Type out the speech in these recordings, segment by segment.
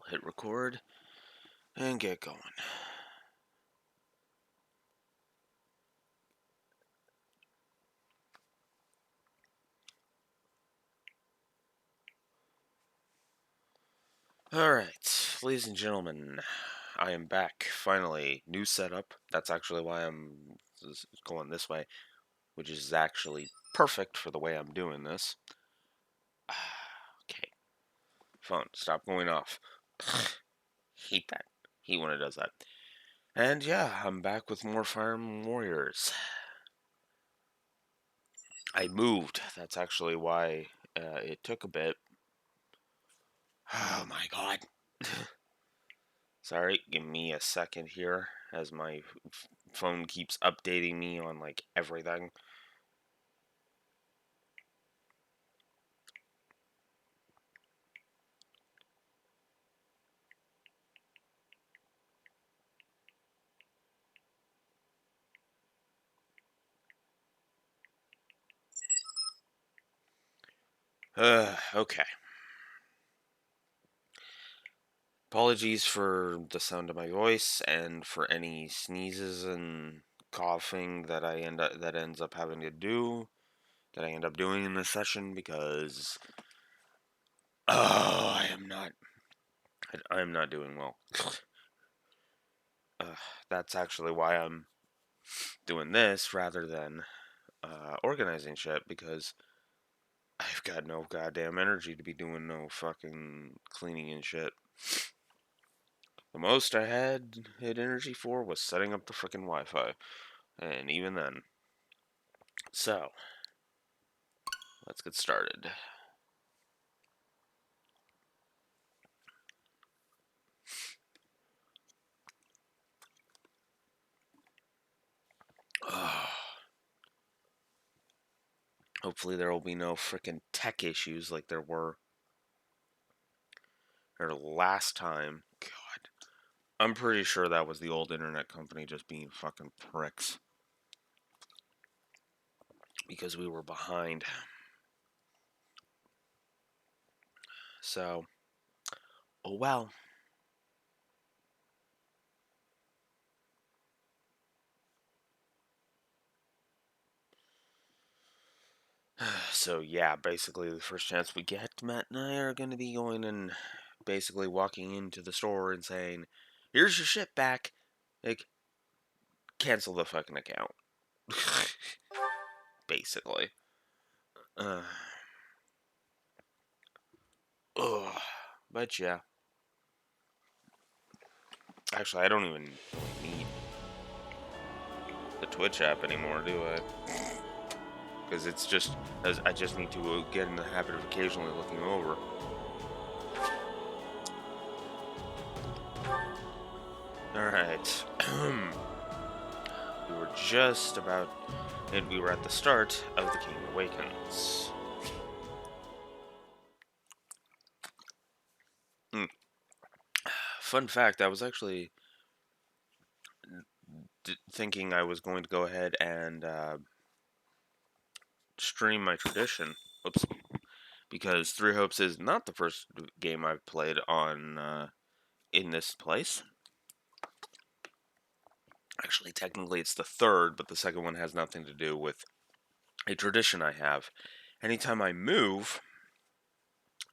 hit record and get going. Alright, ladies and gentlemen, I am back, finally. New setup. That's actually why I'm going this way, which is actually perfect for the way I'm doing this. Okay. Phone, stop going off. Hate that. Hate when it does that. And yeah, I'm back with more Fire Emblem Warriors. I moved. That's actually why it took a bit. Oh my god. Sorry, give me a second here as my phone keeps updating me on like everything. Okay. Apologies for the sound of my voice and for any sneezes and coughing that ends up having to do that I end up doing in this session because I am not doing well. That's actually why I'm doing this rather than organizing shit because I've got no goddamn energy to be doing no fucking cleaning and shit. The most I had energy for was setting up the frickin' Wi-Fi. And even then. So, let's get started. Hopefully there will be no frickin' tech issues like there were last time. God. I'm pretty sure that was the old internet company just being fucking pricks. Because we were behind. So, oh well. So yeah, basically the first chance we get, Matt and I are going to be going and basically walking into the store and saying, "Here's your shit back." Like, cancel the fucking account. Basically. Uh, ugh. But yeah. Actually, I don't even need the Twitch app anymore, do I? Because it's just, I just need to get in the habit of occasionally looking over. Alright. We were just about, and we were at the start of The King Awakens. Fun fact, I was actually thinking I was going to go ahead and stream my tradition. Oops. Because Three Hopes is not the first game I've played on in this place. Actually, technically it's the third, but the second one has nothing to do with a tradition I have. Anytime I move,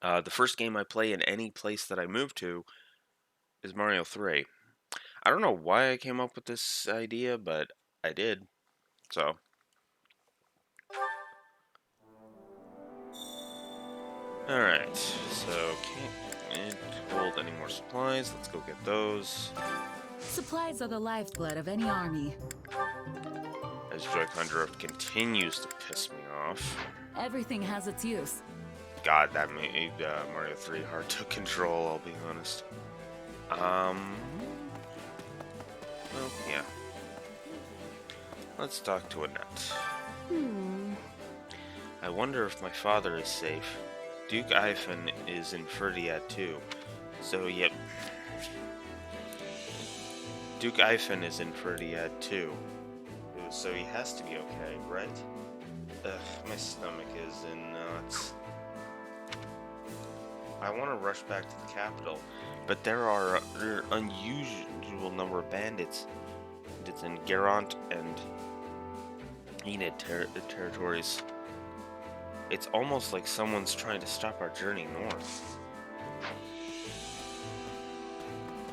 the first game I play in any place that I move to is Mario 3. I don't know why I came up with this idea, but I did. So. Alright, so can't hold any more supplies. Let's go get those. Supplies are the lifeblood of any army. As Joy-Con Drift continues to piss me off. Everything has its use. God, that made Mario 3 hard to control, I'll be honest. Well, yeah. Let's talk to Annette. I wonder if my father is safe. Duke Iphon is in Ferdiad too. So, yep. Duke Iphon is in Ferdiad too. So he has to be okay, right? Ugh, my stomach is in knots. I want to rush back to the capital, but there are unusual number of bandits. It's in Garant and Enid territories. It's almost like someone's trying to stop our journey north.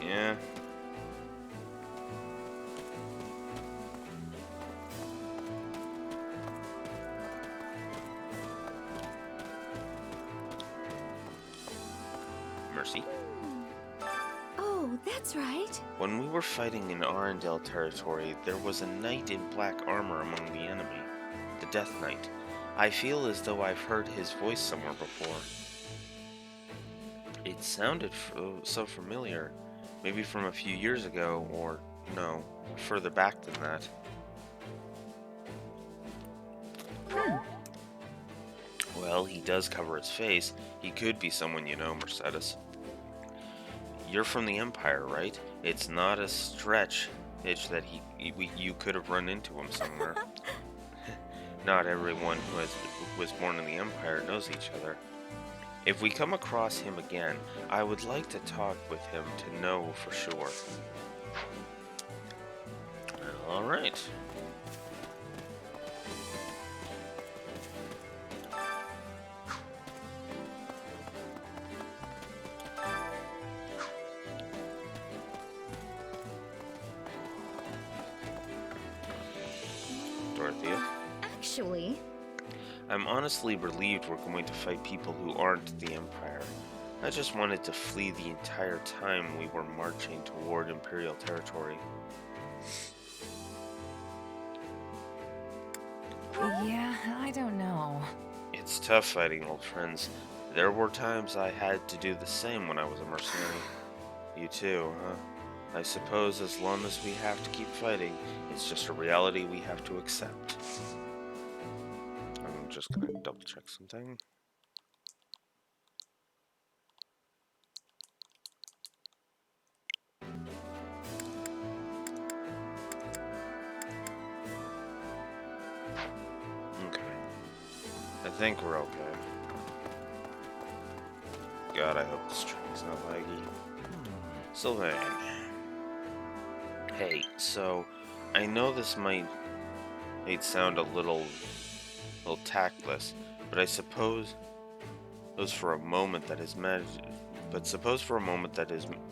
Yeah. Mercy. Oh, that's right. When we were fighting in Arendelle territory, there was a knight in black armor among the enemy. The Death Knight. I feel as though I've heard his voice somewhere before. It sounded so familiar. Maybe from a few years ago, or no, further back than that. Well, he does cover his face. He could be someone you know, Mercedes. You're from the Empire, right? It's not a stretch that you could have run into him somewhere. Not everyone who was born in the Empire knows each other. If we come across him again, I would like to talk with him to know for sure. All right. Dorothea? Actually, I'm honestly relieved we're going to fight people who aren't the Empire. I just wanted to flee the entire time we were marching toward Imperial territory. Yeah, I don't know. It's tough fighting old friends. There were times I had to do the same when I was a mercenary. You too, huh? I suppose as long as we have to keep fighting, it's just a reality we have to accept. I'm just gonna double check something. Okay. I think we're okay. God, I hope this track's not laggy. Sylvain. Hey, so I know this might sound a little tactless, but I suppose for a moment that His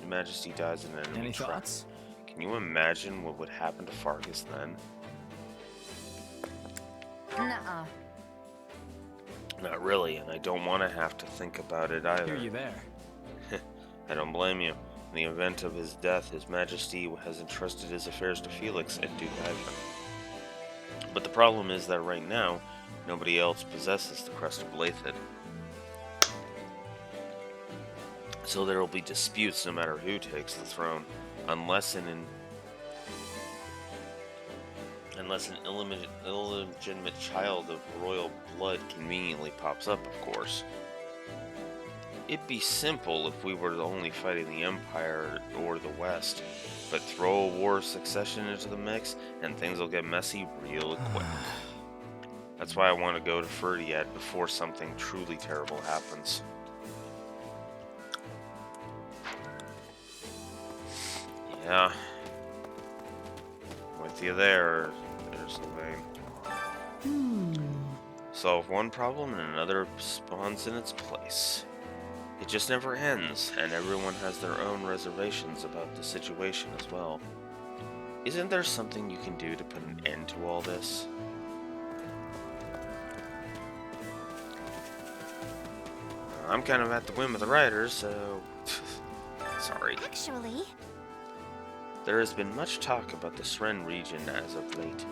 Majesty dies in an enemy Any trap. thoughts? Can you imagine what would happen to Fargus then? Nuh-uh. Not really, and I don't want to have to think about it either. Hear you there. I don't blame you. In the event of his death, His Majesty has entrusted his affairs to Felix and Duke Ivan. But the problem is that right now, nobody else possesses the crest of Blythed. So there will be disputes no matter who takes the throne, unless an illegitimate child of royal blood conveniently pops up, of course. It'd be simple if we were only fighting the Empire or the West, but throw a war of succession into the mix, and things will get messy real quick. That's why I want to go to Ferdiad before something truly terrible happens. Yeah. With you there, Sylvain. Solve one problem and another spawns in its place. It just never ends, and everyone has their own reservations about the situation as well. Isn't there something you can do to put an end to all this? I'm kind of at the whim of the writers, so... Sorry. Actually, There has been much talk about the Sren region as of late.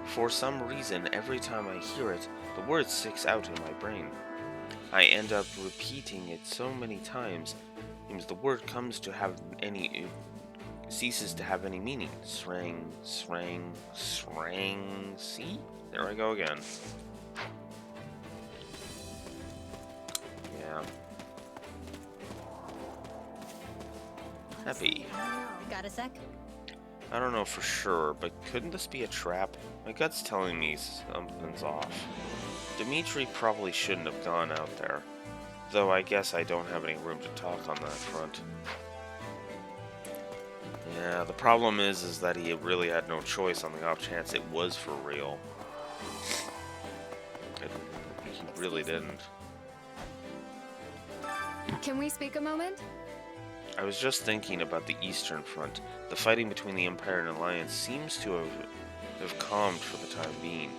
For some reason, every time I hear it, the word sticks out in my brain. I end up repeating it so many times, the word ceases to have any meaning. Srang, see? There I go again. Yeah. Happy. got a sec? I don't know for sure, but couldn't this be a trap? My gut's telling me something's off. Dimitri probably shouldn't have gone out there. Though I guess I don't have any room to talk on that front. Yeah, the problem is that he really had no choice on the off chance it was for real. He really didn't. Can we speak a moment? I was just thinking about the Eastern Front. The fighting between the Empire and Alliance seems to have calmed for the time being.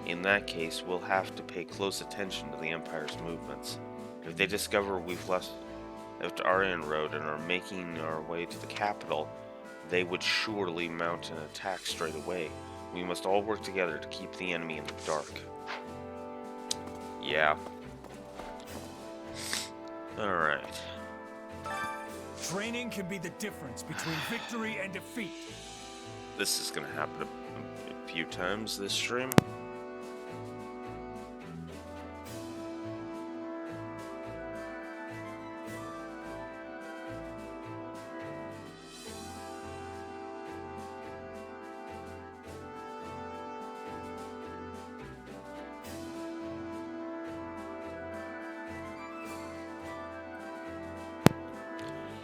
In that case, we'll have to pay close attention to the Empire's movements. If they discover we've left our inroad and are making our way to the capital, they would surely mount an attack straight away. We must all work together to keep the enemy in the dark. Yeah. Alright. Training can be the difference between victory and defeat. This is gonna happen a few times this stream.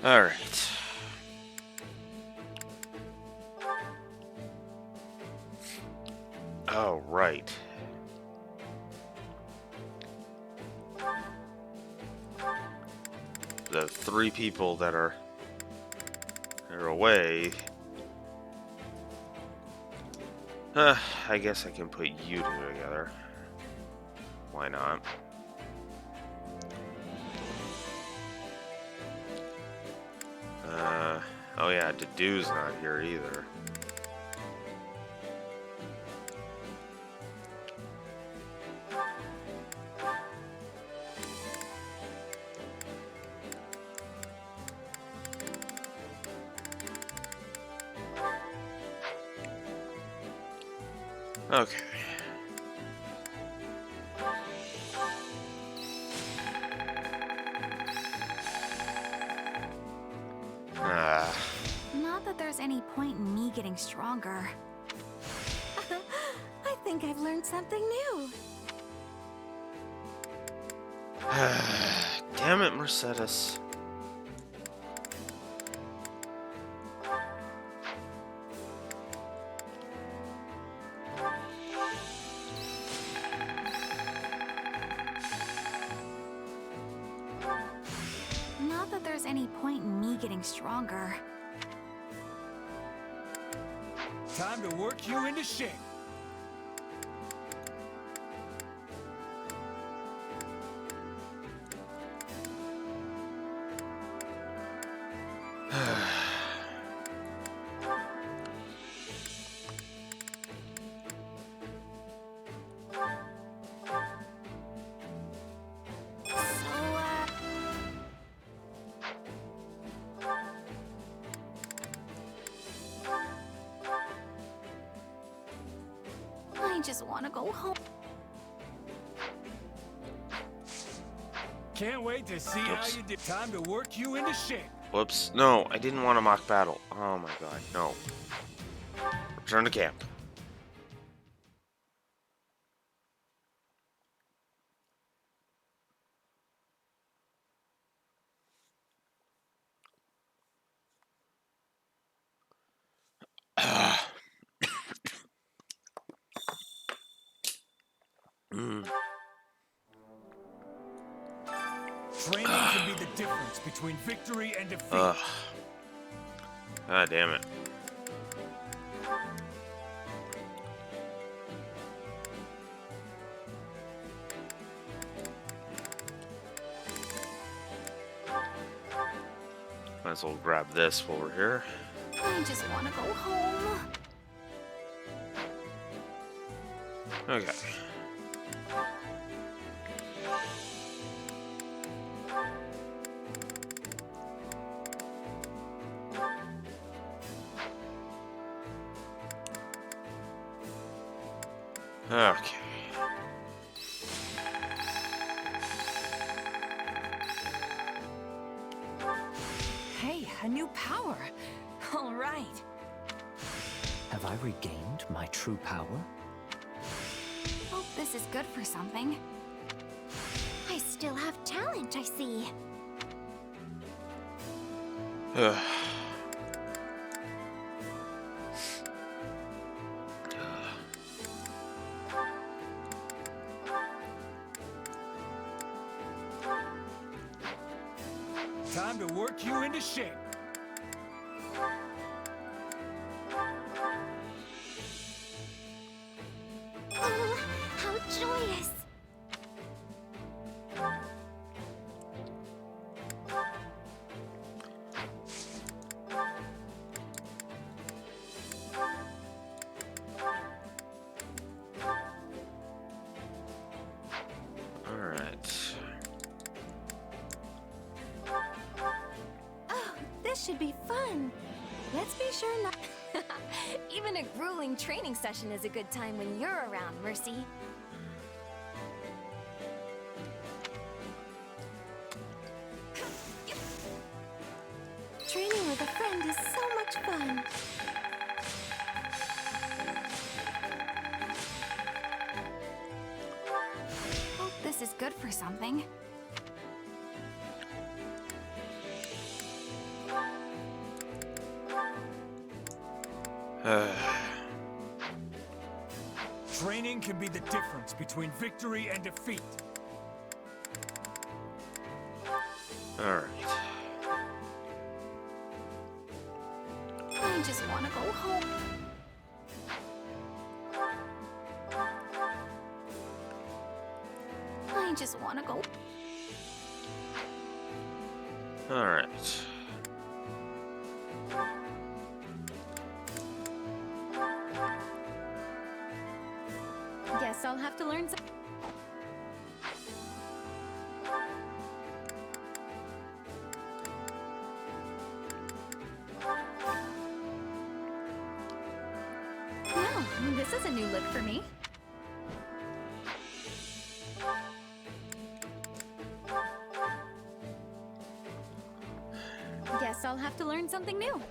Alright. Oh, right. The 3 people that are away. I guess I can put you two together. Why not? Oh yeah, Dedue's not here either. Okay. Not that there's any point in me getting stronger. I think I've learned something new. Damn it, Mercedes. Not that there's any point in me getting stronger. Time to work you into shape. I just want to go home. Can't wait to see how you do. Time to work you into shape. Whoops. No, I didn't want to mock battle. Oh my god, no. Return to camp. Training can be the difference between victory and defeat. God damn it. Might as well grab this while we're here. I just want to go home. Okay. Okay. Hey, a new power. All right. Have I regained my true power? Hope this is good for something. I still have talent, I see. Time to work you into shape. Oh, how joyous! Alright. Oh, this should be fun. Let's be sure not. Even a grueling training session is a good time when you're around, Mercy. Training with a friend is so much fun. Hope this is good for something. Training can be the difference between victory and defeat. Alright. I just want to go home. I just want to go. Alright. Guess I'll have to learn some. Well, this is a new look for me. Guess I'll have to learn something new.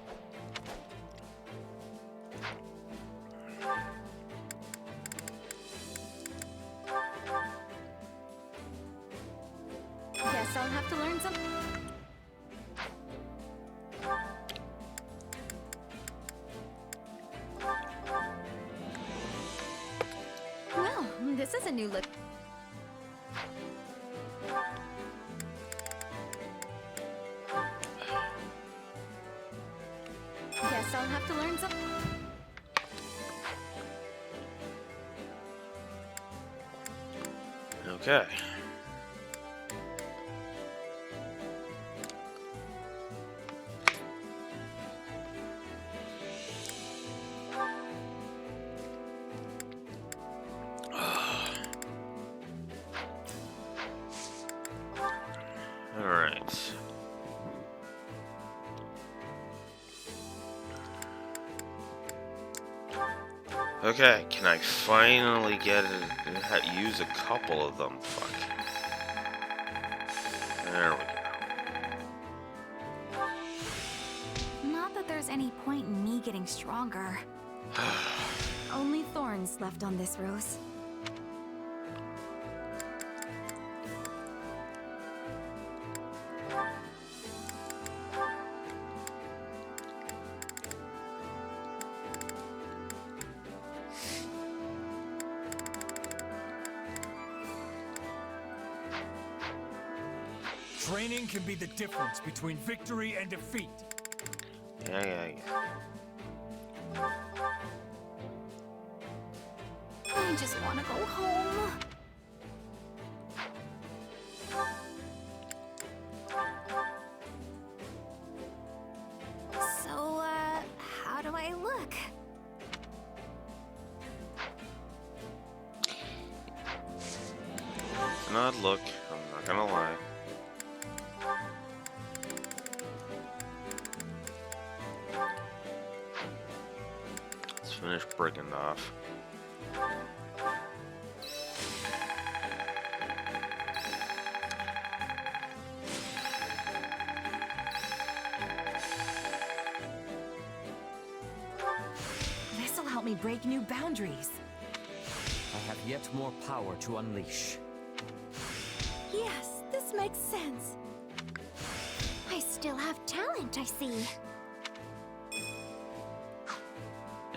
Guess I'll have to learn something. Well, this is a new look. Guess I'll have to learn something. Okay. Alright. Okay, can I finally get it? Use a couple of them. Fuck. There we Not that there's any point in me getting stronger. go. Only thorns left on this rose. Training can be the difference between victory and defeat. Yeah. I just want to go home. So, how do I look? It's an odd look, I'm not gonna lie. Let's finish breaking off. This'll help me break new boundaries. I have yet more power to unleash. Yes, makes sense. I still have talent, I see.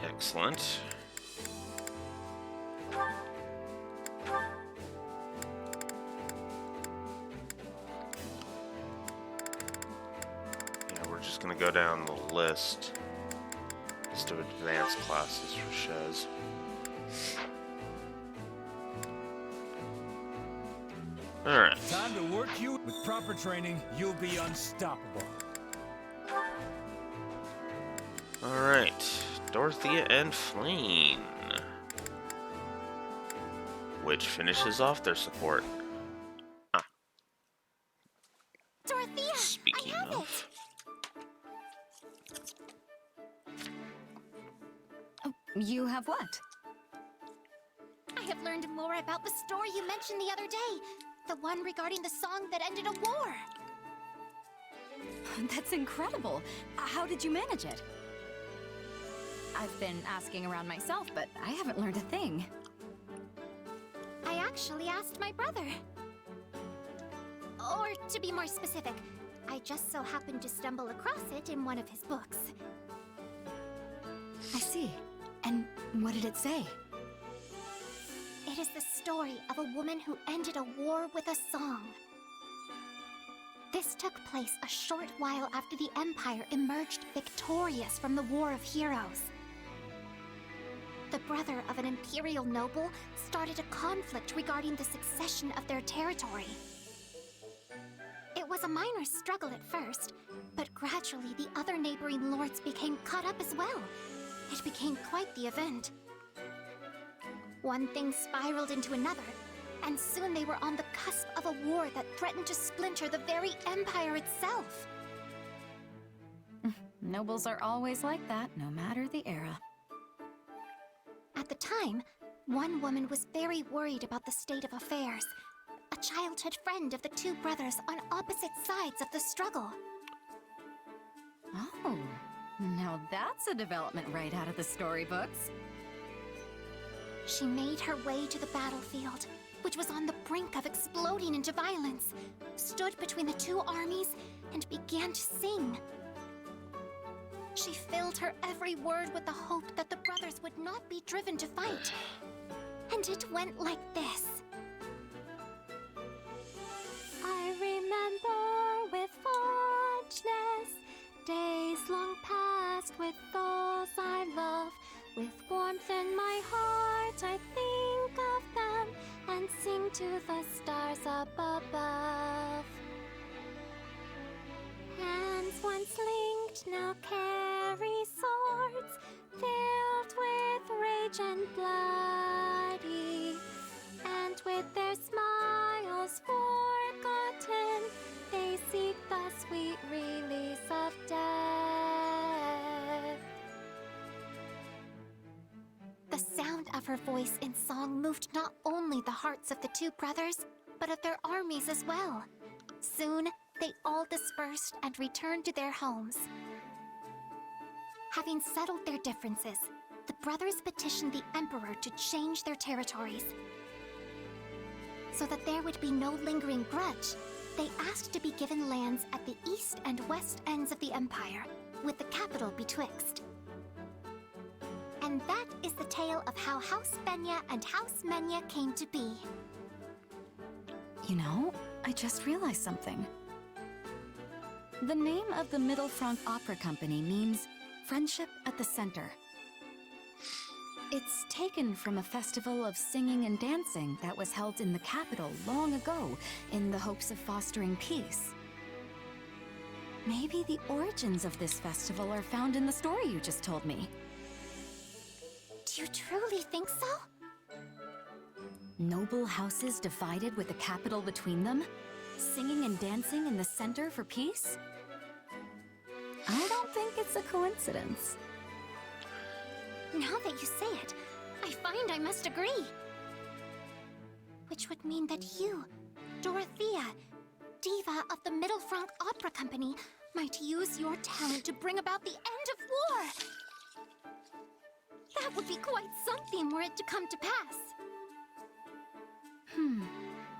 Excellent. Yeah, we're just gonna go down the list of advanced classes for Shez. Alright. Time to work you. With proper training, you'll be unstoppable. Alright. Dorothea and Flame. Which finishes off their support. Ah, Dorothea, speaking I have of. You have what? I have learned more about the story you mentioned the other day. The one regarding the song that ended a war. That's incredible. How did you manage it? I've been asking around myself, but I haven't learned a thing. I actually asked my brother. Or to be more specific, I just so happened to stumble across it in one of his books. I see. And what did it say? It is the story of a woman who ended a war with a song. This took place a short while after the Empire emerged victorious from the War of Heroes. The brother of an imperial noble started a conflict regarding the succession of their territory. It was a minor struggle at first, but gradually the other neighboring lords became caught up as well. It became quite the event. One thing spiraled into another, and soon they were on the cusp of a war that threatened to splinter the very empire itself. Nobles are always like that, no matter the era. At the time, one woman was very worried about the state of affairs. A childhood friend of the two brothers on opposite sides of the struggle. Oh, now that's a development right out of the storybooks. She made her way to the battlefield, which was on the brink of exploding into violence, stood between the two armies, and began to sing. She filled her every word with the hope that the brothers would not be driven to fight. And it went like this. I remember with fondness days long past with those I love. With warmth in my heart I think of them and sing to the stars up above. Hands once linked now carry swords, filled with rage and bloody, and with their smiles forgotten, they seek the sweet release of death. The sound of her voice in song moved not only the hearts of the two brothers, but of their armies as well. Soon, they all dispersed and returned to their homes. Having settled their differences, the brothers petitioned the Emperor to change their territories. So that there would be no lingering grudge, they asked to be given lands at the east and west ends of the Empire, with the capital betwixt. And that is the tale of how House Fenya and House Menya came to be. You know, I just realized something. The name of the Middle Franc Opera Company means Friendship at the Center. It's taken from a festival of singing and dancing that was held in the capital long ago in the hopes of fostering peace. Maybe the origins of this festival are found in the story you just told me. Do you truly think so? Noble houses divided with the capital between them? Singing and dancing in the center for peace? I don't think it's a coincidence. Now that you say it, I find I must agree. Which would mean that you, Dorothea, diva of the Middle Franc Opera Company, might use your talent to bring about the end of war. That would be quite something were it to come to pass.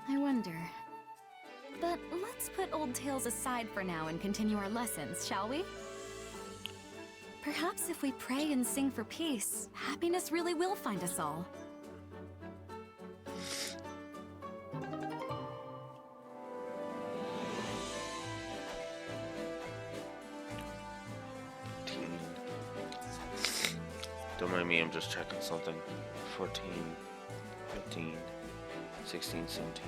I wonder. But let's put old tales aside for now and continue our lessons, shall we? Perhaps if we pray and sing for peace, happiness really will find us all. Don't mind me, I'm just checking something. 14, 15, 16, 17,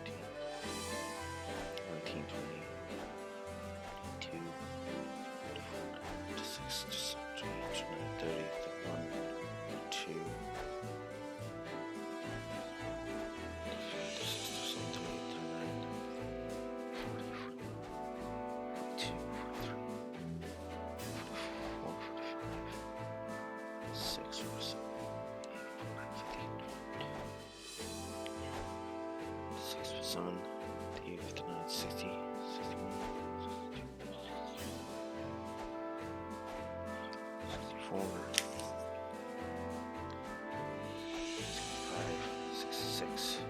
18, 19, 20, 22, 26, 27, 28, 30, 31, 32, 7, 58, 59, 60, 61, 62, 64, 65, 66,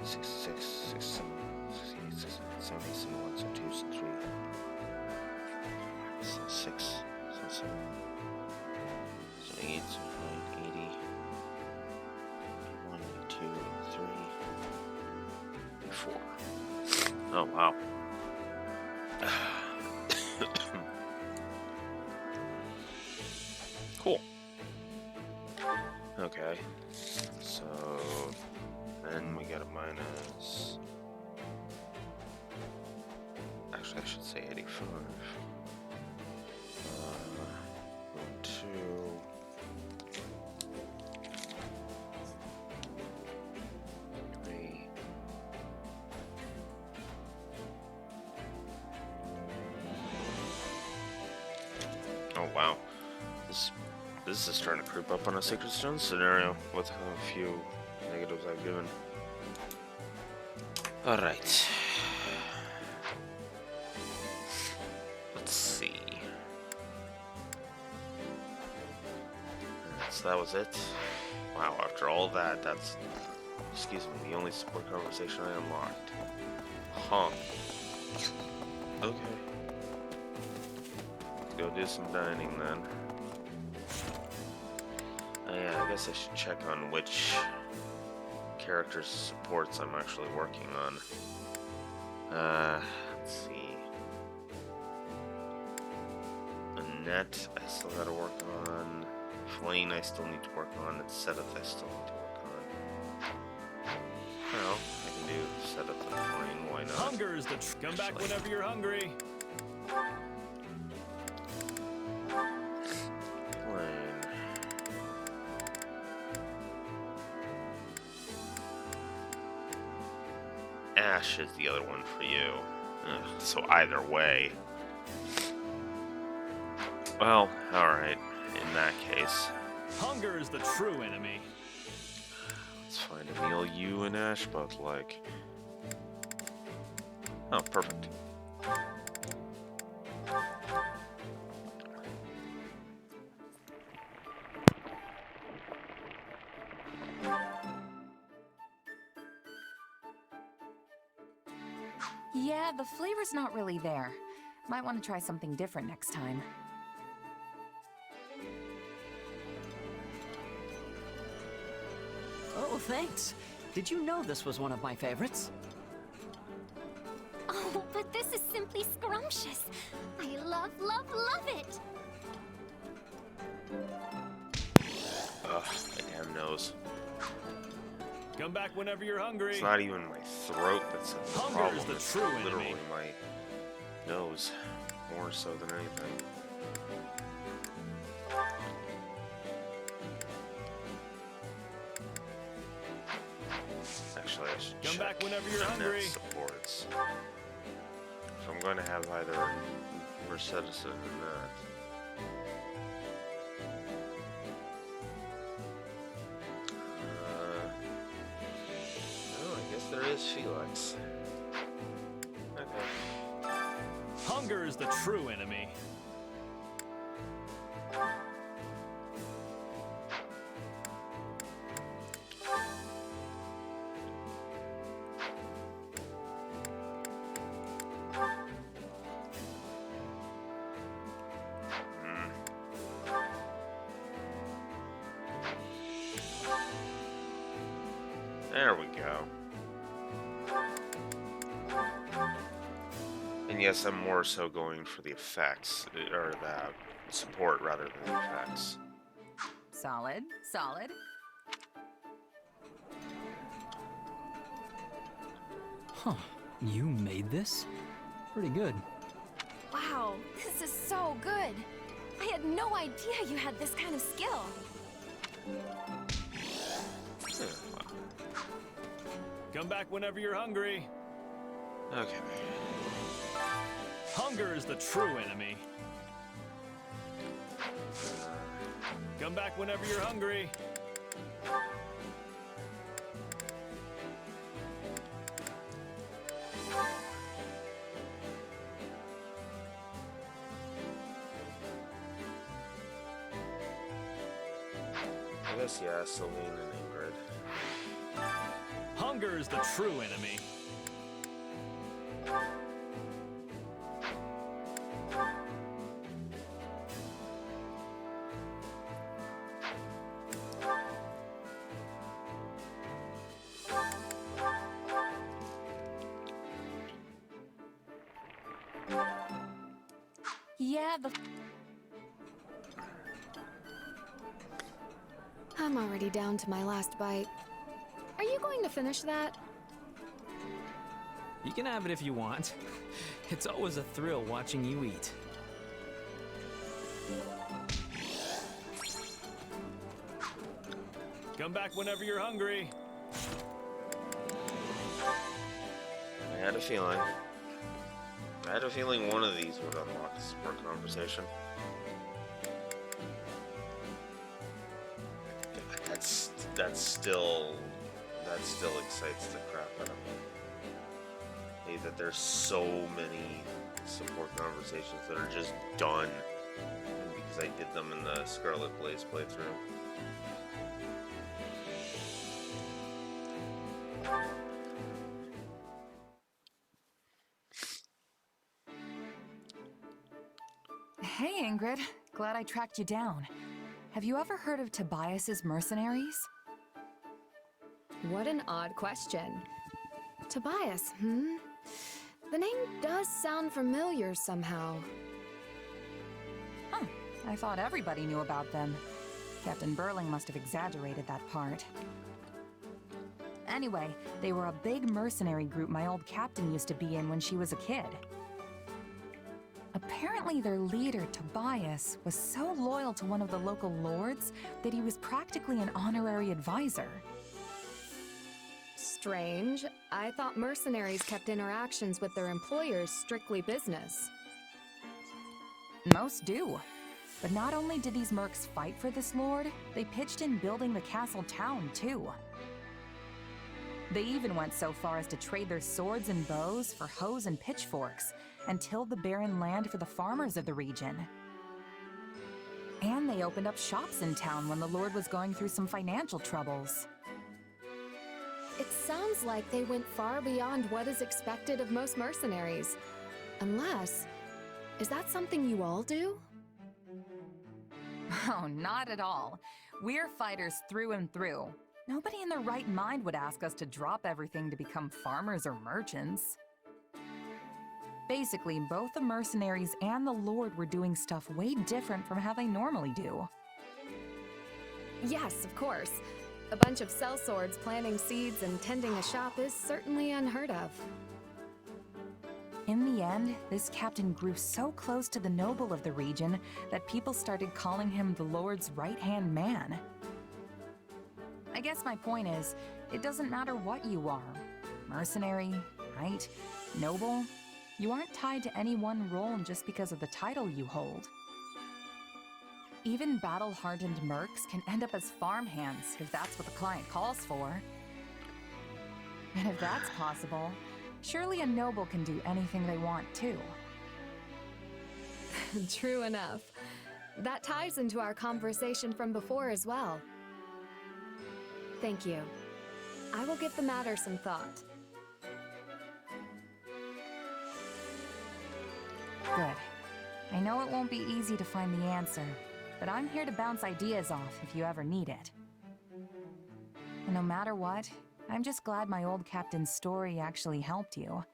66, 67, 68, 69, 70, 71, 72, 73, 76, 77, 78, 79, 80, 1, 2, 3, 4. Oh, wow. Cool. Okay. So, then we got a minus... Actually, I should say 85. 1, 2... Oh wow, this is starting to creep up on a Sacred Stone scenario with a few negatives I've given. Alright. Let's see. So that was it. Wow, after all that, that's, excuse me, the only support conversation I unlocked. Huh. Okay. Go do some dining then. Oh, yeah, I guess I should check on which characters' supports I'm actually working on. Let's see. Annette, I still gotta work on. Flane, I still need to work on. And Sedith, I still need to work on. Well, I can do Sedith and Flane, why not? Hunger is the come back whenever you're hungry. Ash is the other one for you. Ugh, so either way. Well, alright. In that case. Hunger is the true enemy. Let's find a meal you and Ash both like. Oh, perfect. Yeah, the flavor's not really there. Might want to try something different next time. Oh, thanks. Did you know this was one of my favorites? Oh, but this is simply scrumptious. I love, love, love it. Ugh, my damn nose. Come back whenever you're hungry. It's not even my throat that's the Hunger problem. is the It's true literally enemy. my nose, more so than anything. Actually, I should Come check back whenever you're Annette's hungry. supports. If I'm going to have either Mercedes and that. I guess there is Felix. Okay. Hunger is the true enemy. And yes, I'm more so going for the effects, or the support rather than the effects. Solid, solid. Huh. You made this? Pretty good. Wow, this is so good. I had no idea you had this kind of skill. Come back whenever you're hungry. Okay. Hunger is the true enemy. Come back whenever you're hungry. I guess, yeah, Celine and Ingrid. Hunger is the true enemy. Yeah, I'm already down to my last bite. Are you going to finish that? You can have it if you want. It's always a thrill watching you eat. Come back whenever you're hungry. I had a feeling. I had a feeling one of these would unlock the support conversation. That still excites the crap out of me. Hey, that there's so many support conversations that are just done because I did them in the Scarlet Blaze playthrough. Hey, Ingrid. Glad I tracked you down. Have you ever heard of Tobias's mercenaries? What an odd question. Tobias, The name does sound familiar somehow. Huh. I thought everybody knew about them. Captain Burling must have exaggerated that part. Anyway, they were a big mercenary group my old captain used to be in when she was a kid. Apparently their leader, Tobias, was so loyal to one of the local lords that he was practically an honorary advisor. Strange. I thought mercenaries kept interactions with their employers strictly business. Most do. But not only did these mercs fight for this lord, they pitched in building the castle town, too. They even went so far as to trade their swords and bows for hoes and pitchforks, and tilled the barren land for the farmers of the region. And they opened up shops in town when the lord was going through some financial troubles. It sounds like they went far beyond what is expected of most mercenaries. Unless... is that something you all do? Oh, not at all. We're fighters through and through. Nobody in their right mind would ask us to drop everything to become farmers or merchants. Basically, both the mercenaries and the Lord were doing stuff way different from how they normally do. Yes, of course. A bunch of sellswords planting seeds and tending a shop is certainly unheard of. In the end, this captain grew so close to the noble of the region that people started calling him the Lord's right-hand man. I guess my point is, it doesn't matter what you are. Mercenary, knight, noble, you aren't tied to any one role just because of the title you hold. Even battle-hardened mercs can end up as farmhands if that's what the client calls for. And if that's possible, surely a noble can do anything they want too. True enough. That ties into our conversation from before as well. Thank you. I will give the matter some thought. Good. I know it won't be easy to find the answer, but I'm here to bounce ideas off if you ever need it. And no matter what, I'm just glad my old captain's story actually helped you.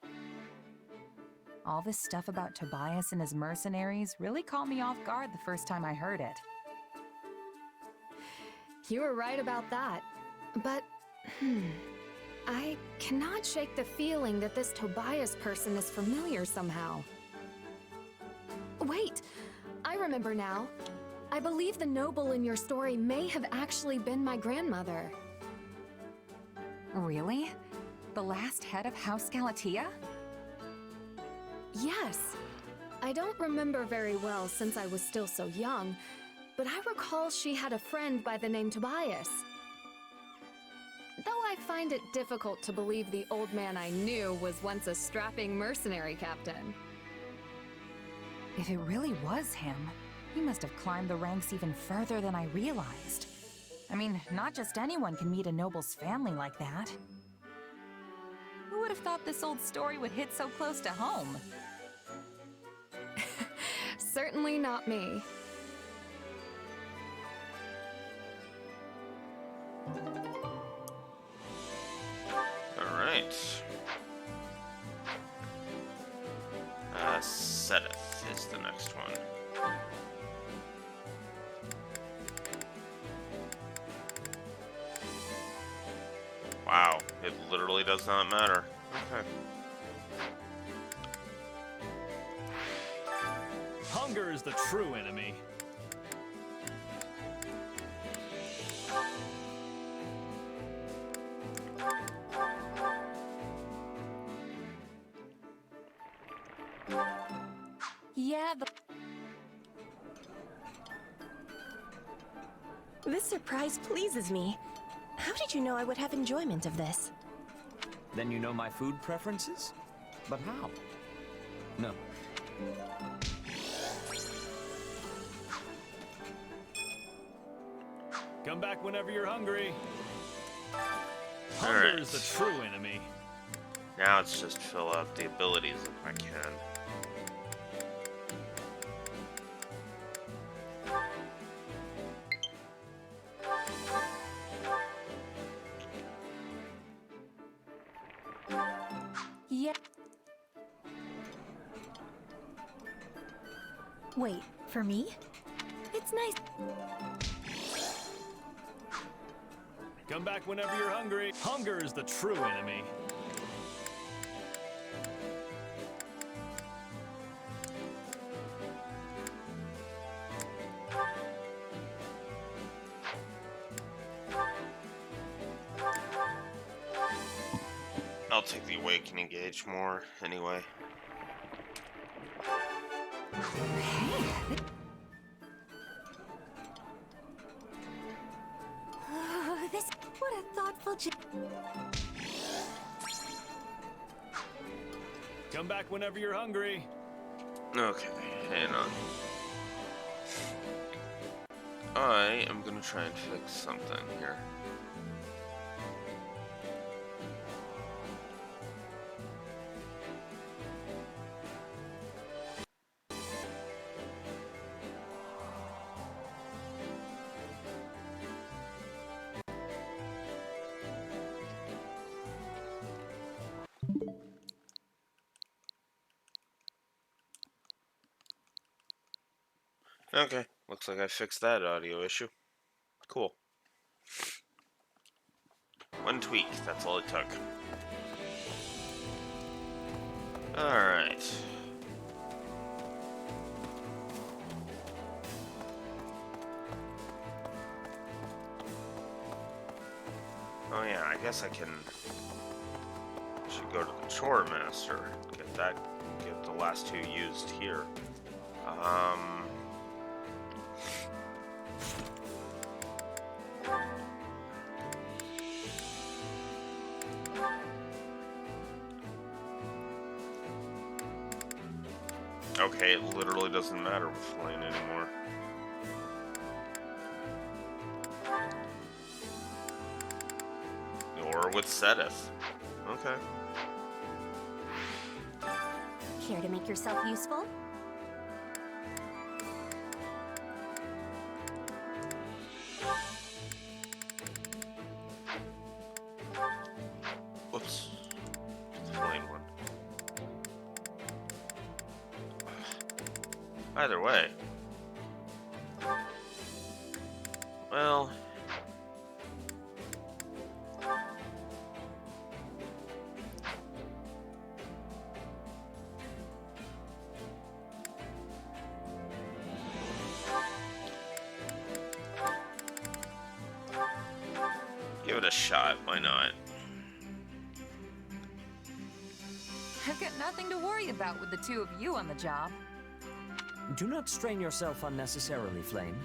All this stuff about Tobias and his mercenaries really caught me off guard the first time I heard it. You were right about that. But, I cannot shake the feeling that this Tobias person is familiar somehow. Wait, I remember now. I believe the noble in your story may have actually been my grandmother. Really? The last head of House Galatea? Yes. I don't remember very well since I was still so young, but I recall she had a friend by the name Tobias. Though I find it difficult to believe the old man I knew was once a strapping mercenary captain. If it really was him, he must have climbed the ranks even further than I realized. I mean, not just anyone can meet a noble's family like that. Who would have thought this old story would hit so close to home? Certainly not me. All right. Sedith is the next one. Wow, it literally does not matter. Okay. Hunger is the true enemy. Yeah, this surprise pleases me. How did you know I would have enjoyment of this? Then you know my food preferences? But how? No. Come back whenever you're hungry. All Hunger right. is the true enemy. Now it's just fill out the abilities if I can. Yeah. Wait, for me? It's nice. Come back whenever you're hungry. Hunger is the true enemy. I'll take the awakening gauge more anyway. This. What a thoughtful. Come back whenever you're hungry. Okay, hang on. I am gonna try and fix something here. Okay, looks like I fixed that audio issue. Cool. One tweak, that's all it took. Alright. Oh yeah, I guess I should go to the chore master, get the last two used here. Okay, it literally doesn't matter with Flame anymore. Or with Sedith. Okay. Care to make yourself useful? Whoops. The Flame one. Either way. Well... give it a shot, why not? I've got nothing to worry about with the two of you on the job. Do not strain yourself unnecessarily, Flame.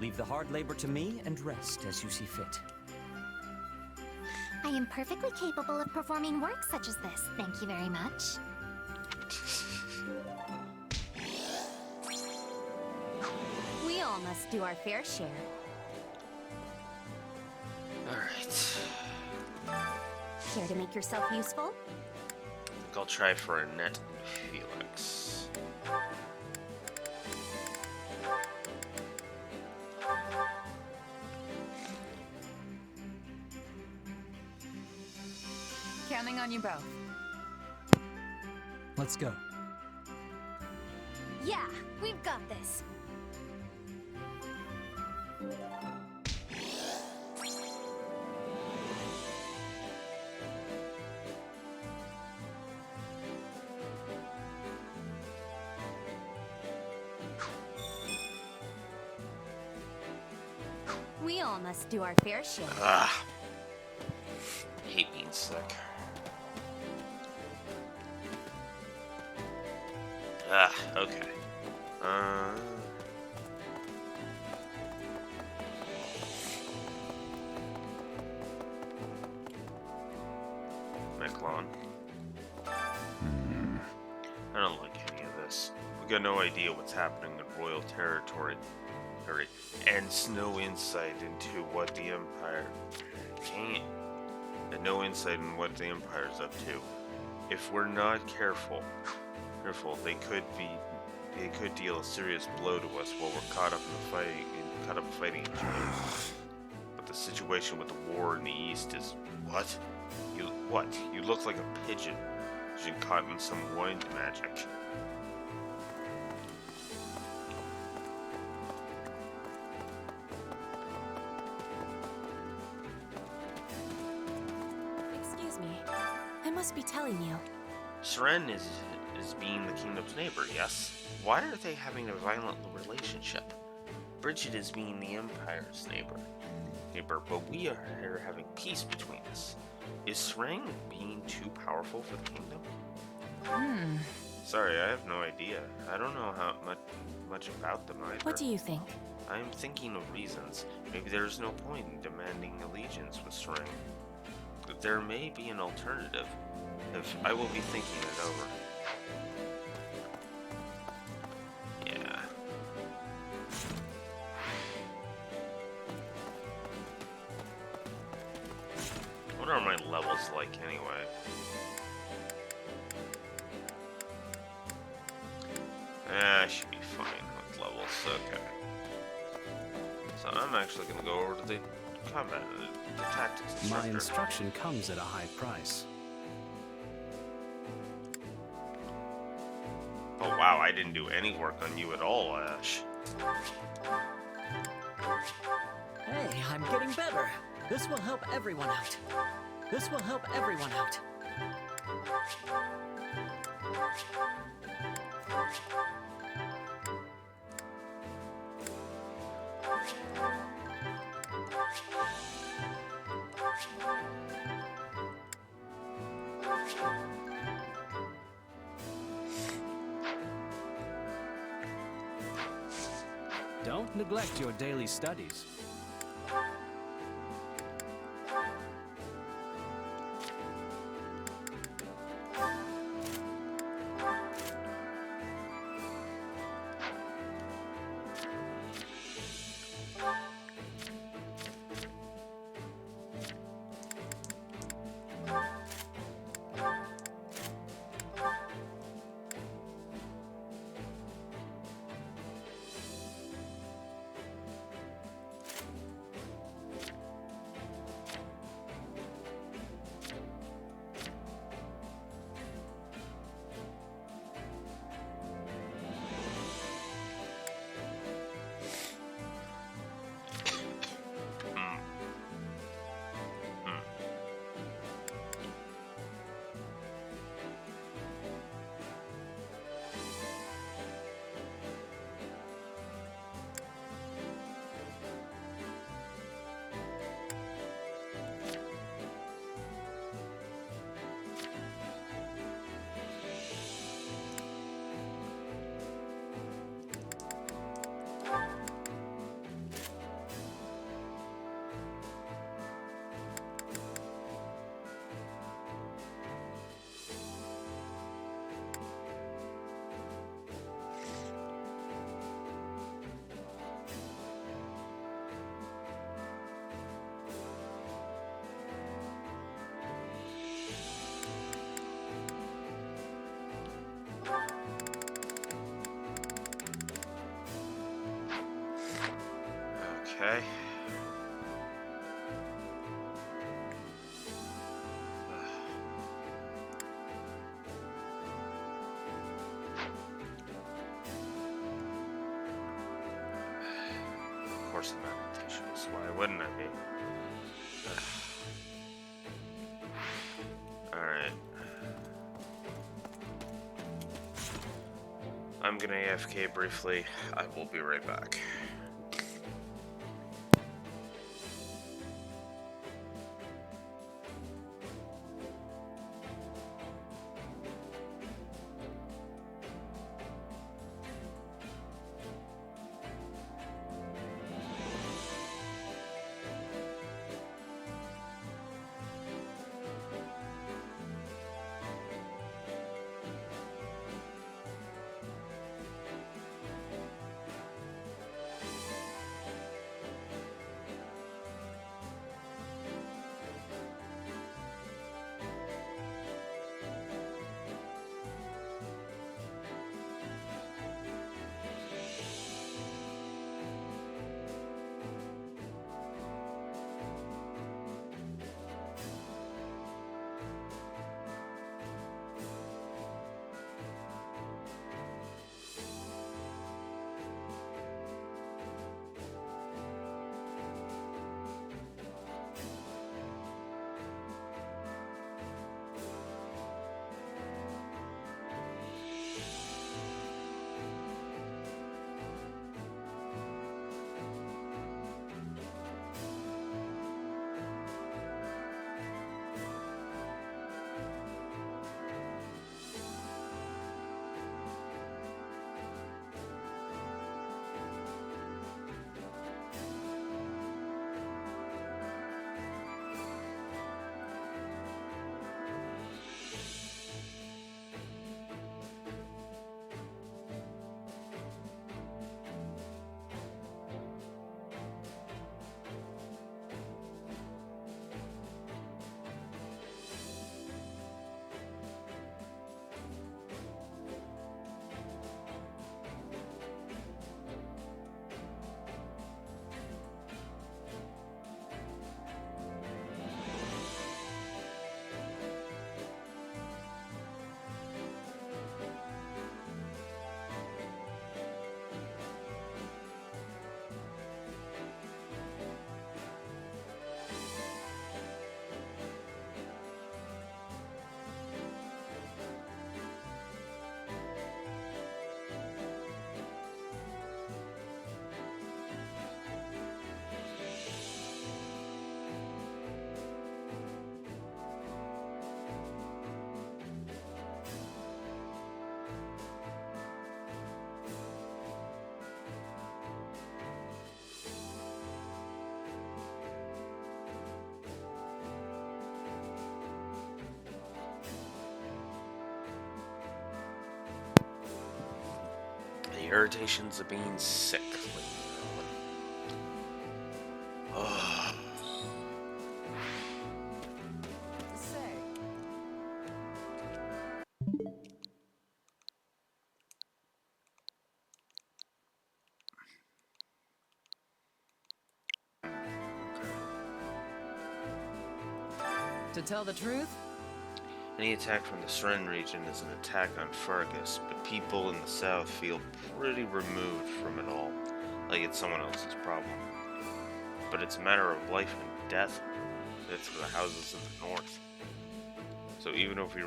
Leave the hard labor to me and rest as you see fit. I am perfectly capable of performing work such as this. Thank you very much. We all must do our fair share. Alright. Care to make yourself useful? I think I'll try for Annette and Felix. Counting on you both. Let's go. Yeah, we've got this. We all must do our fair share. Ah. Hate being sick. Ah, okay. Meklon. I don't like any of this. We got no idea what's happening in Royal Territory. And no insight into what the Empire can't. And no insight in what the Empire's up to. If we're not careful, they could deal a serious blow to us while we're caught up fighting each other. But the situation with the war in the East is what? You look like a pigeon caught in some wind magic. Excuse me. I must be telling you. Seren is being the kingdom's neighbor, yes? Why are they having a violent relationship? Bridget is being the Empire's neighbor, but we are here having peace between us. Is Seren being too powerful for the kingdom? Sorry, I have no idea. I don't know how much about them either. What do you think? I am thinking of reasons. Maybe there is no point in demanding allegiance with Seren. There may be an alternative. If I will be thinking it over. Yeah. What are my levels like anyway? I should be fine with levels, okay. So I'm actually gonna go over to the combat, the tactics instructor. My instruction comes at a high price. Oh wow, I didn't do any work on you at all, Ash. Hey, I'm getting better. This will help everyone out. This will help everyone out. Don't neglect your daily studies. Okay. Of course I'm not ambitious. Why wouldn't I be? Alright. I'm gonna AFK briefly. I will be right back. The irritations of being sick. Oh. To tell the truth, Any attack from the Sren region is an attack on Fergus, but people in the south feel pretty removed from it all, like it's someone else's problem. But it's a matter of life and death. It's for the houses in the north. So even if we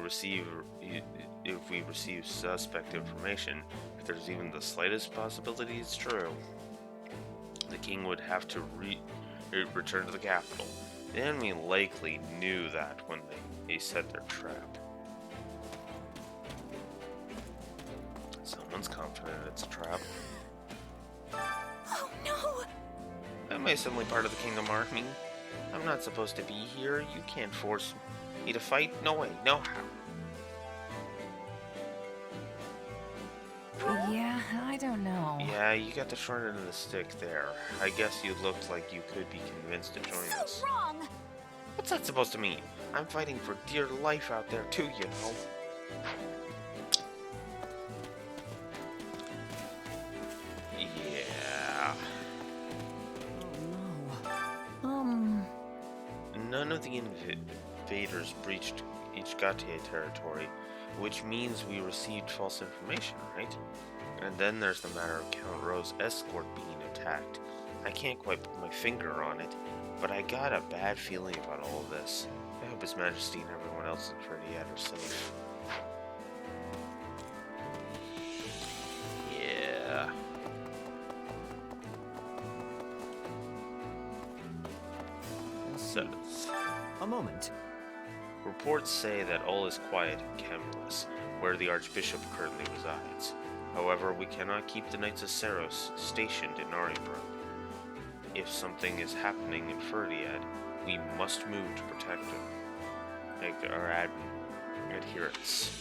receive suspect information, if there's even the slightest possibility it's true, the king would have to return to the capital. The enemy likely knew that when they set their trap. Someone's confident it's a trap. Oh no! Am I suddenly part of the Kingdom Army? I'm not supposed to be here. You can't force me to fight. No way, no how. yeah, I don't know. Yeah, you got the short end of the stick there. I guess you looked like you could be convinced to join us. So wrong! What's that supposed to mean? I'm fighting for dear life out there too, you know. Yeah. None of the invaders breached Ichgate territory, which means we received false information, right? And then there's the matter of Count Rowe's escort being attacked. I can't quite put my finger on it, but I got a bad feeling about all of this. I hope His Majesty and everyone else in Ferdiad are safe. Yeah. Says, A moment. reports say that all is quiet in Camulus, where the Archbishop currently resides. However, we cannot keep the Knights of Saros stationed in Naribro. If something is happening in Ferdiad, we must move to protect our adherents.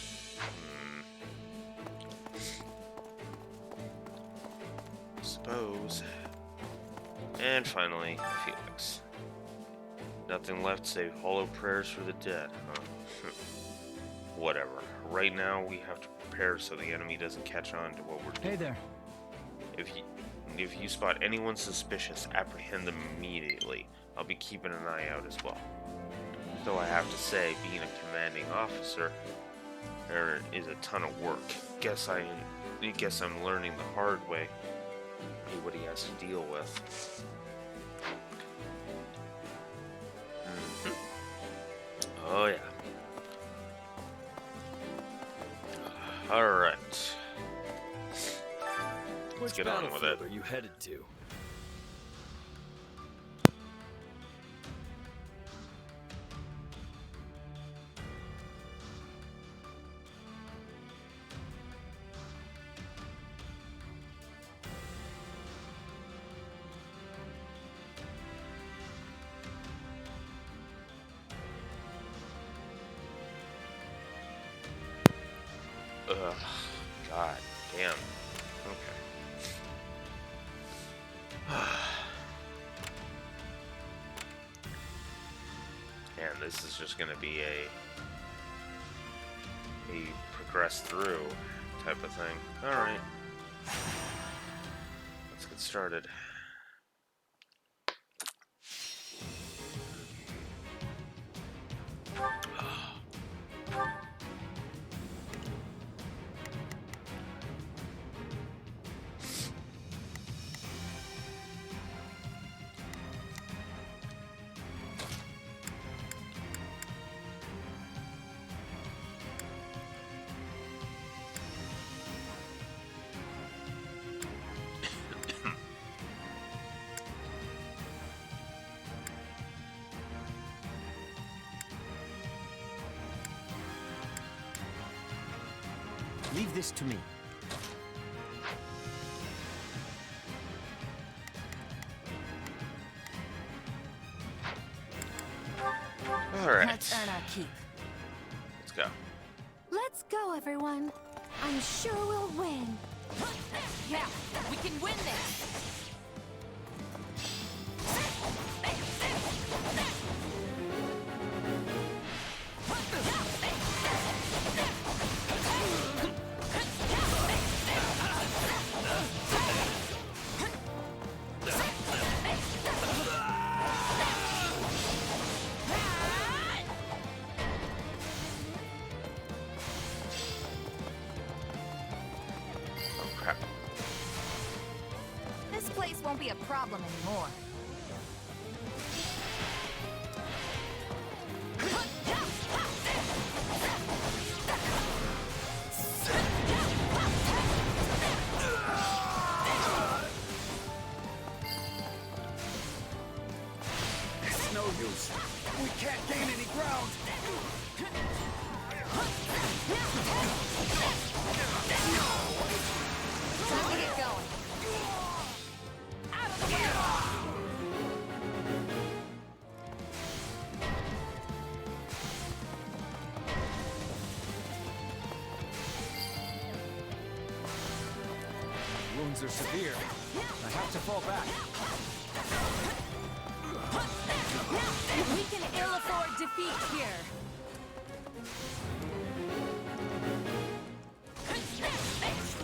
Suppose. And finally, Felix. Nothing left save hollow prayers for the dead, huh? Whatever. Right now, we have to prepare so the enemy doesn't catch on to what we're doing. Hey there. If you spot anyone suspicious, apprehend them immediately. I'll be keeping an eye out as well. Though I have to say, being a commanding officer, there is a ton of work. Guess I'm learning the hard way what he has to deal with. Oh yeah. Alright. Let's Which get on with battlefield it. are you headed to? Ugh. God damn. Okay. And this is just gonna be a progress through type of thing. Alright. Let's get started. Leave this to me. Alright. Let's earn our keep. Let's go. Let's go, everyone. I'm sure we'll win. Yeah, we can win this! Oh crap. This place won't be a problem anymore. It's no use. We can't gain any ground. Time to get going. Out of the way! Wounds are severe. I have to fall back. We can ill afford defeat here.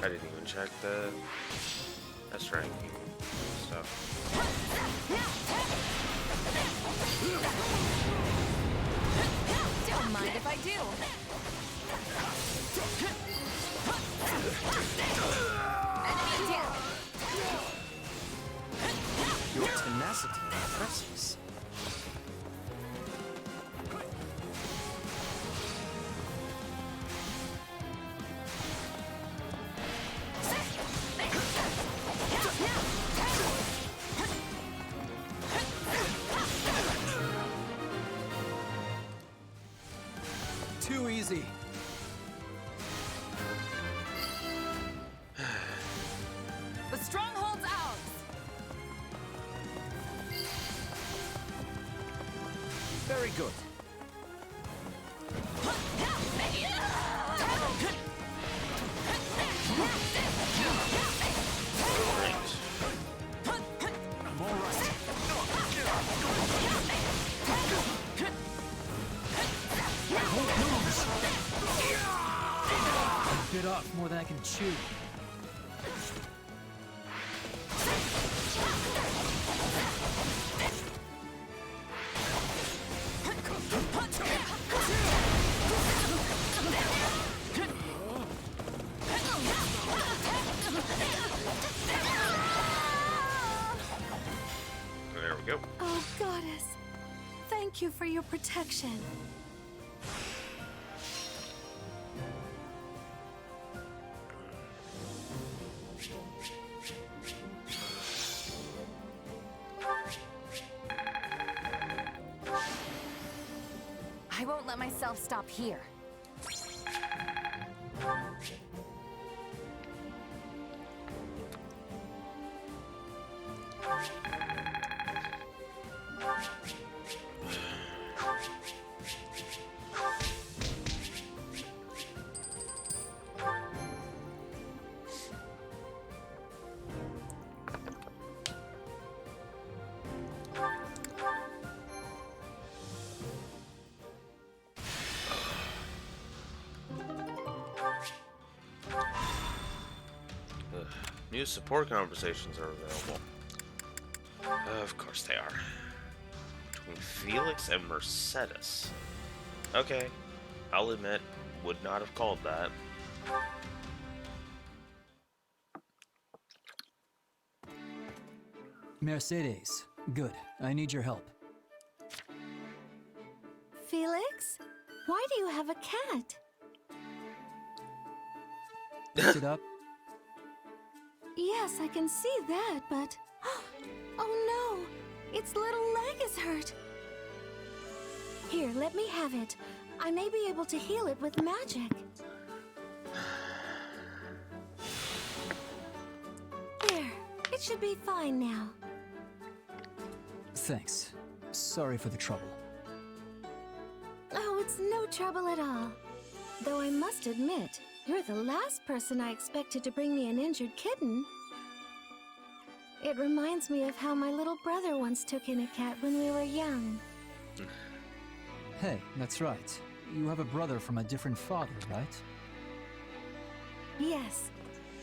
I didn't even check the S ranking stuff. Don't mind if I do. Enemy down. Your tenacity impresses. Too easy. The stronghold's ours. Very good. I'm all right. Bit off more than I can chew. There we go. Oh, Goddess. Thank you for your protection. I won't let myself stop here. New support conversations are available. Of course they are. Between Felix and Mercedes. Okay, I'll admit, would not have called that. Mercedes. Good. I need your help. Felix? Why do you have a cat? Picked it up. Yes, I can see that, but... Oh no! Its little leg is hurt! Here, let me have it. I may be able to heal it with magic. There. It should be fine now. Thanks. Sorry for the trouble. Oh, it's no trouble at all. Though I must admit, you're the last person I expected to bring me an injured kitten. It reminds me of how my little brother once took in a cat when we were young. Hey, that's right. You have a brother from a different father, right? Yes,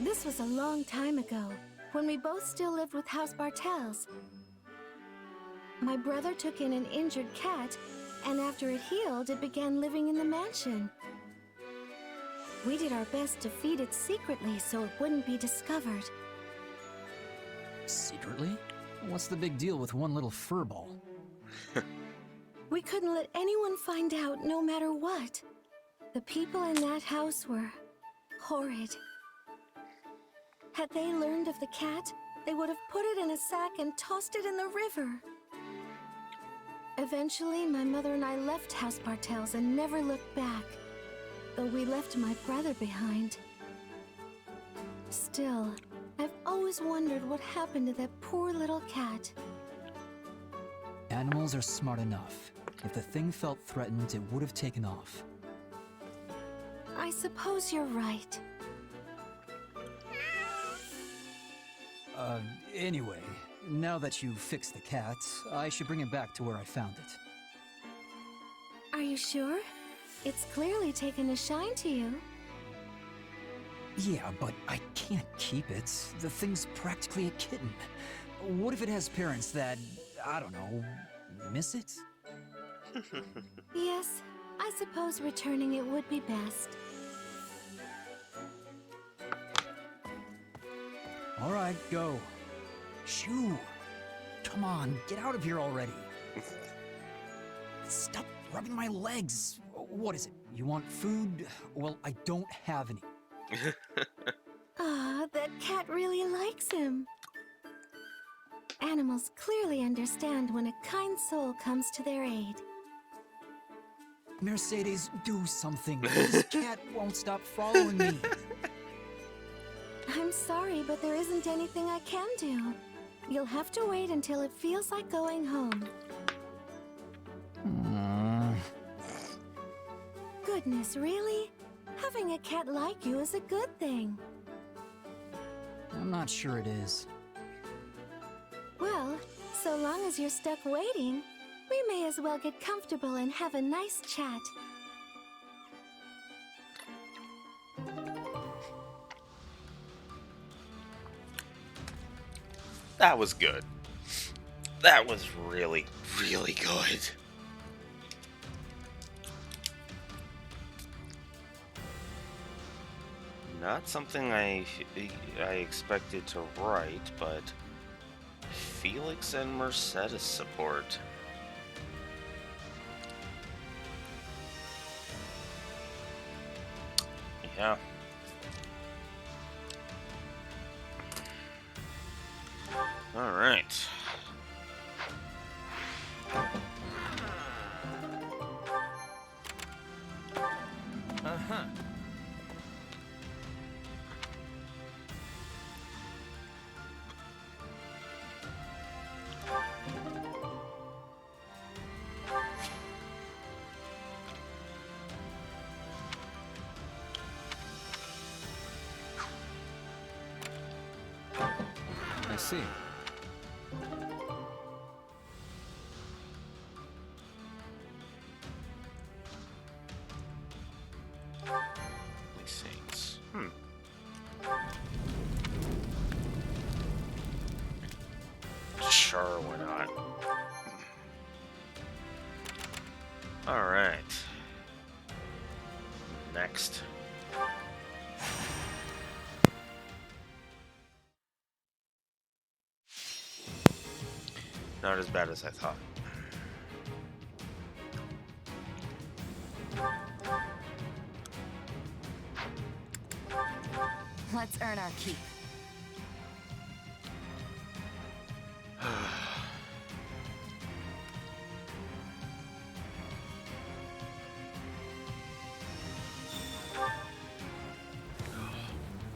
this was a long time ago, when we both still lived with House Bartels. My brother took in an injured cat, and after it healed, it began living in the mansion. We did our best to feed it secretly so it wouldn't be discovered. Secretly? What's the big deal with one little furball? We couldn't let anyone find out no matter what. The people in that house were horrid. Had they learned of the cat, they would have put it in a sack and tossed it in the river. Eventually, my mother and I left House Bartels and never looked back, though we left my brother behind. Still, I've always wondered what happened to that poor little cat. Animals are smart enough. If the thing felt threatened, it would have taken off. I suppose you're right. Anyway, now that you've fixed the cat, I should bring it back to where I found it. Are you sure? It's clearly taken a shine to you. Yeah, but I can't keep it. The thing's practically a kitten. What if it has parents that, I don't know, miss it? Yes, I suppose returning it would be best. All right, go. Shoo! Come on, get out of here already. Stop rubbing my legs. What is it? You want food? Well, I don't have any. Ah, that cat really likes him. Animals clearly understand when a kind soul comes to their aid. Mercedes, do something. This cat won't stop following me. I'm sorry, but there isn't anything I can do. You'll have to wait until it feels like going home. Goodness, really? Having a cat like you is a good thing. I'm not sure it is. Well, so long as you're stuck waiting, we may as well get comfortable and have a nice chat. That was good. That was really, really good. Not something I expected to write, but Felix and Mercedes support. Yeah. All right. Uh-huh. I see. These things. Sure, why not? All right. Next. Not as bad as I thought. Let's earn our keep.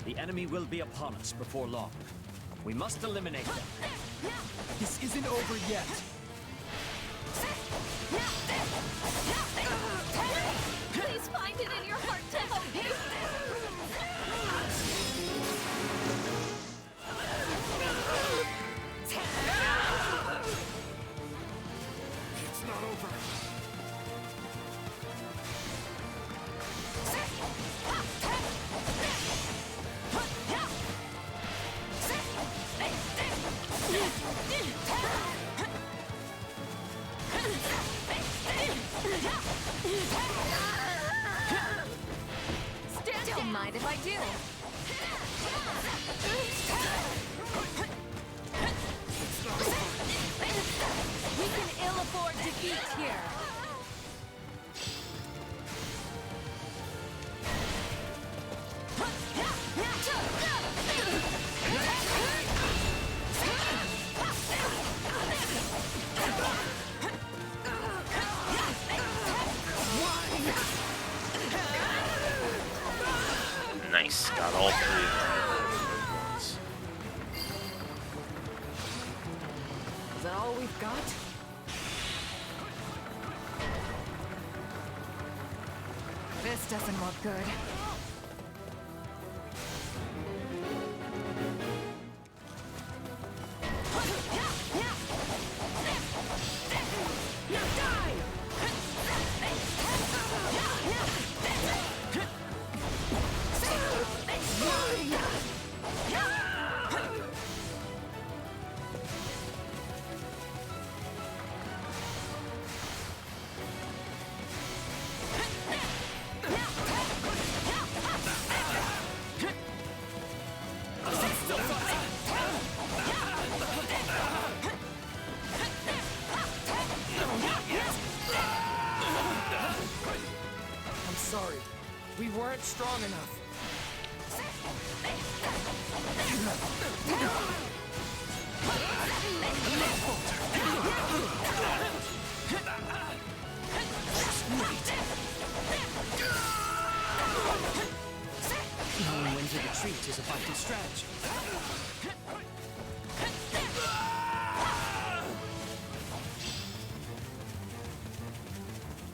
The enemy will be upon us before long. We must eliminate them. This isn't over yet. Please find it in your heart to help me. It's not over. Don't mind if I do. We can ill afford defeat here. Nice, got all three of them. Is that all we've got? This doesn't look good. strong enough. Knowing when to retreat is a fighting strategy.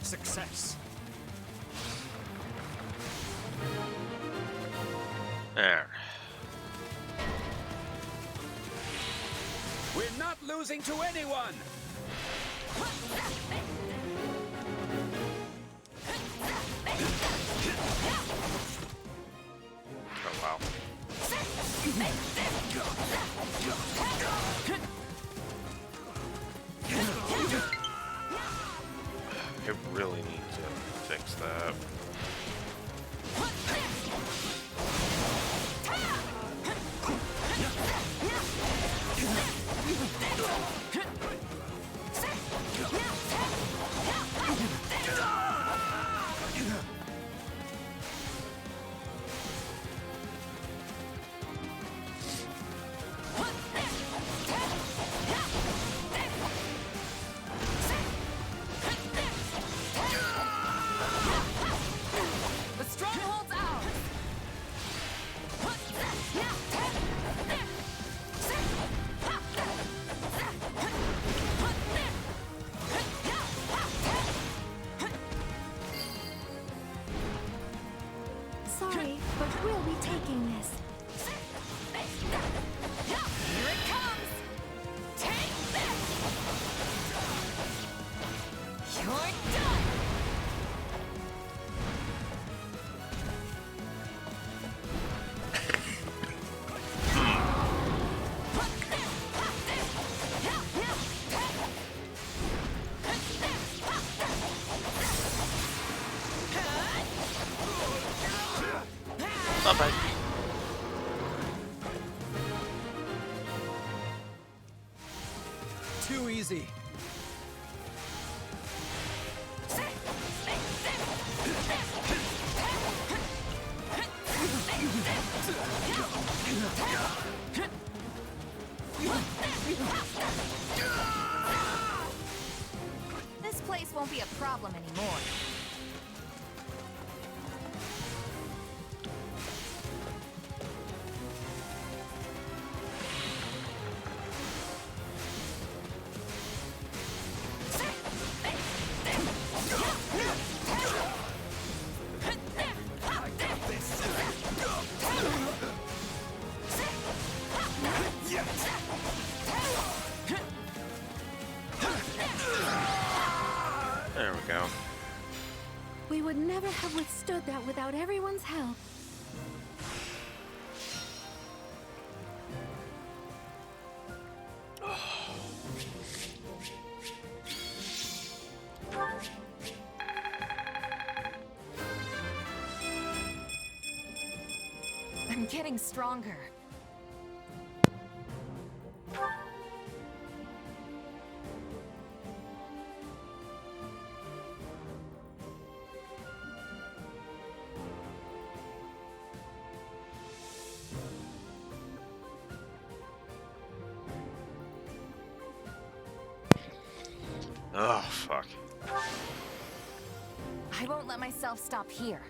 Success. There. We're not losing to anyone! Oh wow. I really need to fix that. The stronghold's ours! Sorry, but we'll be taking this. Here it comes! Take this! You're done! Bye-bye. Too easy. This place won't be a problem anymore. There we go. We would never have withstood that without everyone's help. I'm getting stronger. Oh, fuck. I won't let myself stop here.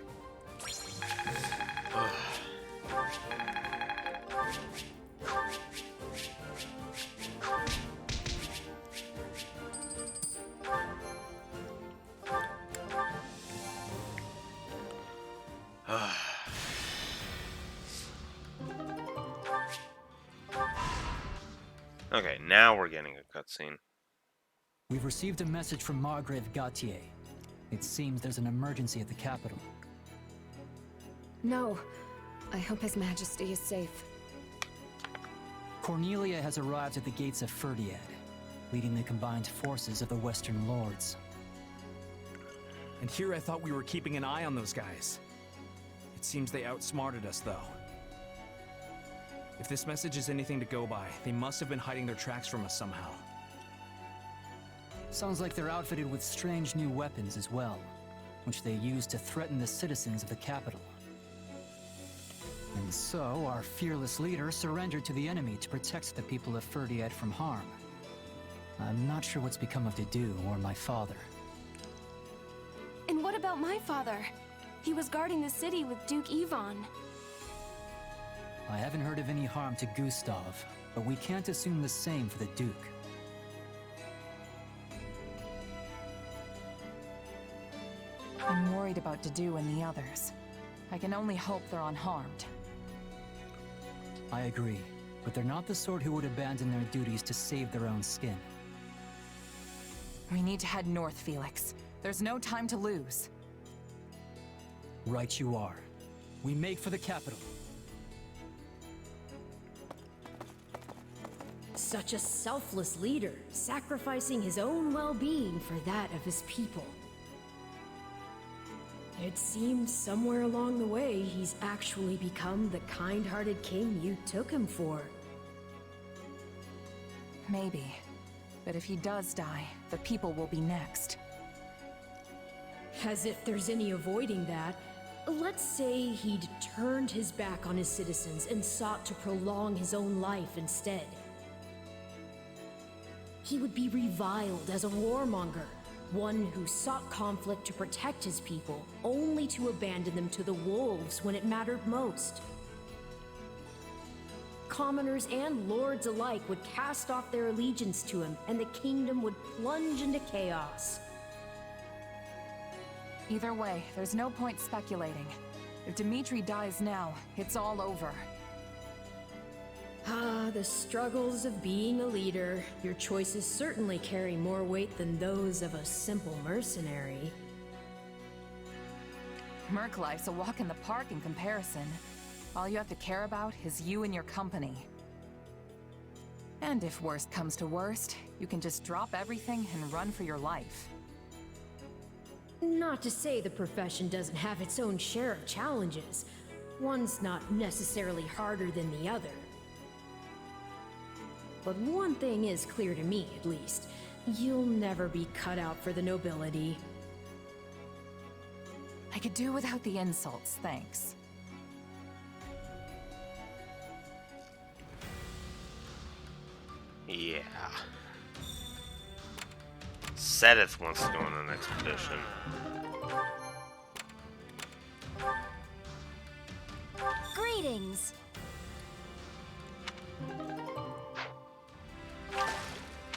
Okay, now we're getting a cutscene. We've received a message from Margrave Gautier. It seems there's an emergency at the capital. No. I hope His Majesty is safe. Cornelia has arrived at the gates of Ferdiad, leading the combined forces of the Western Lords. And here I thought we were keeping an eye on those guys. It seems they outsmarted us, though. If this message is anything to go by, they must have been hiding their tracks from us somehow. Sounds like they're outfitted with strange new weapons as well, which they use to threaten the citizens of the capital. And so, our fearless leader surrendered to the enemy to protect the people of Ferdiad from harm. I'm not sure what's become of Dedu or my father. And what about my father? He was guarding the city with Duke Yvonne. I haven't heard of any harm to Gustav, but we can't assume the same for the Duke. I'm worried about Dedu and the others. I can only hope they're unharmed. I agree, but they're not the sort who would abandon their duties to save their own skin. We need to head north, Felix. There's no time to lose. Right you are. We make for the capital. Such a selfless leader, sacrificing his own well-being for that of his people. It seems somewhere along the way he's actually become the kind-hearted king you took him for. Maybe. But if he does die, the people will be next. As if there's any avoiding that. Let's say he'd turned his back on his citizens and sought to prolong his own life instead. He would be reviled as a warmonger, one who sought conflict to protect his people, only to abandon them to the wolves when it mattered most. Commoners and lords alike would cast off their allegiance to him, and the kingdom would plunge into chaos. Either way, there's no point speculating. If Dmitri dies now, it's all over. Ah, the struggles of being a leader. Your choices certainly carry more weight than those of a simple mercenary. Merc life's a walk in the park in comparison. All you have to care about is you and your company. And if worst comes to worst, you can just drop everything and run for your life. Not to say the profession doesn't have its own share of challenges. One's not necessarily harder than the other. But one thing is clear to me, at least. You'll never be cut out for the nobility. I could do without the insults, thanks. Yeah. Sedith wants to go on an expedition. Greetings.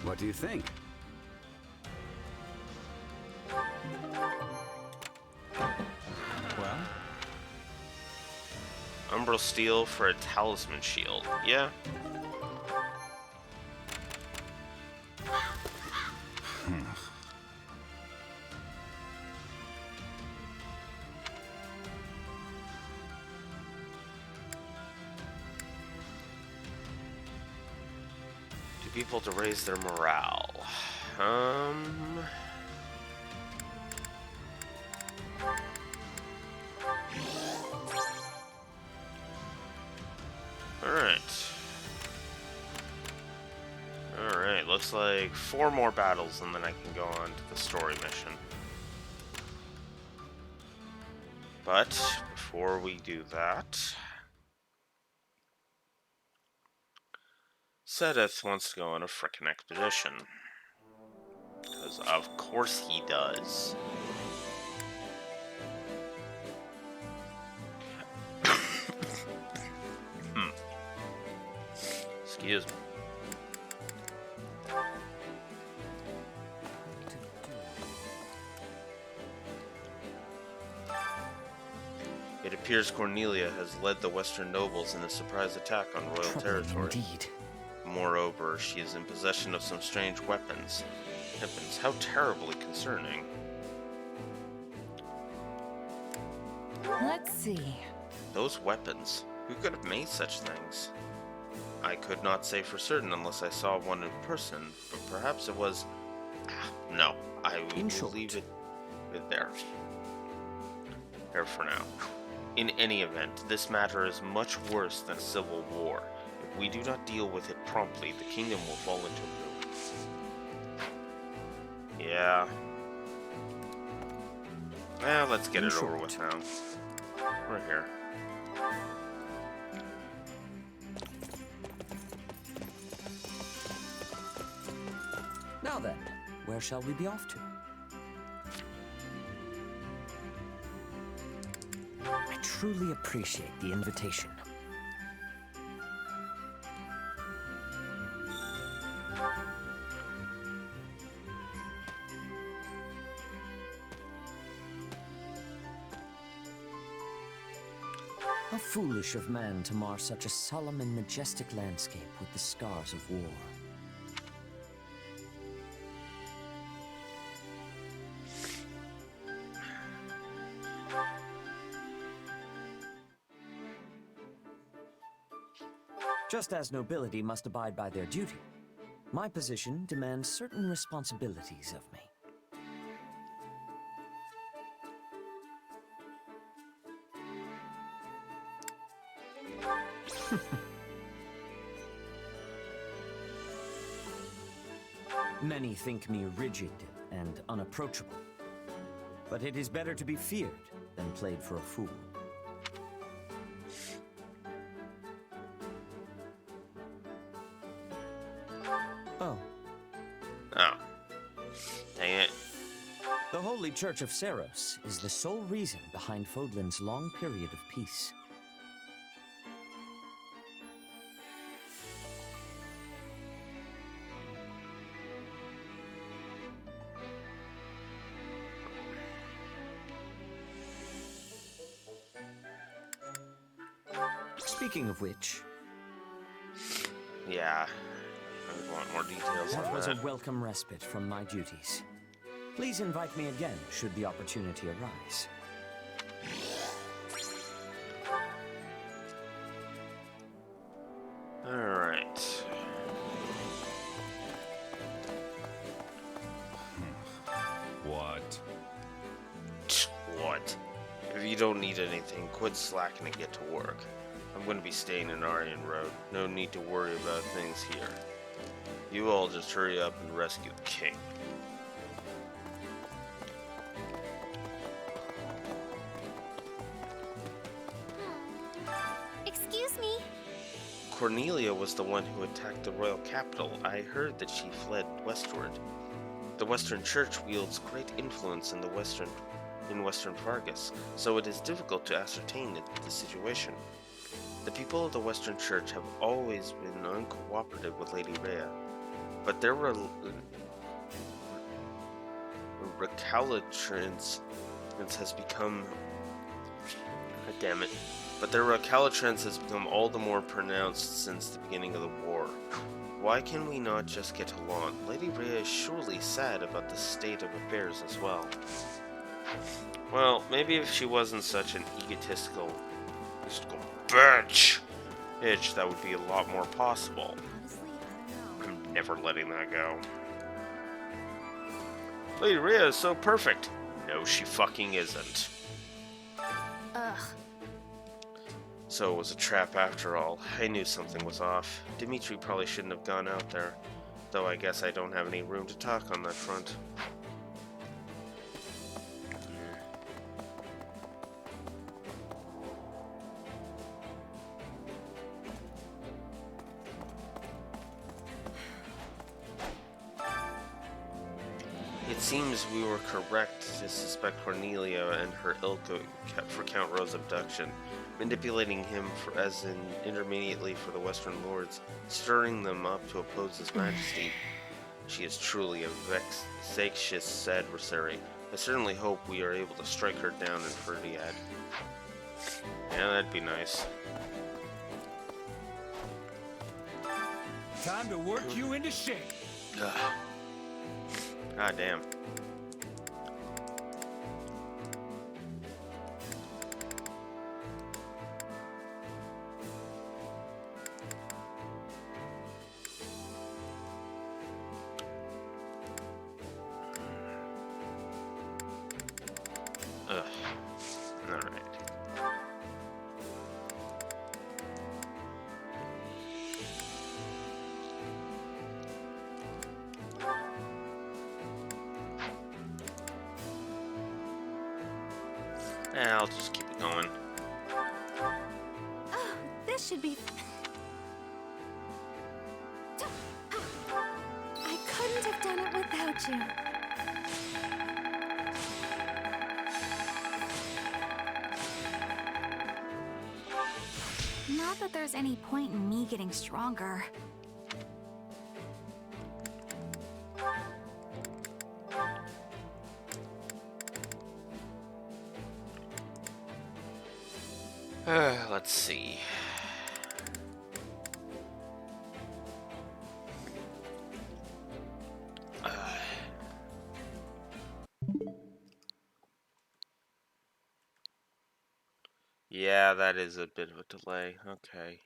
What do you think? Well? Umbral steel for a talisman shield. Yeah. People to raise their morale. Alright, looks like 4 more battles and then I can go on to the story mission. But before we do that, Sedith wants to go on a frickin' expedition. Because of course he does. Excuse me. It appears Cornelia has led the Western nobles in a surprise attack on royal territory. Indeed. Moreover, she is in possession of some strange weapons. Heavens, how terribly concerning. Let's see. Those weapons. Who could have made such things? I could not say for certain unless I saw one in person, but perhaps it was... no, I will leave it there. There for now. In any event, this matter is much worse than civil war. If we do not deal with it promptly, the kingdom will fall into ruin. Yeah. Well, let's get it over with now. We're here. Now then, where shall we be off to? I truly appreciate the invitation. How foolish of man to mar such a solemn and majestic landscape with the scars of war. Just as nobility must abide by their duty, my position demands certain responsibilities of me. Many think me rigid and unapproachable, but it is better to be feared than played for a fool. Oh. Oh. Dang it. The Holy Church of Seros is the sole reason behind Fodlan's long period of peace. Speaking of which... Yeah. I would want more details on That was that. a welcome respite from my duties. Please invite me again should the opportunity arise. Alright. What? What? If you don't need anything, quit slacking and get to work. I'm going to be staying in Aryan Road. No need to worry about things here. You all just hurry up and rescue the king. Excuse me. Cornelia was the one who attacked the royal capital. I heard that she fled westward. The Western Church wields great influence in Western Fargus, so it is difficult to ascertain the situation. The people of the Western Church have always been uncooperative with Lady Rhea, but their recalcitrance has become... God damn it. But their recalcitrance has become all the more pronounced since the beginning of the war. Why can we not just get along? Lady Rhea is surely sad about the state of affairs as well. Well, maybe if she wasn't such an egotistical bitch, that would be a lot more possible. Honestly, I don't know. I'm never letting that go. Lady Rhea is so perfect. No, she fucking isn't. Ugh. So it was a trap after all. I knew something was off. Dimitri probably shouldn't have gone out there. Though I guess I don't have any room to talk on that front. It seems we were correct to suspect Cornelia and her ilk for Count Rose's abduction, manipulating him as in intermediately for the Western Lords, stirring them up to oppose His Majesty. She is truly a vexatious adversary. I certainly hope we are able to strike her down in Ferdiad. Yeah, that'd be nice. Time to work you into shape. Ugh. God damn. Ugh. Alright. I'll just keep it going. Oh, this should be... I couldn't have done it without got you. Not that there's any point in me getting stronger. Let's see. Yeah, that is a bit of a delay. Okay.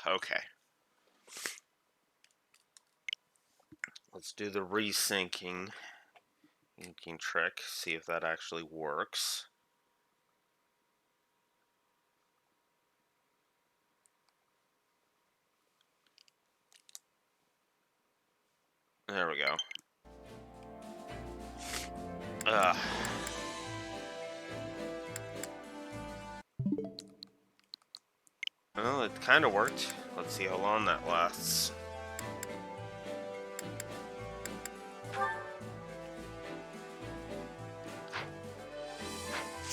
Okay. Let's do the resyncing inking trick. See if that actually works. There we go. Well, it kind of worked. Let's see how long that lasts.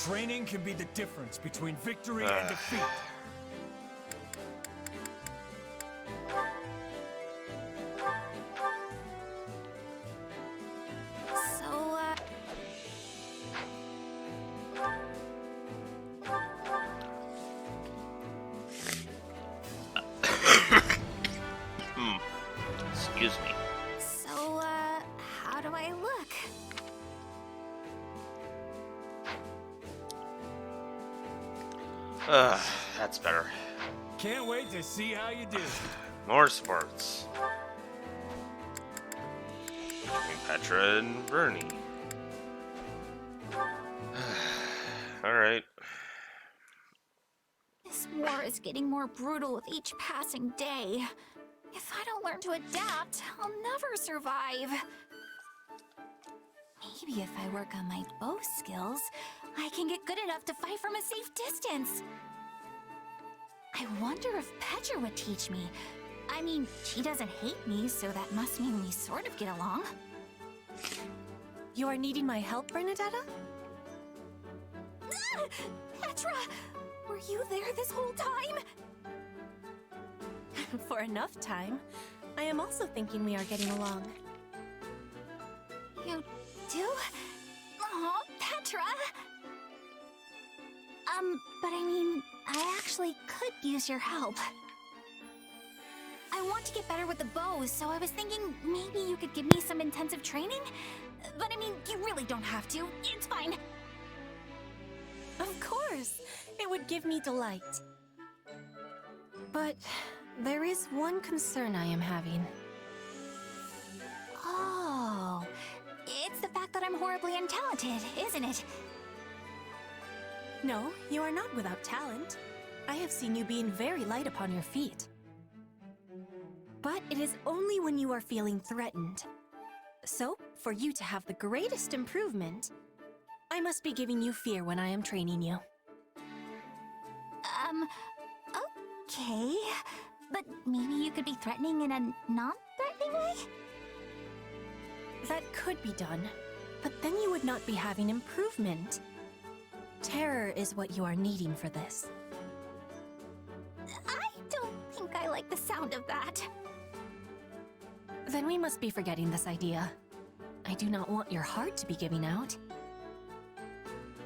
Training can be the difference between victory and defeat. So, Excuse me. So, how do I look? That's better. Can't wait to see how you do. More sports. Between Petra and Bernie. Alright. This war is getting more brutal with each passing day. If I don't learn to adapt, I'll never survive. Maybe if I work on my bow skills, I can get good enough to fight from a safe distance. I wonder if Petra would teach me. I mean, she doesn't hate me, so that must mean we sort of get along. You are needing my help, Bernadetta? Petra! Were you there this whole time? For enough time. I am also thinking we are getting along. You do? Aw, Petra! But I mean, I actually could use your help. I want to get better with the bow, so I was thinking maybe you could give me some intensive training? But I mean, you really don't have to. It's fine. Of course! It would give me delight. But there is one concern I am having. Oh, it's the fact that I'm horribly untalented, isn't it? No, you are not without talent. I have seen you being very light upon your feet. But it is only when you are feeling threatened. So, for you to have the greatest improvement, I must be giving you fear when I am training you. Okay. But maybe you could be threatening in a non-threatening way? That could be done, but then you would not be having improvement. Terror is what you are needing for this. I don't think I like the sound of that. Then we must be forgetting this idea. I do not want your heart to be giving out.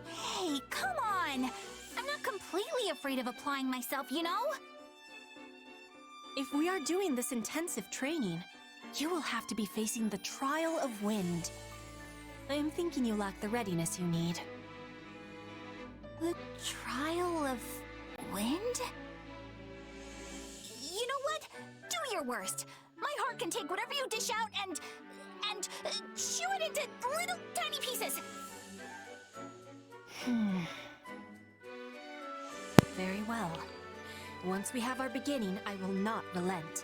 Hey, come on! I'm not completely afraid of applying myself, you know? If we are doing this intensive training, you will have to be facing the trial of wind. I am thinking you lack the readiness you need. The trial of wind? You know what? Do your worst. My heart can take whatever you dish out and chew it into little tiny pieces. Very well. Once we have our beginning, I will not relent.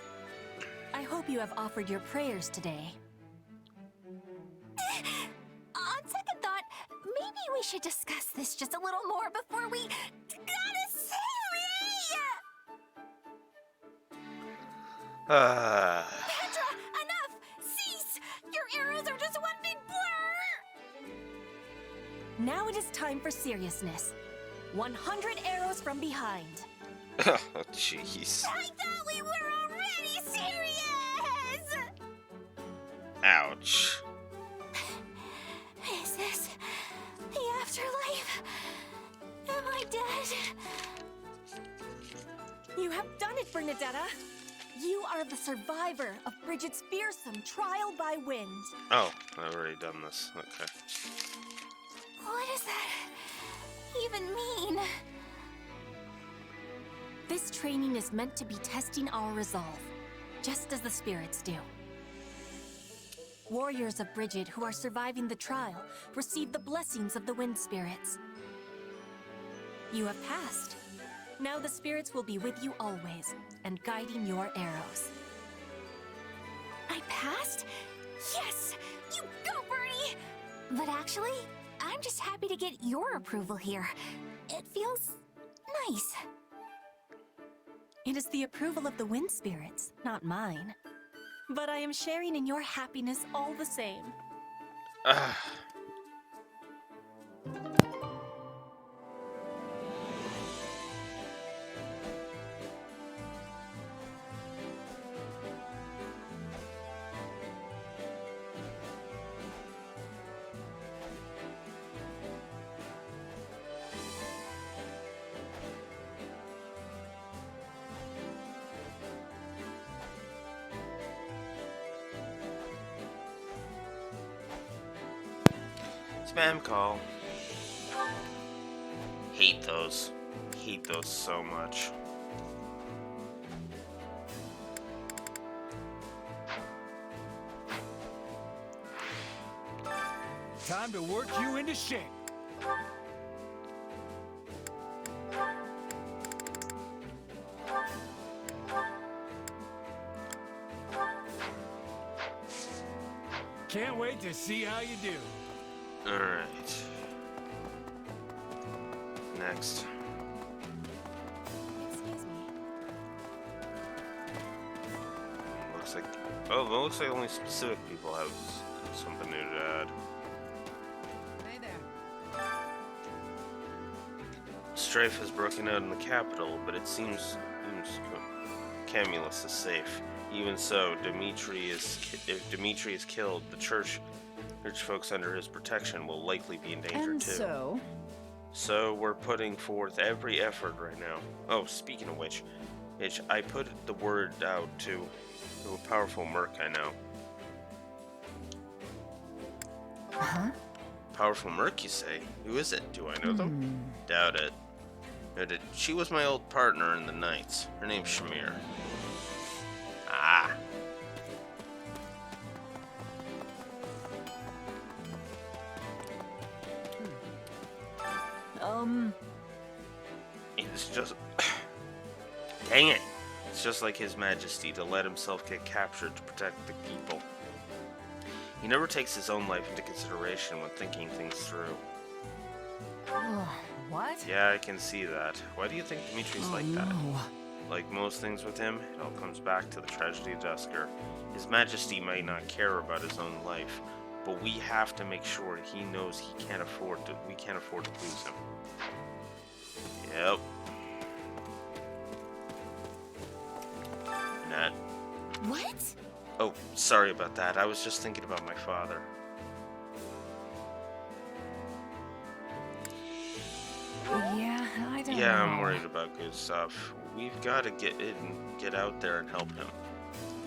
I hope you have offered your prayers today. Maybe we should discuss this just a little more before we gotta say Petra, enough! Cease! Your arrows are just one big blur! Now it is time for seriousness. 100 arrows from behind. Oh, jeez. I thought we were already serious! Ouch. Is this the afterlife? Am I dead? You have done it, Bernadetta! You are the survivor of Bridget's fearsome trial by wind. Oh, I've already done this. Okay. What does that even mean? This training is meant to be testing our resolve, just as the spirits do. Warriors of Bridget who are surviving the trial receive the blessings of the wind spirits. You have passed. Now the spirits will be with you always, and guiding your arrows. I passed? Yes! You go, Bernie! But actually, I'm just happy to get your approval here. It feels nice. It is the approval of the wind spirits, not mine. But I am sharing in your happiness all the same. Spam call. Hate those. Hate those so much. Time to work you into shape. Can't wait to see how you do. Alright. Next. Excuse me. Looks like... Oh, it looks like only specific people have something new to add. Hey there. Strife has broken out in the capital, but it seems Camulus is safe. Even so, if Dimitri is killed, the church folks under his protection will likely be in danger And too. So we're putting forth every effort right now. Oh, speaking of which, I put the word out to a powerful merc I know. Huh? Powerful merc, you say? Who is it? Do I know them? Doubt it. She was my old partner in the Knights. Her name's Shamir. Ah. It's just... Dang it! It's just like His Majesty to let himself get captured to protect the people. He never takes his own life into consideration when thinking things through. What? Yeah, I can see that. Why do you think Dimitri's like that? Like most things with him, it all comes back to the tragedy of Dusker. His Majesty might not care about his own life, but we have to make sure he knows we can't afford to lose him. Yep. Nat. What? Oh, sorry about that. I was just thinking about my father. Yeah, I don't know. Yeah, I'm worried about good stuff. We've got to get out there and help him.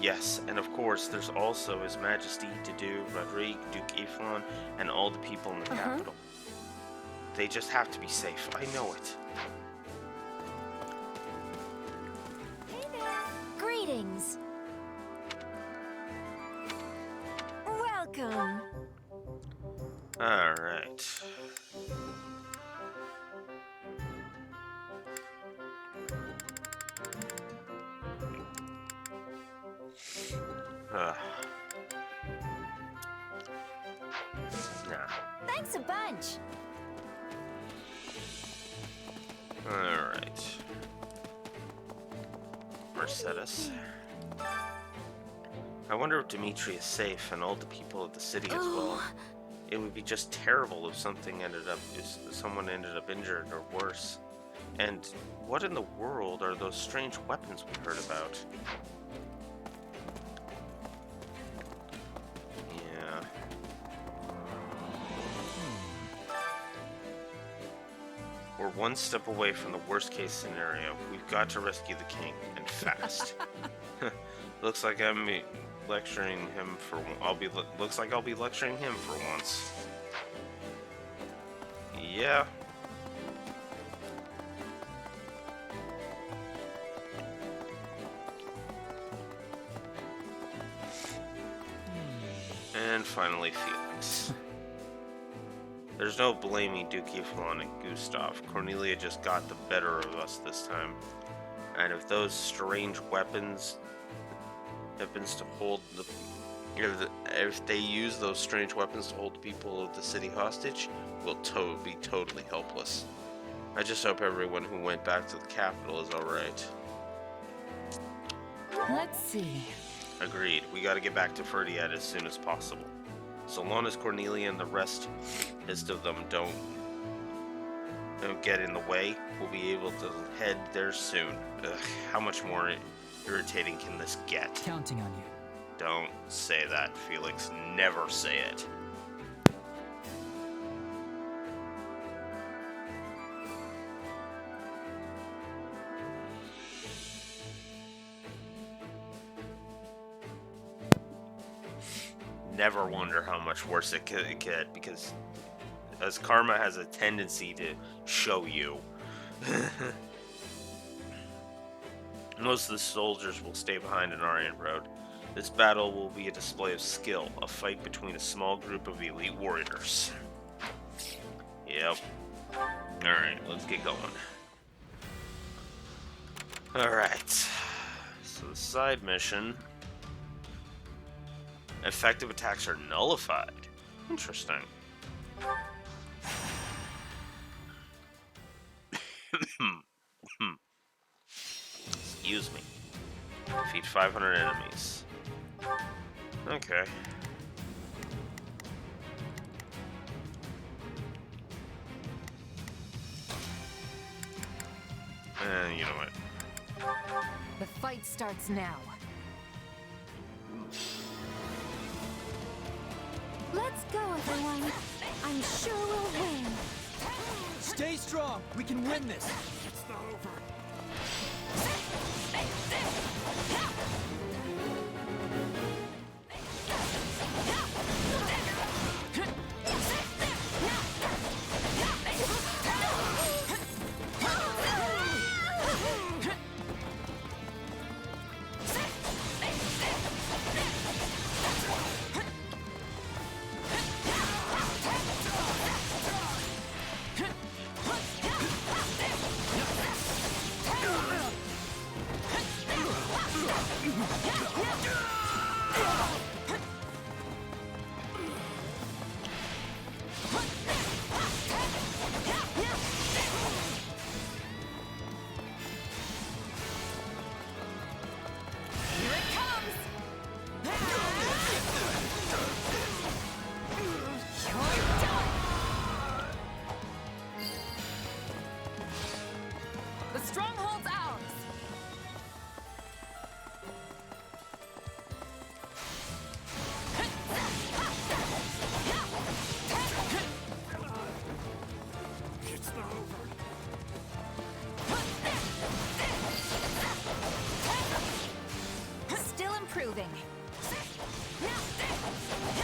Yes, and of course, there's also His Majesty, Dedu, Rodrigue, Duke Iflon, and all the people in the capital. They just have to be safe. I know it. Hey there. Greetings. Welcome. Alright. Nah. Thanks a bunch. Alright. Mercedes. I wonder if Dimitri is safe and all the people of the city as well. It would be just terrible if someone ended up injured or worse. And what in the world are those strange weapons we heard about? Yeah. We're one step away from the worst case scenario. We've got to rescue the king, and fast. Looks like I'm lecturing him for. Looks like I'll be lecturing him for once. Yeah. And finally, Felix. There's no blaming Dookie, Flan, and Gustav. Cornelia just got the better of us this time. And if those strange weapons to hold the... If they use those strange weapons to hold the people of the city hostage, we'll be totally helpless. I just hope everyone who went back to the capital is alright. Let's see. Agreed. We gotta get back to Ferdiad as soon as possible. So long as Cornelia and the rest of them don't get in the way, we'll be able to head there soon. Ugh, how much more irritating can this get? Counting on you. Don't say that, Felix. Never say it. Never wonder how much worse it could get, because as karma has a tendency to show you. Most of the soldiers will stay behind in Orient Road. This battle will be a display of skill, a fight between a small group of elite warriors. Yep. Alright, let's get going. Alright. So the side mission... Effective attacks are nullified. Interesting. Excuse me. Defeat 500 enemies. Okay. You know what? The fight starts now. Let's go, everyone. I'm sure we'll win. Stay strong. We can win this. It's not over.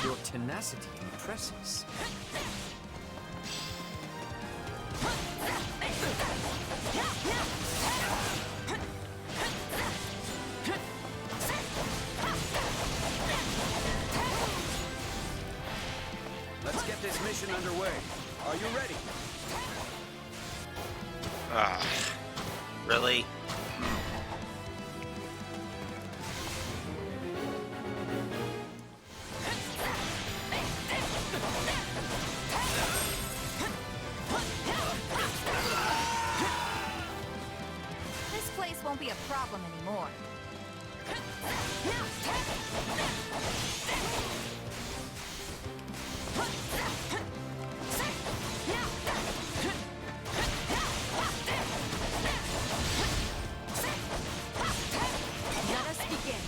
Your tenacity impresses. Let's get this mission underway. Are you ready? Ah, really? problem anymore. Let us begin.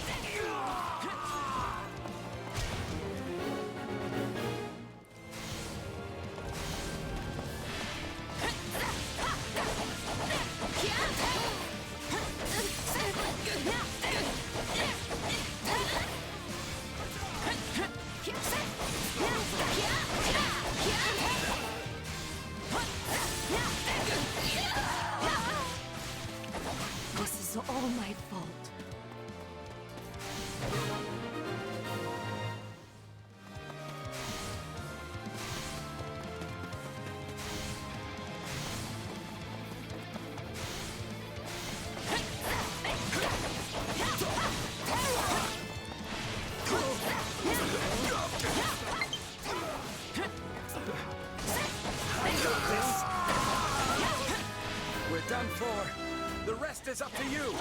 This is all my fault. We're done for. The rest is up to you.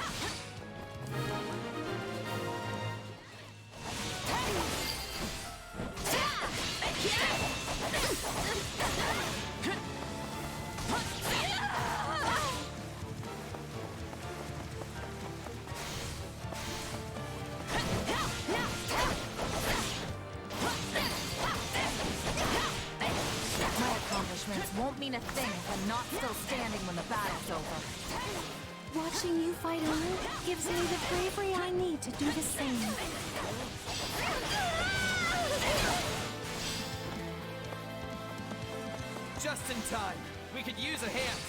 My accomplishments won't mean a thing if I'm not still standing when the battle's over. Watching you fight on gives me the bravery I need to do the same. Just in time. We could use a hand.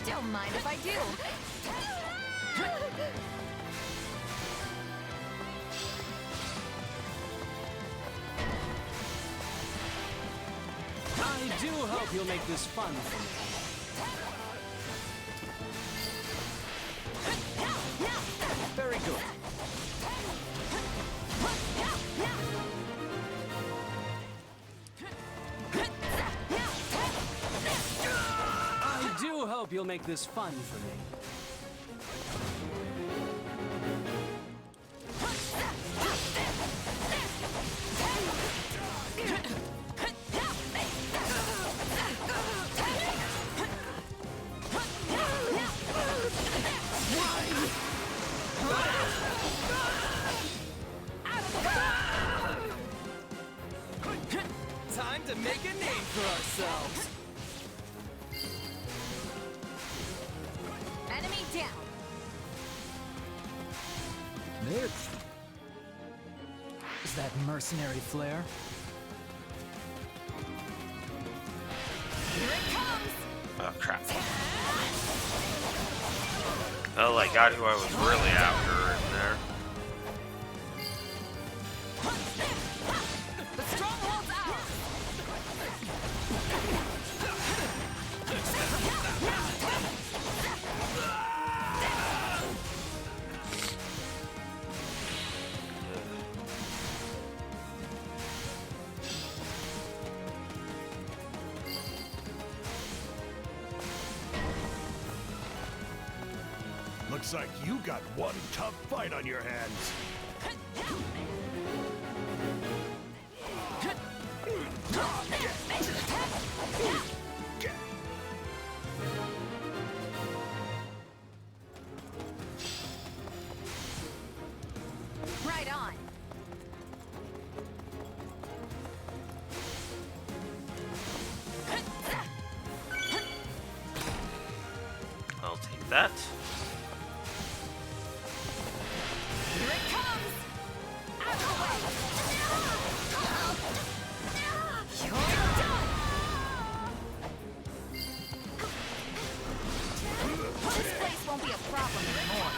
Don't mind if I do. I do hope you'll make this fun for me. Very good. I do hope you'll make this fun for me. Time to make a name for ourselves. Enemy down. Mitch. Is that mercenary flair? Here it comes. Oh, crap. Oh, I got who I was really after in there. The stronghold's ours. Looks like you got one tough fight on your hands. Right on. I'll take that. Here it comes. Out of the way. You're done. This place won't be a problem anymore.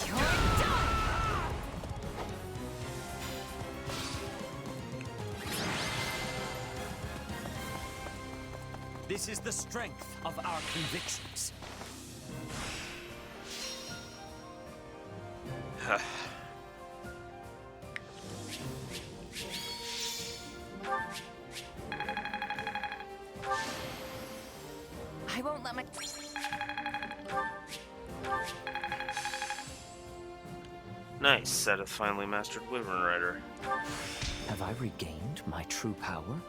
You're done. This is the strength of our convictions. I won't let my... Nice. Seth finally mastered Wyvern Rider. Have I regained my true power?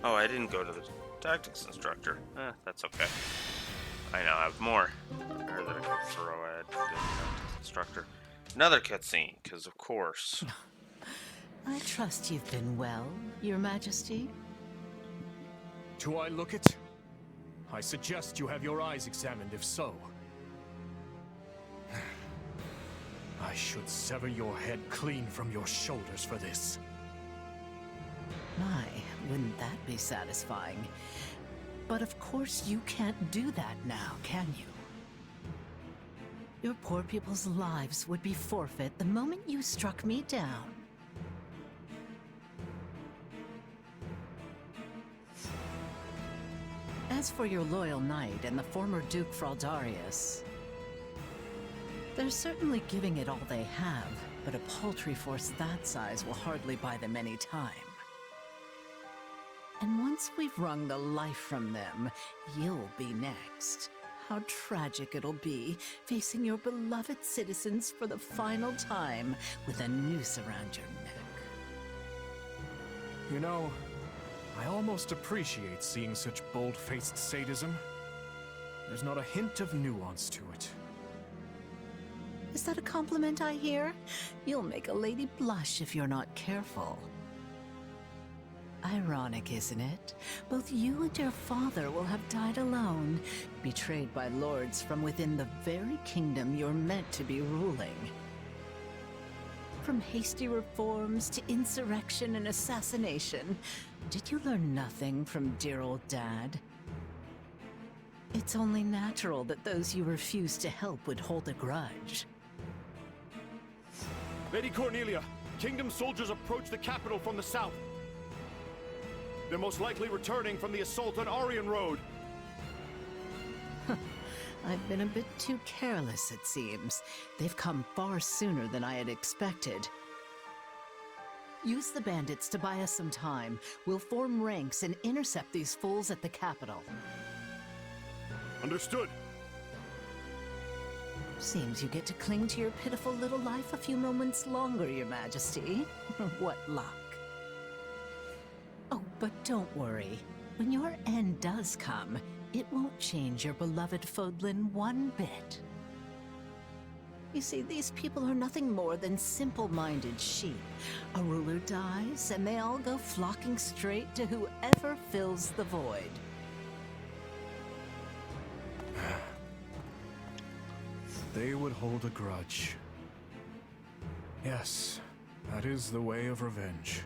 Oh, I didn't go to the tactics instructor. That's okay. I now have more. Or that I can throw at the tactics instructor. Another cutscene, because of course. I trust you've been well, Your Majesty. Do I look it? I suggest you have your eyes examined if so. I should sever your head clean from your shoulders for this. My, wouldn't that be satisfying? But of course you can't do that now, can you? Your poor people's lives would be forfeit the moment you struck me down. As for your loyal knight and the former Duke Fraldarius, they're certainly giving it all they have, but a paltry force that size will hardly buy them any time. And once we've wrung the life from them, you'll be next. How tragic it'll be, facing your beloved citizens for the final time with a noose around your neck. You know, I almost appreciate seeing such bold-faced sadism. There's not a hint of nuance to it. Is that a compliment I hear? You'll make a lady blush if you're not careful. Ironic, isn't it? Both you and your father will have died alone, betrayed by lords from within the very kingdom you're meant to be ruling. From hasty reforms to insurrection and assassination, did you learn nothing from dear old Dad? It's only natural that those you refuse to help would hold a grudge. Lady Cornelia, Kingdom soldiers approach the capital from the south. They're most likely returning from the assault on Arian Road. I've been a bit too careless, it seems. They've come far sooner than I had expected. Use the bandits to buy us some time. We'll form ranks and intercept these fools at the capital. Understood. Seems you get to cling to your pitiful little life a few moments longer, Your Majesty. What luck. Oh, but don't worry. When your end does come, it won't change your beloved Fodlan one bit. You see, these people are nothing more than simple-minded sheep. A ruler dies, and they all go flocking straight to whoever fills the void. They would hold a grudge. Yes, that is the way of revenge.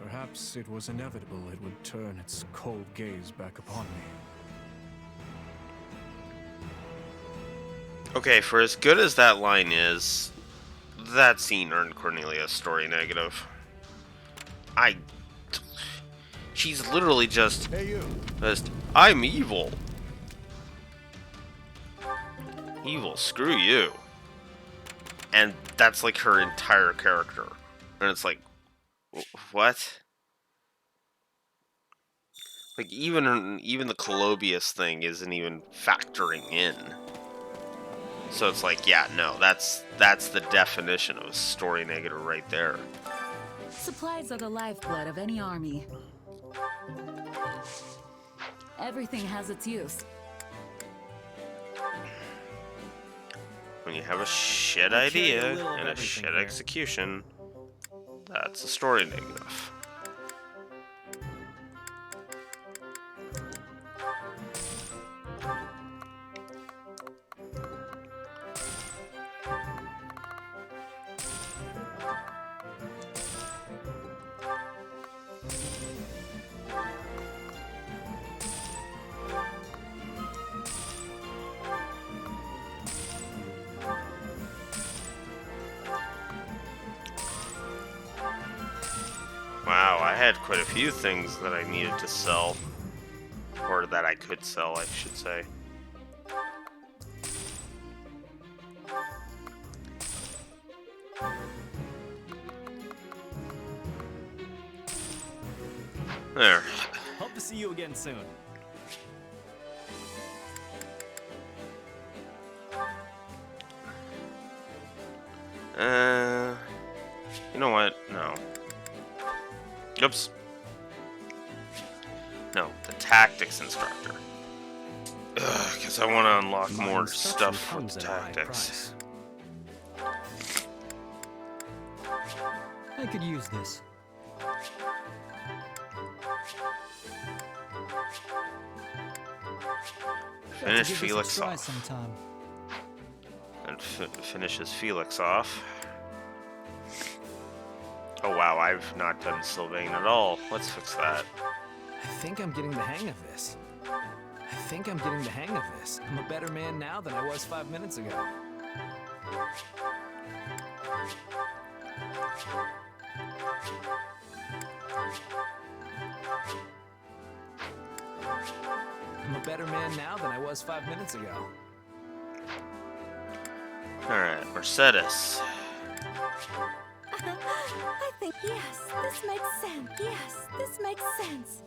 Perhaps it was inevitable it would turn its cold gaze back upon me. Okay, for as good as that line is, that scene earned Cornelia a story negative. She's literally just, hey you. I'm evil. Evil, screw you. And that's like her entire character. And it's like, what? Like even the Colobius thing isn't even factoring in. So it's like, yeah, no, that's the definition of a story negative right there. Supplies are the lifeblood of any army. Everything has its use. When you have a shit idea and a shit execution, that's a story negative. quite a few things that I needed to sell. Or that I could sell, I should say. There. Hope to see you again soon. You know what? No. Oops. No, the tactics instructor. Because I want to unlock My more instruction stuff comes with at a high tactics. I could use this. Finish Give this a Felix try off. sometime. And finishes Felix off. Oh wow, I've not done Sylvain at all. Let's fix that. I think I'm getting the hang of this. I'm a better man now than I was 5 minutes ago. I'm a better man now than I was 5 minutes ago. Alright, Mercedes. I think, yes, this makes sense. Yes, this makes sense.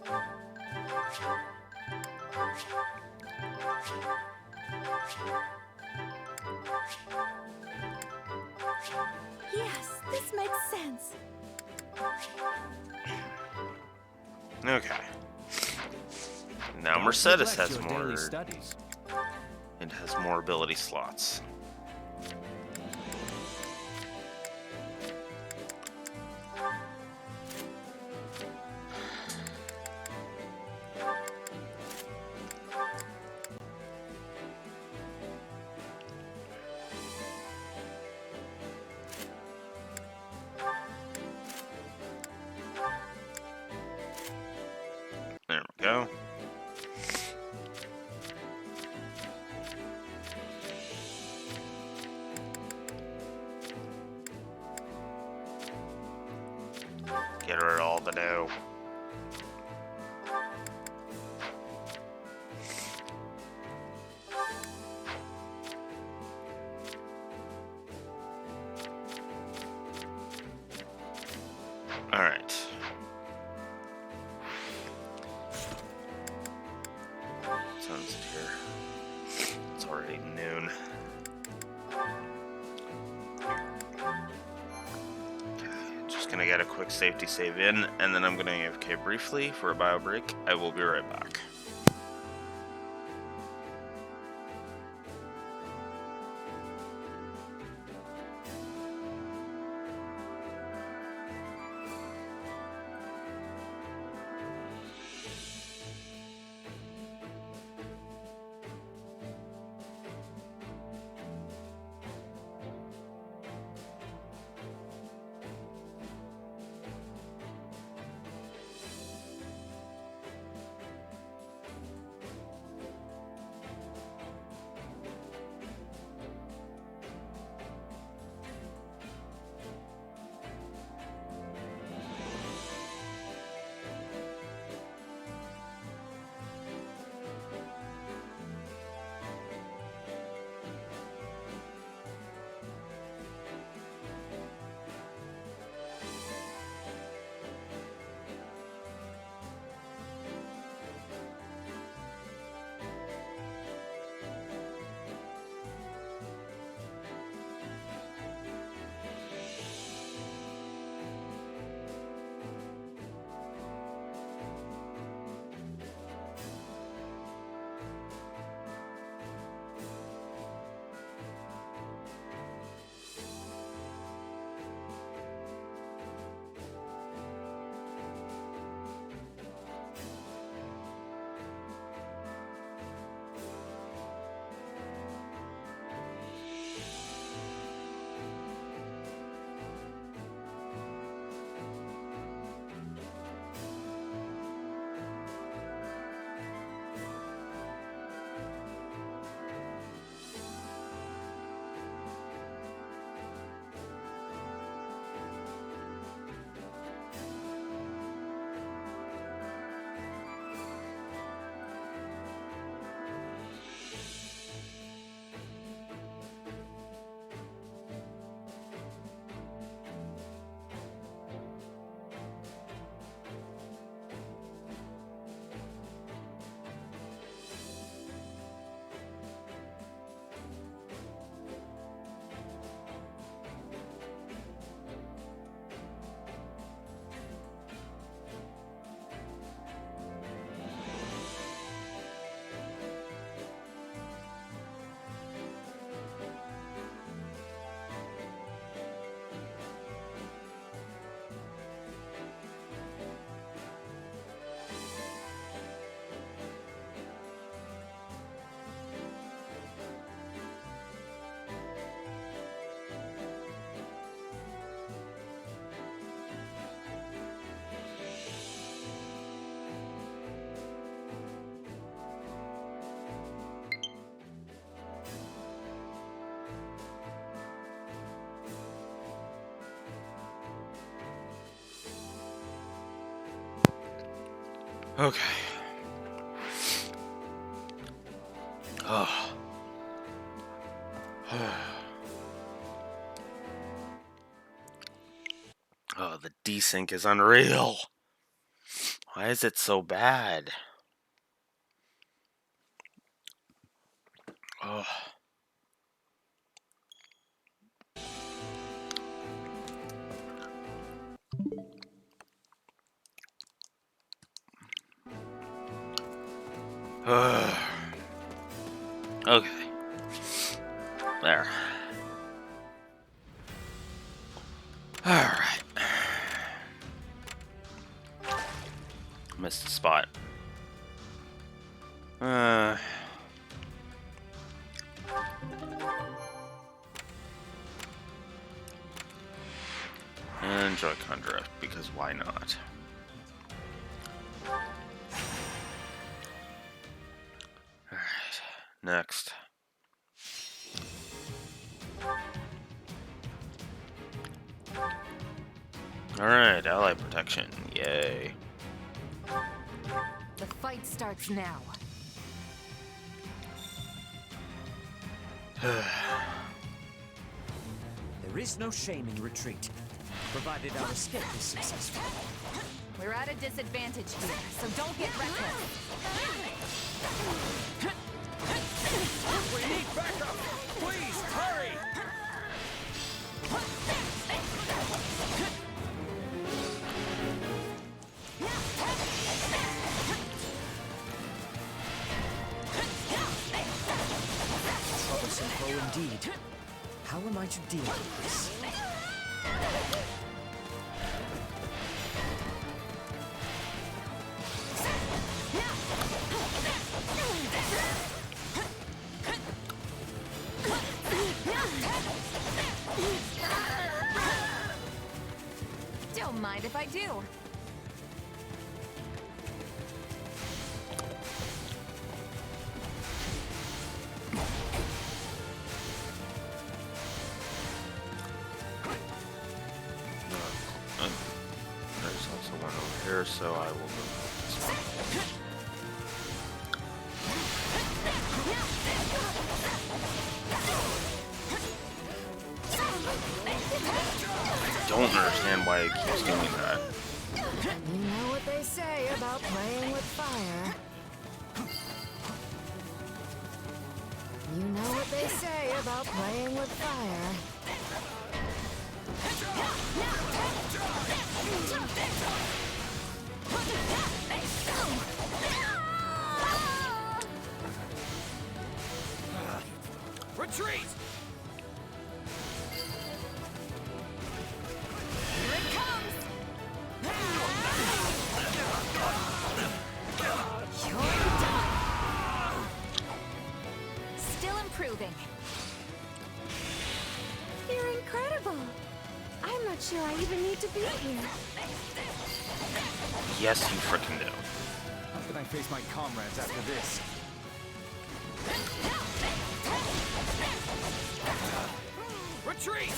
Yes, this makes sense. Okay. Now Don't Mercedes neglect has your more. daily studies. It has more ability slots. There we go. Get rid of all the dough. All right. What time is it here? It's already noon. Just gonna get a quick safety save in, and then I'm gonna AFK briefly for a bio break. I will be right back. Okay. Oh. Oh, the desync is unreal. Why is it so bad? Oh. Okay. There. Alright. Missed a spot. And Joy-Con Drift, because why not? Alright, next. Alright, ally protection. Yay. The fight starts now. There is no shame in retreat, provided our escape is successful. We're at a disadvantage here, so don't get reckless. We need backup! Please, hurry! Troublesome foe indeed. How am I to deal with this? Don't mind if I do. There's also one over here, so I will move this one. I don't understand why it keeps doing that. You know what they say about playing with fire. You know what they say about playing with fire. Retreat! Here it comes! You're done! Still improving. You're incredible. I'm not sure I even need to be here. Yes, you frickin' do. How can I face my comrades after this? Retreat!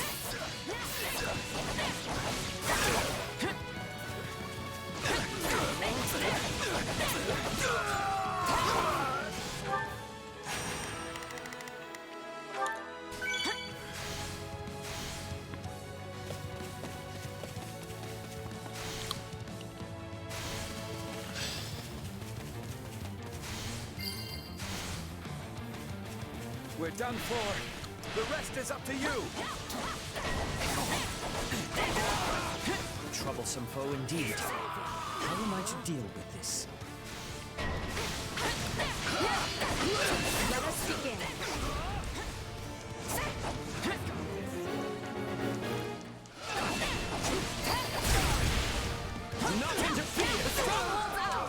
We're done for. The rest is up to you. Troublesome foe indeed. How am I to deal with this? Let us begin. Not interfere! The stronghold's out!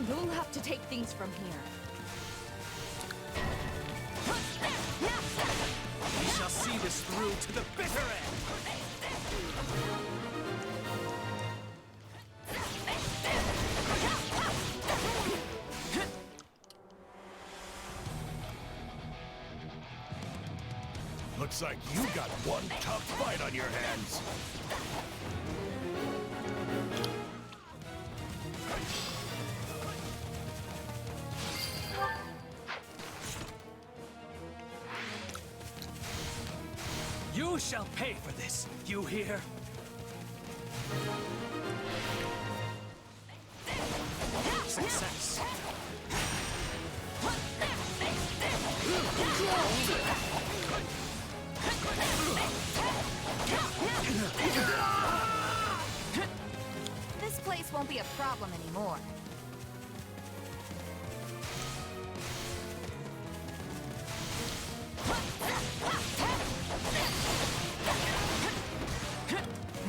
You'll have to take things from here. us through to the bitter end! Looks like you got one tough fight on your hands. You shall pay for this, you hear? Success. This place won't be a problem anymore.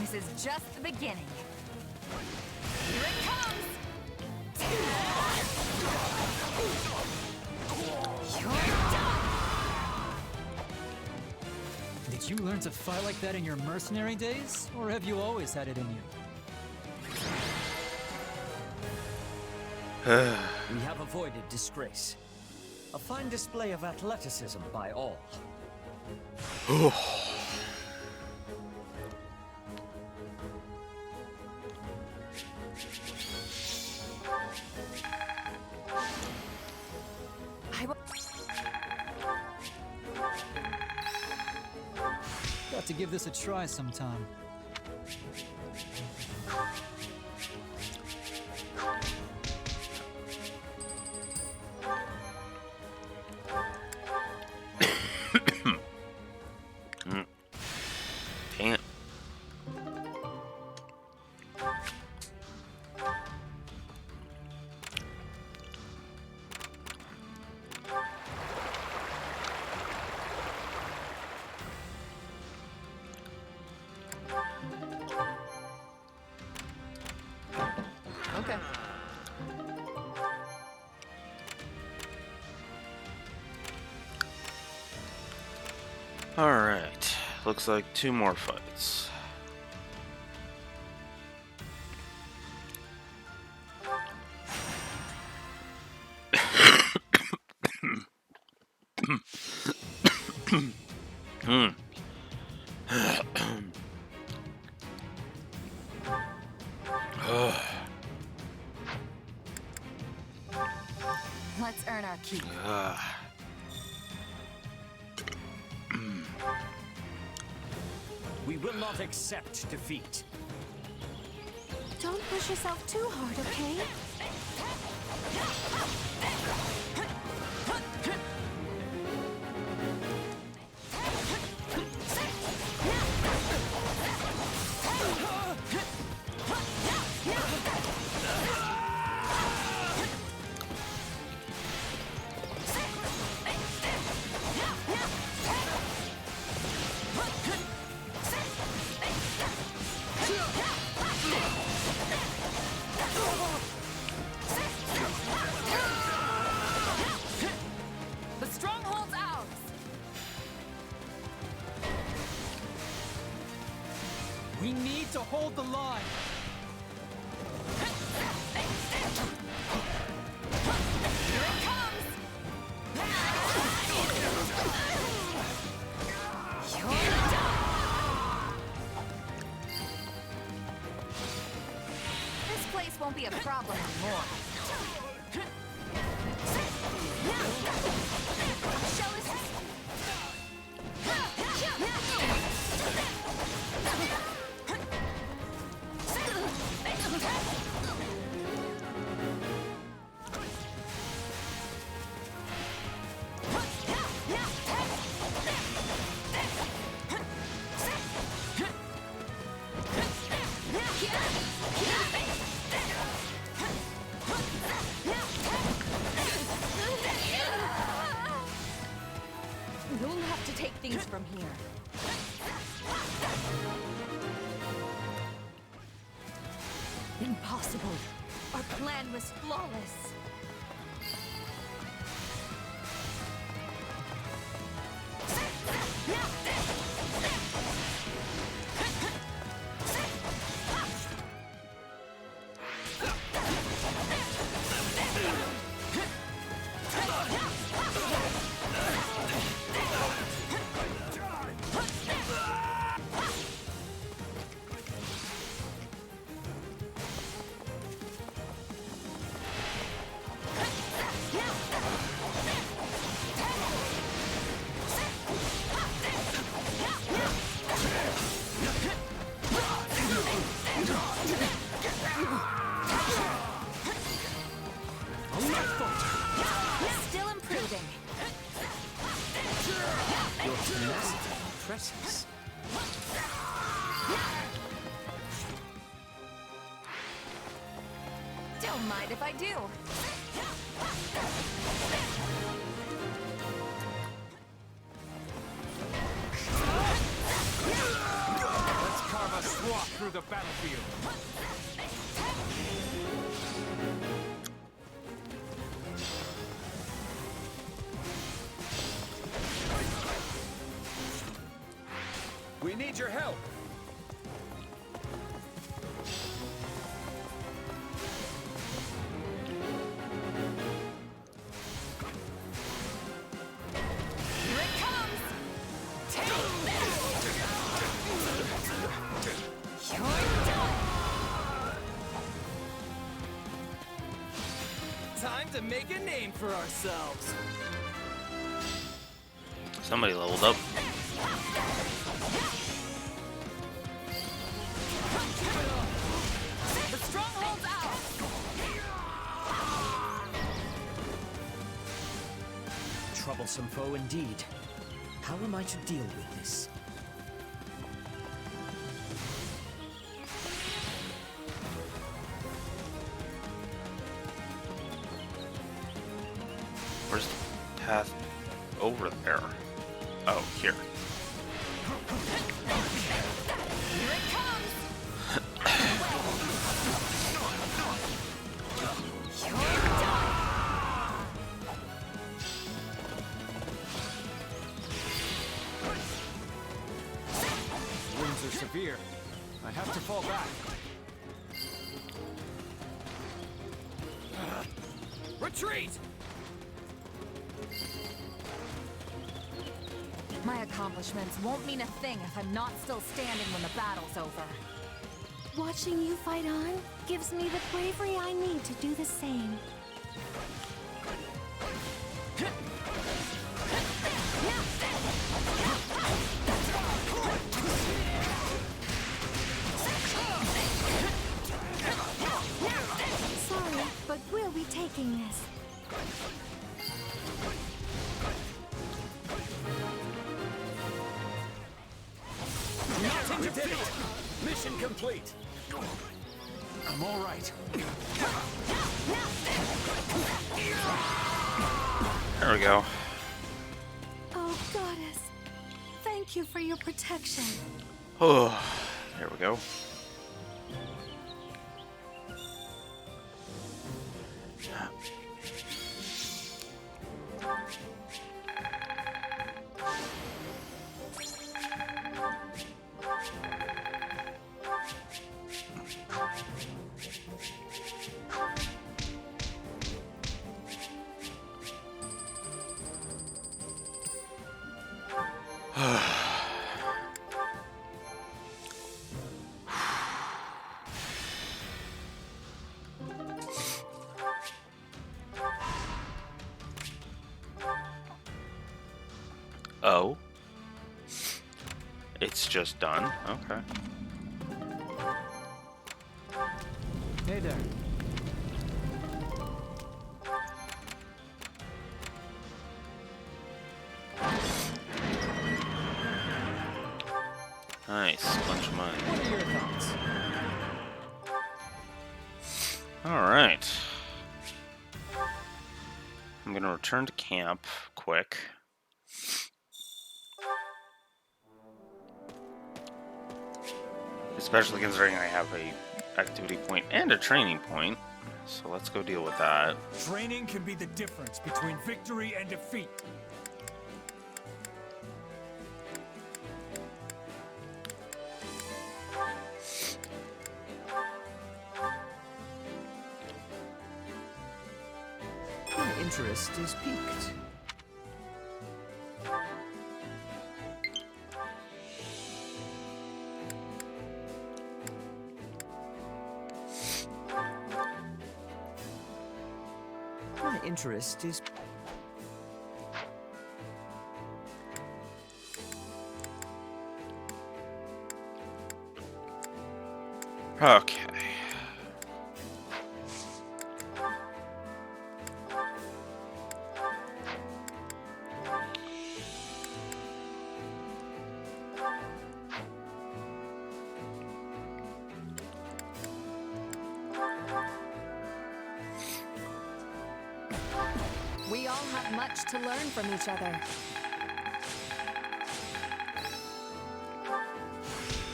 This is just the beginning. Here it comes! Did you learn to fight like that in your mercenary days? Or have you always had it in you? We have avoided disgrace. A fine display of athleticism by all. Got to give this a try sometime. Dang it. Okay. Alright. Looks like 2 more fights. Let's earn our keep. We will not accept defeat. Don't push yourself too hard, okay? The stronghold's ours! We need to hold the line. Here it comes! You're done! This place won't be a problem anymore. Show us You'll have to take things from here. Impossible. Our plan was flawless. precious. Don't mind if I do. Let's carve a swath through the battlefield. We need your help. Here it comes! Take this! You're done! Time to make a name for ourselves. Somebody leveled up. The stronghold's out! Troublesome foe indeed. How am I to deal with this? Where's the path over there? Oh, here. Here it comes! You're done! Wounds are severe. I have to fall back. Retreat! My accomplishments won't mean a thing if I'm not still standing when the battle's over. Watching you fight on gives me the bravery I need to do the same. Sorry, but we'll be taking this. We did it! Mission complete! I'm all right. There we go. Oh, Goddess. Thank you for your protection. Oh, there we go. Oh. It's just done? Okay. Hey there. Nice. Bunch of money. What are your thoughts? Alright. I'm gonna return to camp quick. Especially considering I have a activity point and a training point. So let's go deal with that. Training can be the difference between victory and defeat. My interest is piqued. My interest is... Okay. We all have much to learn from each other.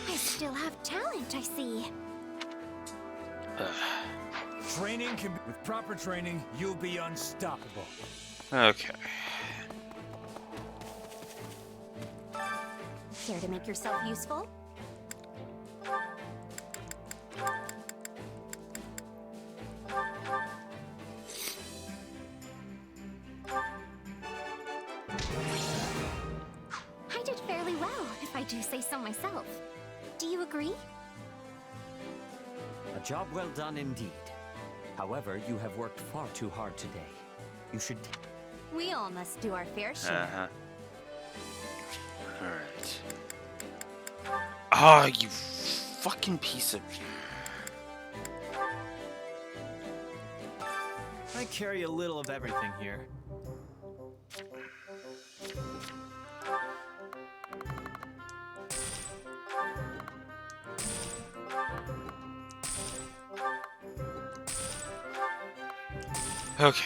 I still have talent, I see. Training can be... With proper training, you'll be unstoppable. Okay. Care to make yourself useful? I did fairly well, if I do say so myself. Do you agree? A job well done indeed. However, you have worked far too hard today. You should... We all must do our fair share. Alright. Ah, you fucking piece of... I carry a little of everything here. Okay.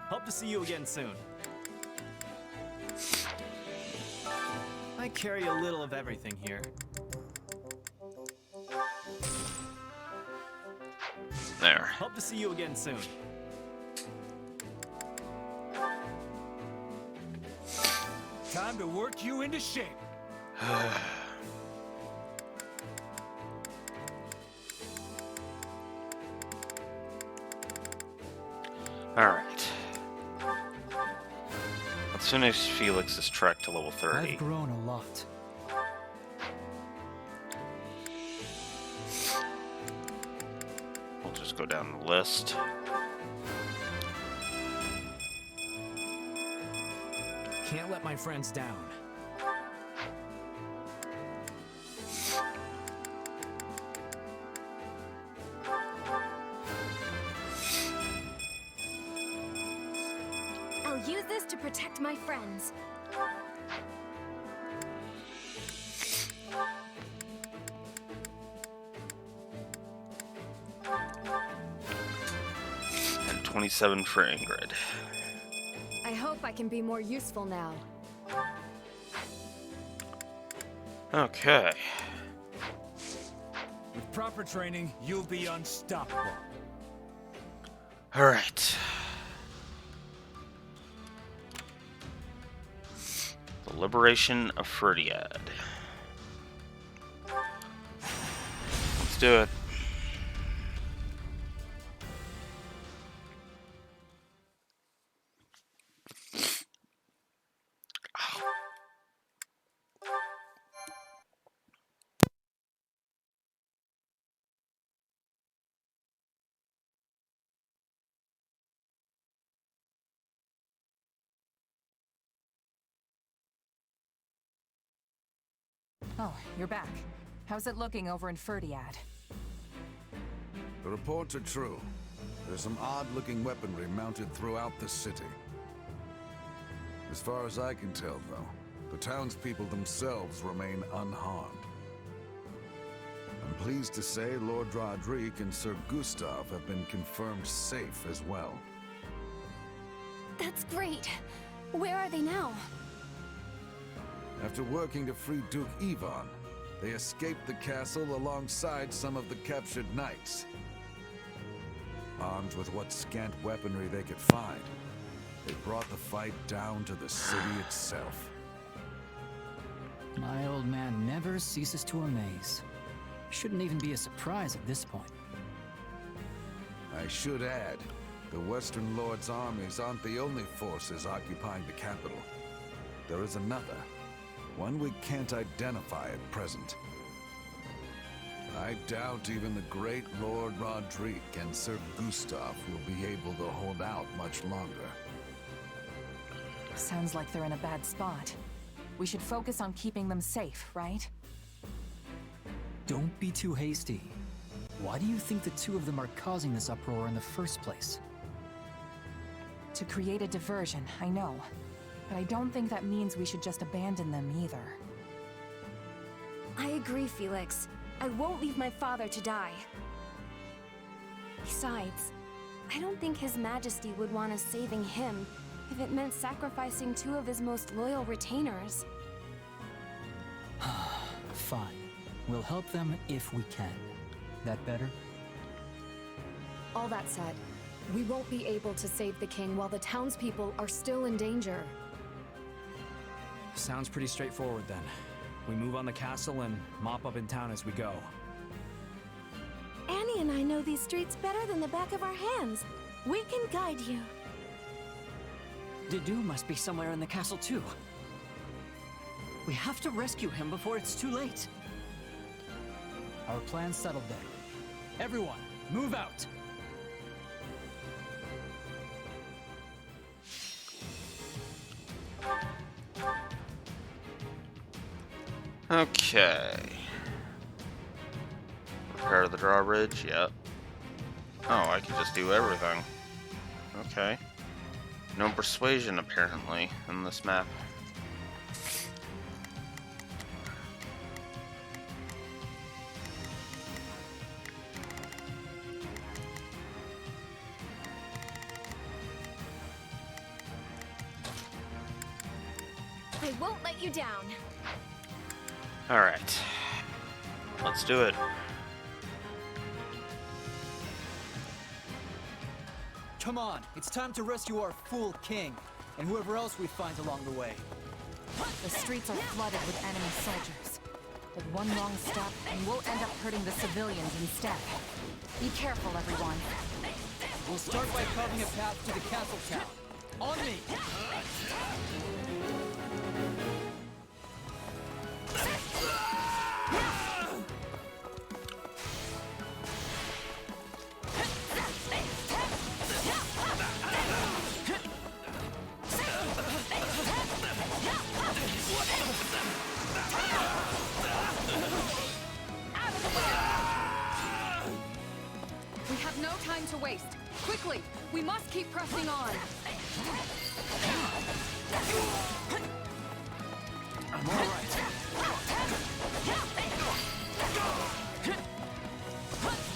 Hope to see you again soon. I carry a little of everything here. There. Hope to see you again soon. Time to work you into shape. Alright. Let's finish Felix's trek to level 30. I've grown a lot. We'll just go down the list. Can't let my friends down. I'll use this to protect my friends. And 27 for Ingrid. I hope I can be more useful now. Okay. With proper training, you'll be unstoppable. Alright. The liberation of Ferdiad. Let's do it. Oh, you're back. How's it looking over in Ferdiad? The reports are true. There's some odd-looking weaponry mounted throughout the city. As far as I can tell, though, the townspeople themselves remain unharmed. I'm pleased to say Lord Roderick and Sir Gustav have been confirmed safe as well. That's great. Where are they now? After working to free Duke Ivan, they escaped the castle alongside some of the captured knights. Armed with what scant weaponry they could find, they brought the fight down to the city itself. My old man never ceases to amaze. Shouldn't even be a surprise at this point. I should add, the Western Lord's armies aren't the only forces occupying the capital. There is another, one we can't identify at present. I doubt even the great Lord Roderick and Sir Gustav will be able to hold out much longer. Sounds like they're in a bad spot. We should focus on keeping them safe, right? Don't be too hasty. Why do you think the two of them are causing this uproar in the first place? To create a diversion, I know. But I don't think that means we should just abandon them either. I agree, Felix. I won't leave my father to die. Besides, I don't think His Majesty would want us saving him if it meant sacrificing 2 of his most loyal retainers. Fine. We'll help them if we can. That better? All that said, we won't be able to save the king while the townspeople are still in danger. Sounds pretty straightforward then. We move on the castle and mop up in town as we go. Annie and I know these streets better than the back of our hands. We can guide you. Dedue must be somewhere in the castle too. We have to rescue him before it's too late. Our plan's settled then. Everyone, move out! Okay. Repair the drawbridge, yep. Oh, I can just do everything. Okay. No persuasion, apparently, in this map. I won't let you down. Alright. Let's do it. Come on, it's time to rescue our fool king, and whoever else we find along the way. The streets are flooded with enemy soldiers. But one wrong step, and we'll end up hurting the civilians instead. Be careful, everyone. We'll start by carving a path to the castle town. On me! We have no time to waste. Quickly, we must keep pressing on. I'm all right.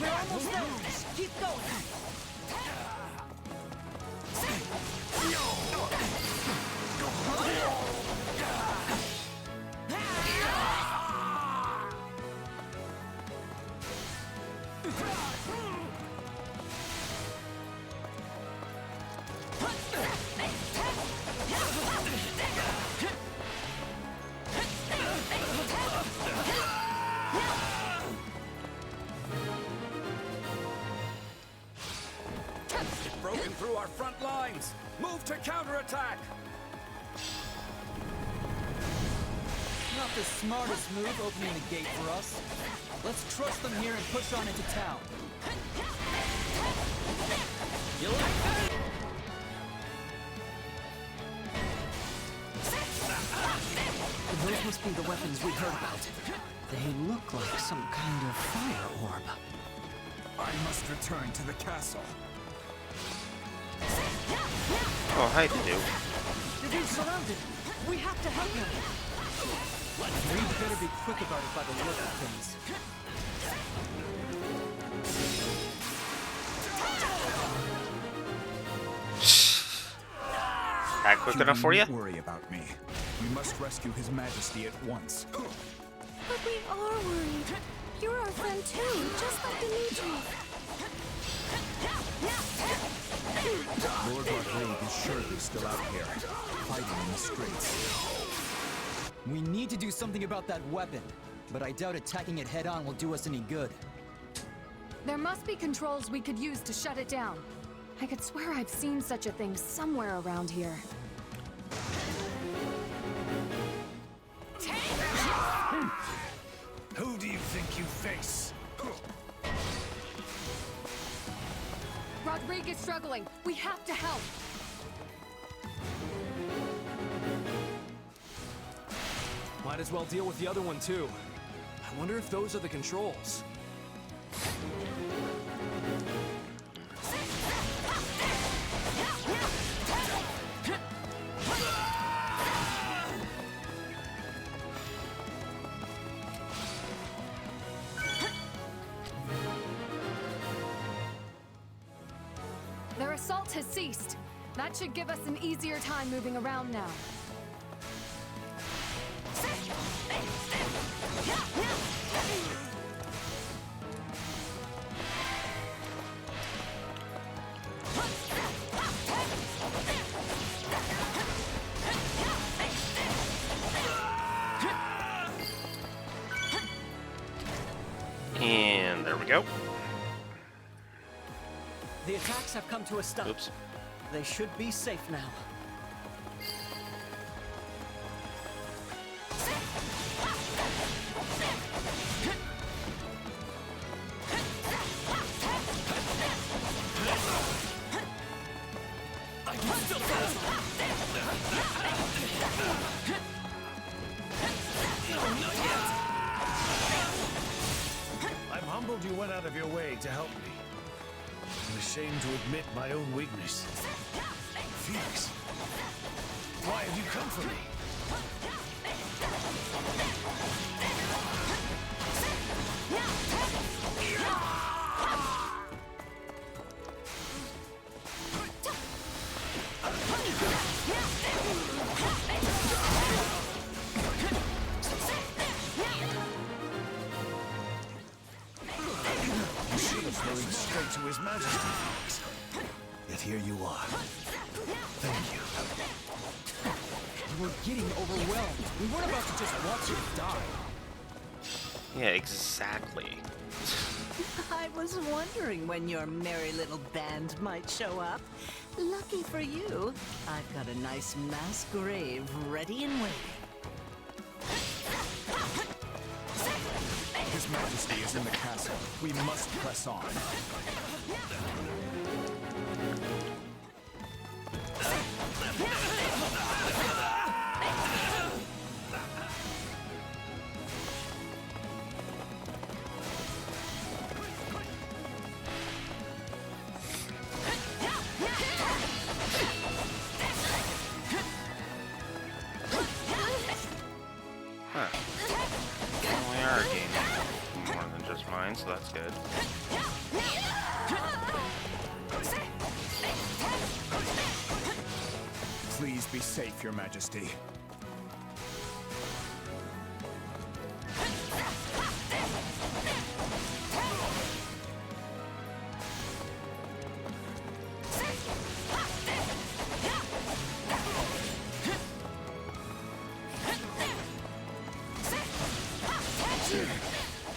We're almost there! Keep going! Broken through our front lines. Move to counterattack. Not the smartest move opening the gate for us. Let's trust them here and push on into town. You like that? Those must be the weapons we heard about. They look like some kind of fire orb. I must return to the castle. Oh, hi, Dedue. Dedue's surrounded. We have to help him. We'd better be quick about it by the look of things. That quick enough for you? Don't worry about me. We must rescue His Majesty at once. But we are worried. You're our friend too, just like Dimitri. Lord Rodrigue is surely still out here, fighting in the streets. We need to do something about that weapon, but I doubt attacking it head-on will do us any good. There must be controls we could use to shut it down. I could swear I've seen such a thing somewhere around here. Who do you think you face? Rodrigue is struggling. We have to help. Might as well deal with the other one too. I wonder if those are the controls. assault has ceased. That should give us an easier time moving around now. And there we go. The attacks have come to a stop. Oops. They should be safe now. I'm humbled you went out of your way to help me. I'm ashamed to admit my own weakness. Felix, why have you come for me? The shield's going straight to His Majesty, Felix. Yet here you are. Thank you. We're getting overwhelmed. We weren't about to just watch you die. Yeah, exactly. I was wondering when your merry little band might show up. Lucky for you, I've got a nice mass grave ready and waiting. His Majesty is in the castle. We must press on. Huh. Well, we are gaining more than just mine, so that's good. Please be safe, Your Majesty.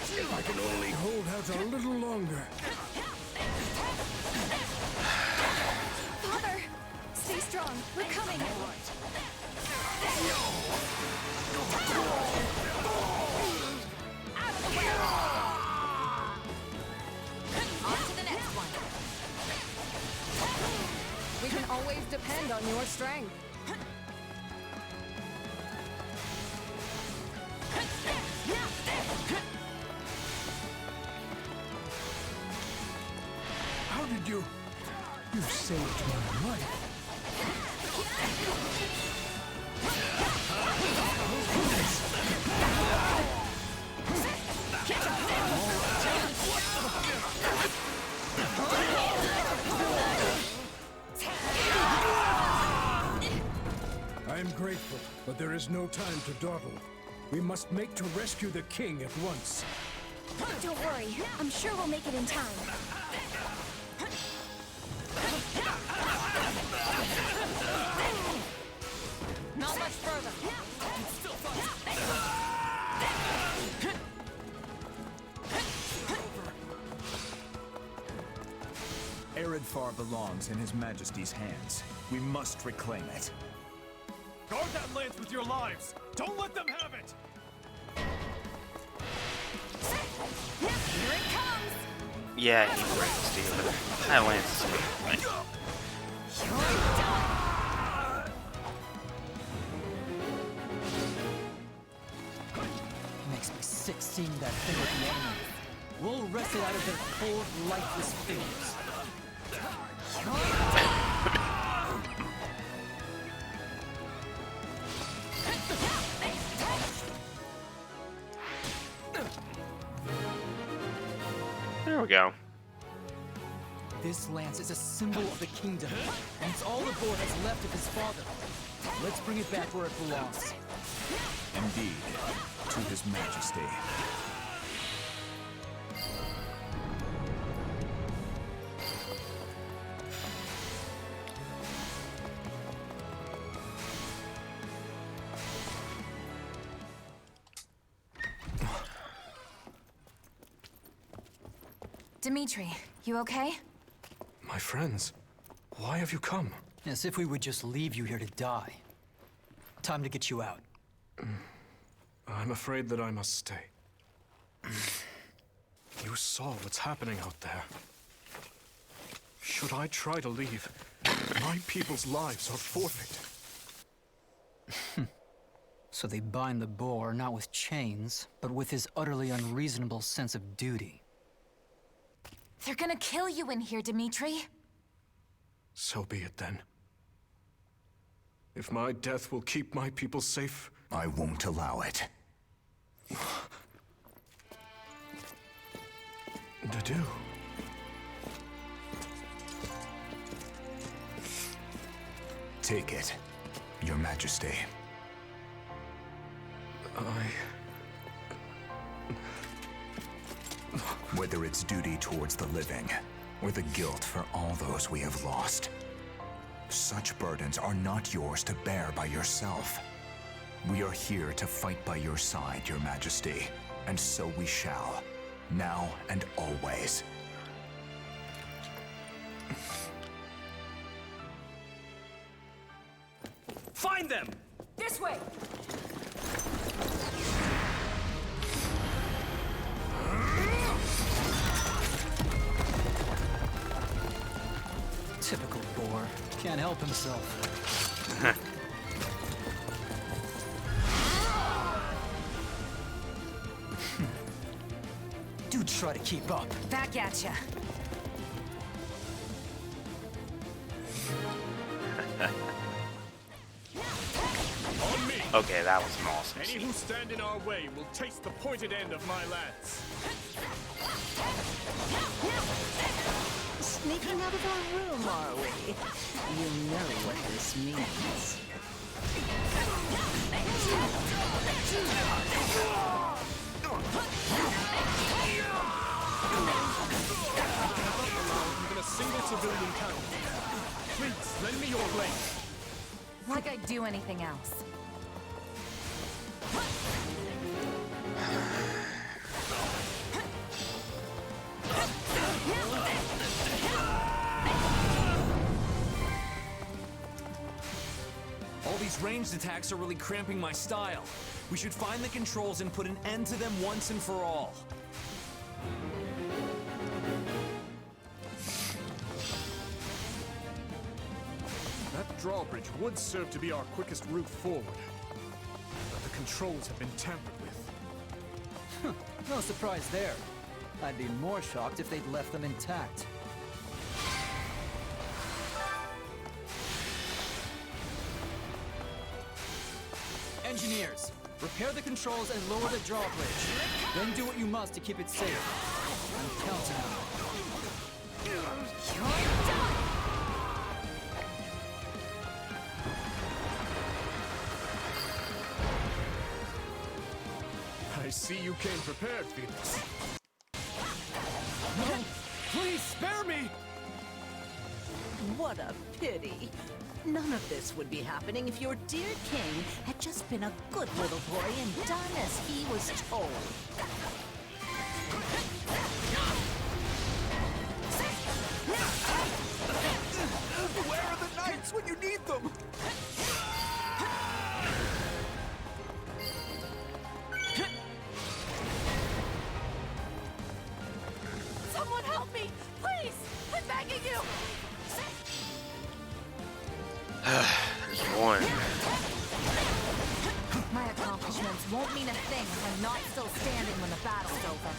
If I can only hold out a little longer. Father! Stay strong. We're coming. Out of the way! On to the next one. We can always depend on your strength. How did you... You saved my life. I am grateful, but there is no time to dawdle. We must make to rescue the king at once. Don't worry, I'm sure we'll make it in time. Not much further. Eredfar belongs in His Majesty's hands. We must reclaim it. Guard that lance with your lives! Don't let them have it! Here it comes! Yeah, he breaks, dude. That lance is me. Makes me sick seeing that thing with the enemy. We'll wrest it out of their cold, lifeless fingers. There we go. This lance is a symbol of the kingdom, and it's all the boy has left of his father. Let's bring it back where it belongs. Indeed, to his majesty. Dimitri, you okay? My friends, why have you come? As if we would just leave you here to die. Time to get you out. I'm afraid that I must stay. You saw what's happening out there. Should I try to leave, my people's lives are forfeit. So they bind the boar not with chains, but with his utterly unreasonable sense of duty. They're gonna kill you in here, Dimitri. So be it then. If my death will keep my people safe, I won't allow it. Dadu. Take it, Your Majesty. Whether it's duty towards the living, or the guilt for all those we have lost, such burdens are not yours to bear by yourself. We are here to fight by your side, Your Majesty, and so we shall, now and always. Find them! This way! Typical boar. Can't help himself. Do try to keep up. Back at ya. On me! Okay, that was an awesome Any scene. who stand in our way will taste the pointed end of my lance. Sneaking out of our room, are we? You know what this means. Even a single civilian count. Please, lend me your blade. Like I'd do anything else. All these ranged attacks are really cramping my style. We should find the controls and put an end to them once and for all. That drawbridge would serve to be our quickest route forward. But the controls have been tampered with. No surprise there. I'd be more shocked if they'd left them intact. Engineers, repair the controls and lower the drawbridge. Then do what you must to keep it safe. I'm counting on you. You're done! I see you came prepared, Phoenix. No! Please, spare me! What a pity. None of this would be happening if your dear king had just been a good little boy and done as he was told. Where are the knights when you need them? Someone help me! Please! I'm begging you! There's one. My accomplishments won't mean a thing if I'm not still standing when the battle's over.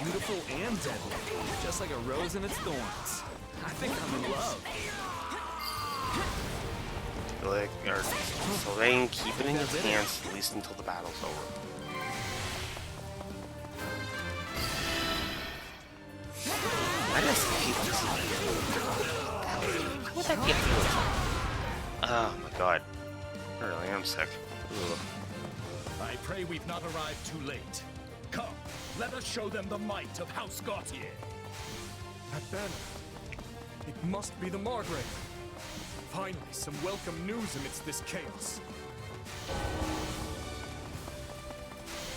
Beautiful and deadly, just like a rose in its thorns. I think I'm in love. Like, or Sylvain, keep it in your pants at least until the battle's over. I just hate this that get you? Oh my god. I really am sick. Ugh. I pray we've not arrived too late. Come, let us show them the might of House Gautier. That banner. It must be the Margrave. Finally, some welcome news amidst this chaos.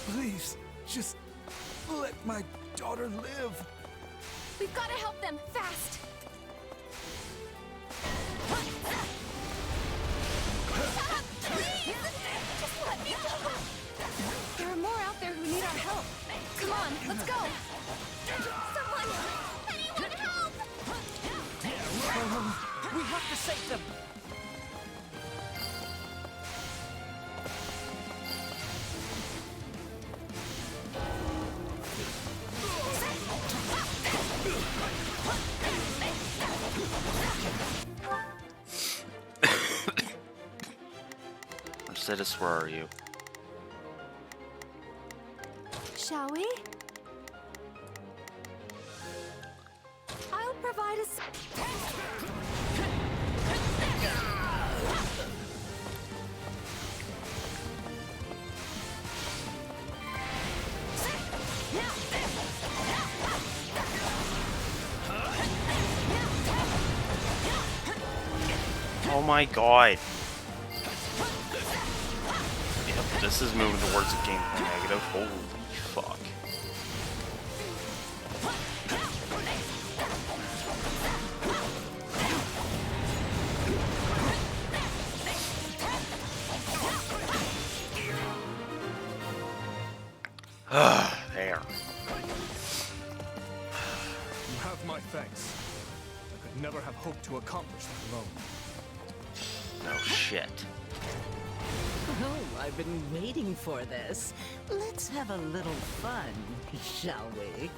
Please, just let my daughter live. We've got to help them, fast! Please! Just let me go! There are more out there who need our help. Come on, let's go! Someone! Anyone help! We have to save them! Mercedes, where are you? Shall we? I'll provide us. Oh my god. Yep, this is moving towards a gameplay negative. Holy fuck. There. You have my thanks. I could never have hoped to accomplish that alone. No shit. Oh, I've been waiting for this. Let's have a little fun, shall we?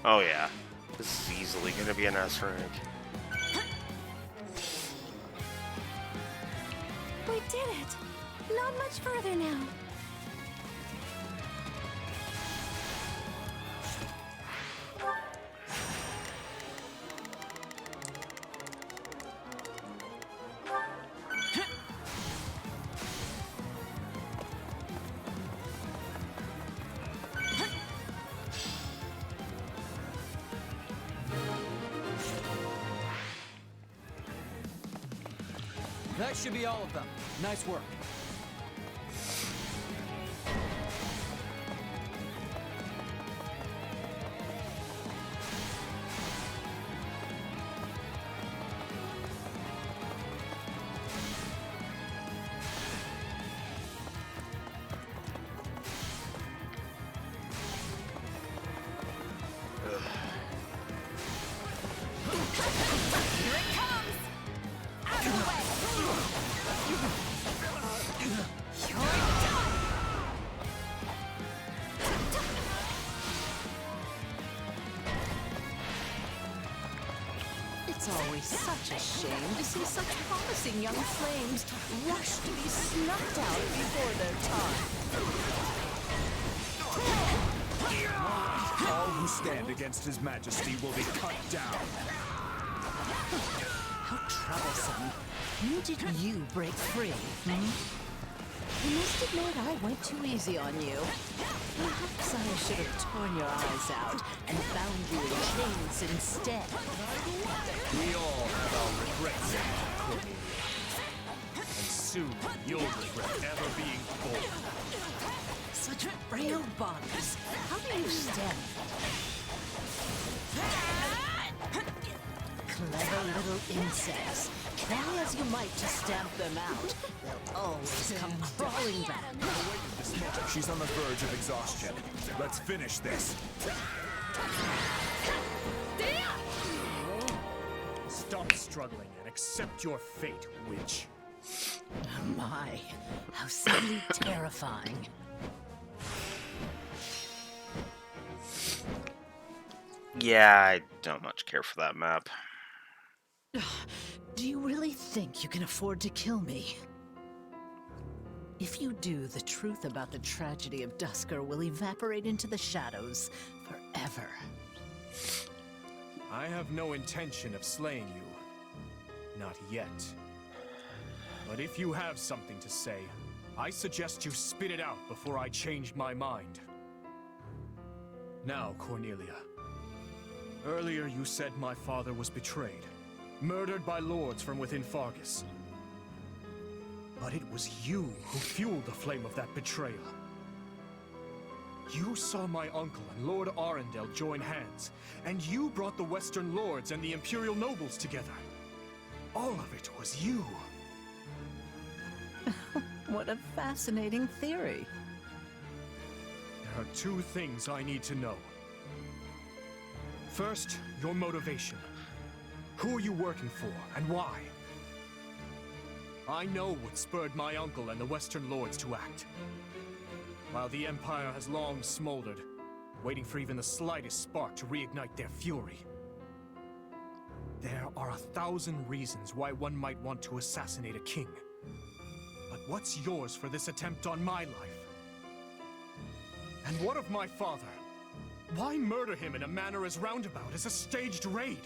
Oh yeah. This is easily gonna be an S rank. We did it! Not much further now. That should be all of them. Nice work. Here it comes! Out of the way! It's always such a shame to see such promising young flames rush to be snuffed out before their time. All who stand against His Majesty will be cut down. How troublesome. When did you break free, I must admit I went too easy on you. Perhaps I should have torn your eyes out and bound you in chains instead. We all have our regrets, Cornelia. And soon you'll regret ever being born. Such frail bodies. How do you stand? Clever little insects. Try as you might to stamp them out, they'll always come crawling back. She's on the verge of exhaustion. Let's finish this. Stop struggling and accept your fate, witch. My, how simply terrifying. Yeah, I don't much care for that map. Do you really think you can afford to kill me? If you do, the truth about the tragedy of Dusker will evaporate into the shadows forever. I have no intention of slaying you. Not yet. But if you have something to say, I suggest you spit it out before I change my mind. Now, Cornelia. Earlier you said my father was betrayed, murdered by lords from within Fargus. But it was you who fueled the flame of that betrayal. You saw my uncle and Lord Arundel join hands, and you brought the Western Lords and the Imperial nobles together. All of it was you. What a fascinating theory. There are two things I need to know. First, your motivation. Who are you working for, and why? I know what spurred my uncle and the Western Lords to act. While the Empire has long smoldered, waiting for even the slightest spark to reignite their fury. There are 1,000 reasons why one might want to assassinate a king. But what's yours for this attempt on my life? And what of my father? Why murder him in a manner as roundabout as a staged raid?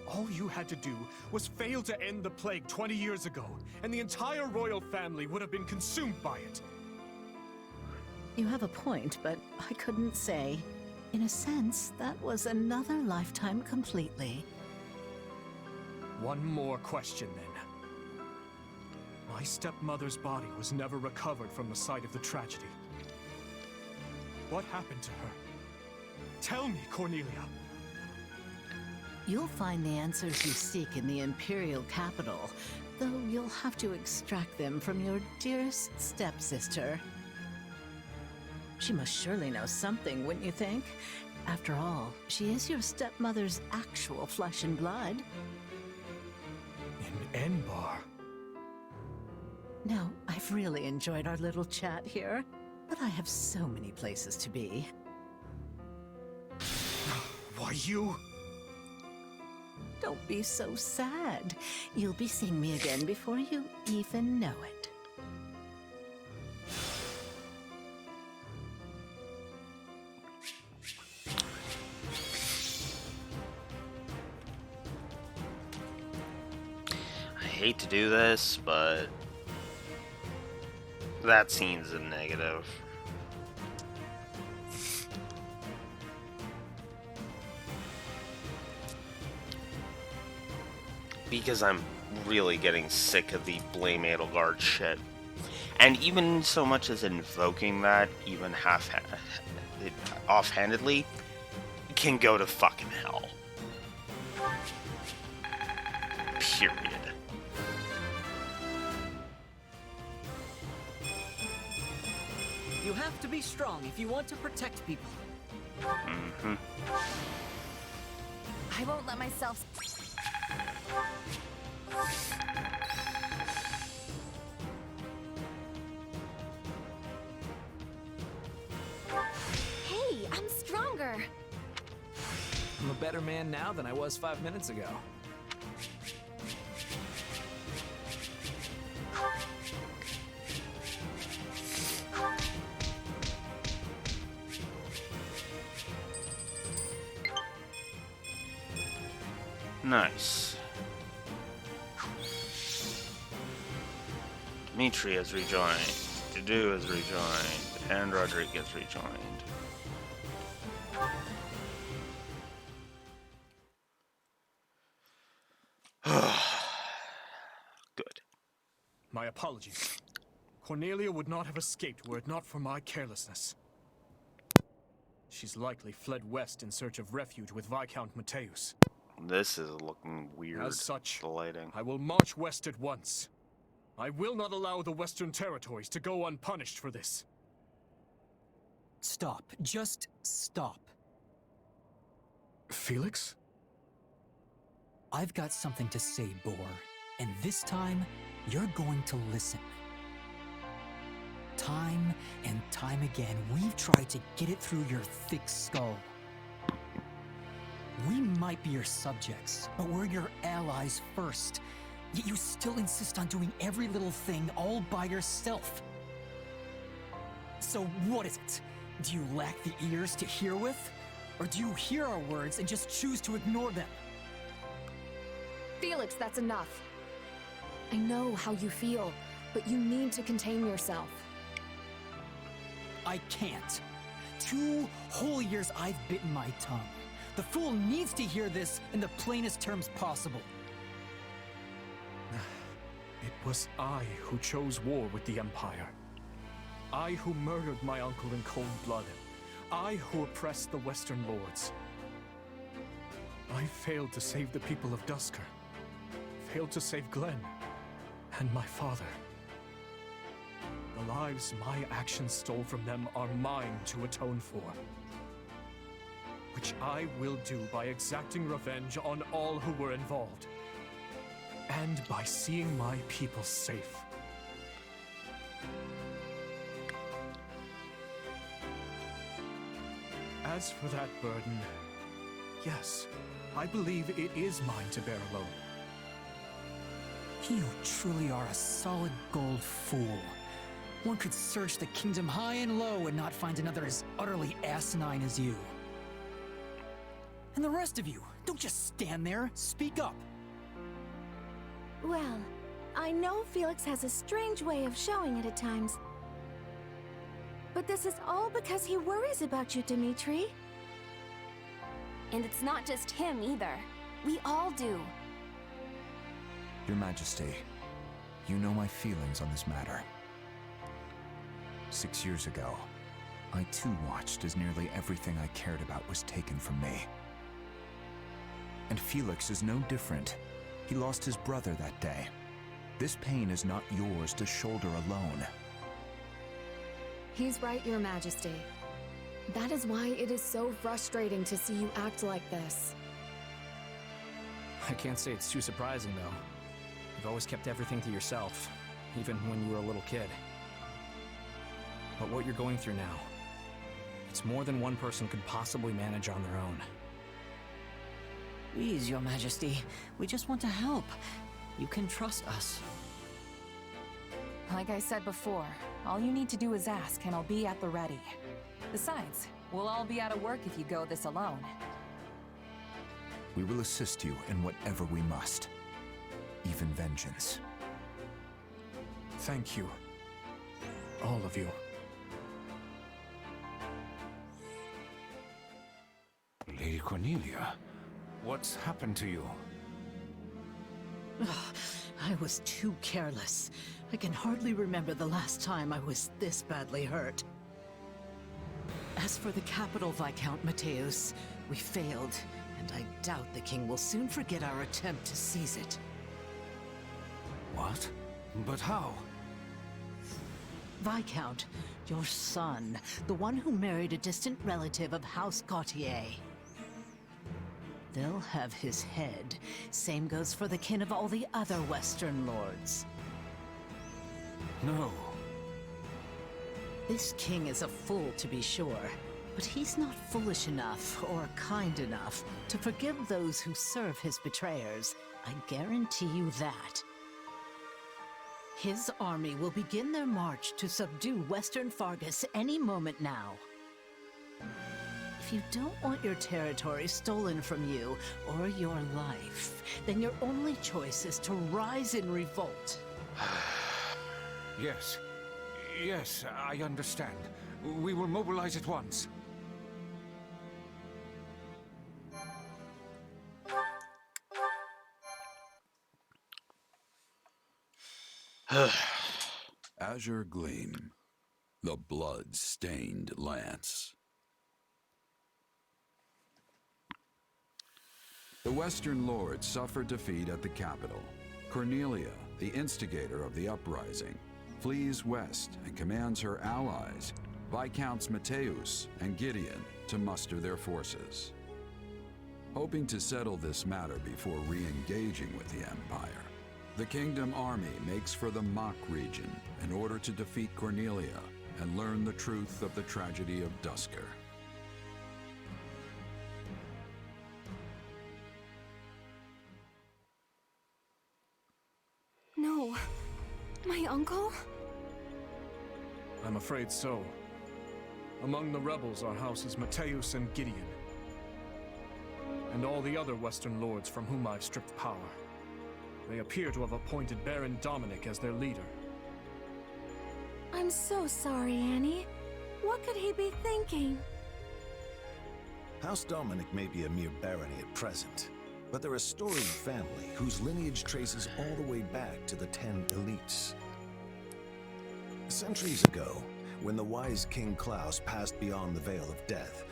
All you had to do was fail to end the plague 20 years ago, and the entire royal family would have been consumed by it. You have a point, but I couldn't say. In a sense, that was another lifetime completely. One more question, then. My stepmother's body was never recovered from the site of the tragedy. What happened to her? Tell me, Cornelia. You'll find the answers you seek in the Imperial capital, though you'll have to extract them from your dearest stepsister. She must surely know something, wouldn't you think? After all, she is your stepmother's actual flesh and blood. In Enbar. Now, I've really enjoyed our little chat here, but I have so many places to be. Why, you? Don't be so sad. You'll be seeing me again before you even know it. I hate to do this, but that scene's a negative. Because I'm really getting sick of the blame Edelgard shit. And even so much as invoking that, even offhandedly, can go to fucking hell. Period. You have to be strong if you want to protect people. Mm-hmm. I won't let myself... Hey, I'm stronger. I'm a better man now than I was 5 minutes ago. Nice. Dimitri has rejoined. Dudu has rejoined. And Roderick gets rejoined. Good. My apologies. Cornelia would not have escaped were it not for my carelessness. She's likely fled west in search of refuge with Viscount Mateus. This is looking weird. As such, the lighting. I will march west at once. I will not allow the Western Territories to go unpunished for this. Stop. Just stop. Felix? I've got something to say, Boar. And this time, you're going to listen. Time and time again, we've tried to get it through your thick skull. We might be your subjects, but we're your allies first. Yet you still insist on doing every little thing all by yourself. So what is it? Do you lack the ears to hear with? Or do you hear our words and just choose to ignore them? Felix, that's enough. I know how you feel, but you need to contain yourself. I can't. 2 whole years I've bitten my tongue. The fool needs to hear this in the plainest terms possible. It was I who chose war with the Empire. I who murdered my uncle in cold blood. I who oppressed the Western Lords. I failed to save the people of Duscur. Failed to save Glenn. And my father. The lives my actions stole from them are mine to atone for. Which I will do by exacting revenge on all who were involved. And by seeing my people safe. As for that burden, yes, I believe it is mine to bear alone. You truly are a solid gold fool. One could search the kingdom high and low and not find another as utterly asinine as you. And the rest of you, don't just stand there, speak up. Well, I know Felix has a strange way of showing it at times. But this is all because he worries about you, Dimitri. And it's not just him either. We all do. Your Majesty, you know my feelings on this matter. 6 years ago, I too watched as nearly everything I cared about was taken from me. And Felix is no different. He lost his brother that day. This pain is not yours to shoulder alone. He's right, Your Majesty. That is why it is so frustrating to see you act like this. I can't say it's too surprising, though. You've always kept everything to yourself, even when you were a little kid. But what you're going through now, it's more than one person could possibly manage on their own. Please, Your Majesty. We just want to help. You can trust us. Like I said before, all you need to do is ask, and I'll be at the ready. Besides, we'll all be out of work if you go this alone. We will assist you in whatever we must, even vengeance. Thank you. All of you. Lady Cornelia, what's happened to you? I was too careless. I can hardly remember the last time I was this badly hurt. As for the capital, Viscount Mateus, we failed, and I doubt the king will soon forget our attempt to seize it. What? But how? Viscount, your son, the one who married a distant relative of House Gautier. They'll have his head. Same goes for the kin of all the other Western lords. No. This king is a fool, to be sure, but he's not foolish enough or kind enough to forgive those who serve his betrayers. I guarantee you that. His army will begin their march to subdue Western Fargus any moment now. If you don't want your territory stolen from you or your life, then your only choice is to rise in revolt. Yes. Yes, I understand. We will mobilize at once. Azure Gleam, the blood-stained lance. The Western Lords suffered defeat at the capital. Cornelia, the instigator of the uprising, flees west and commands her allies, Viscounts Mateus and Gideon, to muster their forces. Hoping to settle this matter before re-engaging with the Empire, the Kingdom Army makes for the Mach region in order to defeat Cornelia and learn the truth of the tragedy of Duscur. No. My uncle? I'm afraid so. Among the rebels are houses Mateus and Gideon, and all the other Western Lords from whom I've stripped power. They appear to have appointed Baron Dominic as their leader. I'm so sorry, Annie. What could he be thinking? House Dominic may be a mere barony at present, but they're a storied family whose lineage traces all the way back to the 10 elites. Centuries ago, when the wise King Klaus passed beyond the Veil of Death,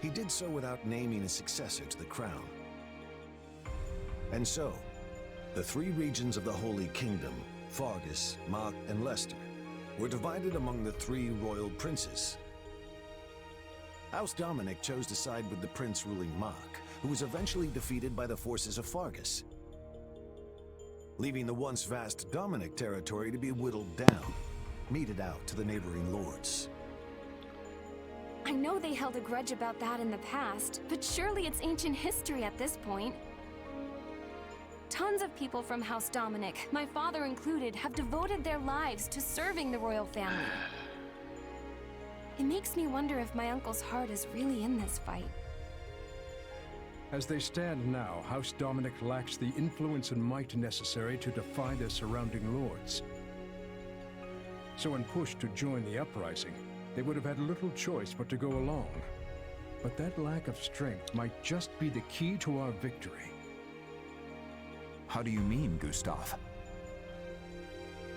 he did so without naming a successor to the crown. And so, the three regions of the Holy Kingdom, Fargus, Mach, and Leicester, were divided among the three royal princes. House Dominic chose to side with the prince ruling Mach, who was eventually defeated by the forces of Fargus, leaving the once vast Dominic territory to be whittled down, meted out to the neighboring lords. I know they held a grudge about that in the past, but surely it's ancient history at this point. Tons of people from House Dominic, my father included, have devoted their lives to serving the royal family. It makes me wonder if my uncle's heart is really in this fight. As they stand now, House Dominic lacks the influence and might necessary to defy their surrounding lords. So when pushed to join the uprising, they would have had little choice but to go along. But that lack of strength might just be the key to our victory. How do you mean, Gustav?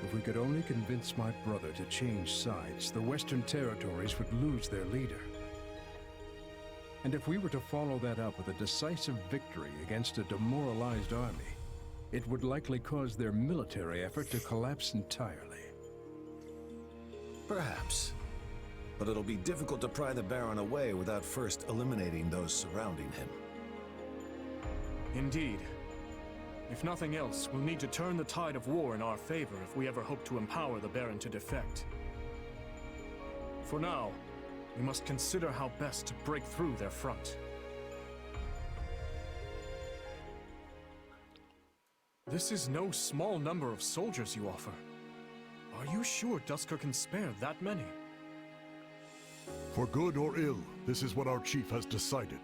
If we could only convince my brother to change sides, the Western territories would lose their leader. And if we were to follow that up with a decisive victory against a demoralized army, it would likely cause their military effort to collapse entirely. Perhaps. But it'll be difficult to pry the Baron away without first eliminating those surrounding him. Indeed. If nothing else, we'll need to turn the tide of war in our favor if we ever hope to empower the Baron to defect. For now, we must consider how best to break through their front. This is no small number of soldiers you offer. Are you sure Duscur can spare that many? For good or ill, this is what our chief has decided.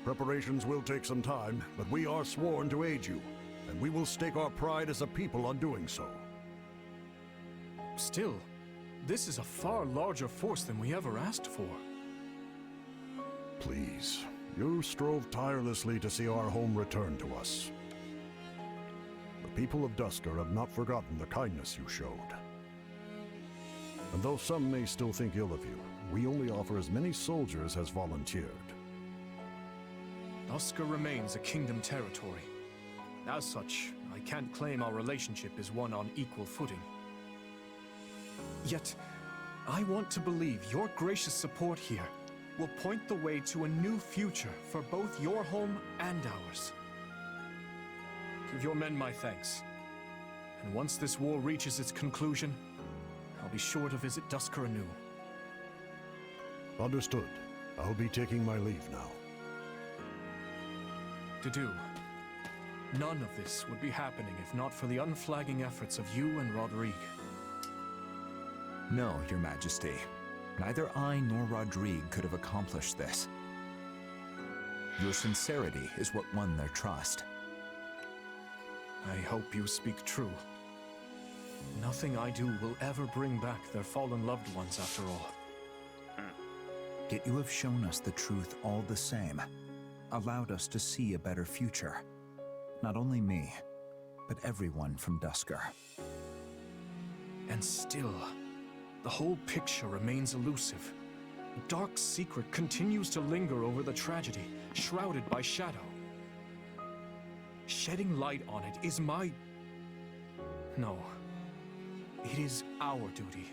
Preparations will take some time, but we are sworn to aid you, and we will stake our pride as a people on doing so. Still, this is a far larger force than we ever asked for. Please, you strove tirelessly to see our home return to us. The people of Duscur have not forgotten the kindness you showed. And though some may still think ill of you, we only offer as many soldiers as volunteered. Duscur remains a kingdom territory. As such, I can't claim our relationship is one on equal footing. Yet, I want to believe your gracious support here will point the way to a new future for both your home and ours. Give your men my thanks. And once this war reaches its conclusion, I'll be sure to visit Duscur anew. Understood. I'll be taking my leave now. Dedue, none of this would be happening if not for the unflagging efforts of you and Rodrigue. No, Your Majesty. Neither I nor Rodrigue could have accomplished this. Your sincerity is what won their trust. I hope you speak true. Nothing I do will ever bring back their fallen loved ones after all. Yet you have shown us the truth all the same. Allowed us to see a better future. Not only me, but everyone from Duscur. And still, the whole picture remains elusive. dark secret continues to linger over the tragedy, shrouded by shadow. Shedding light on it is my... No. It is our duty.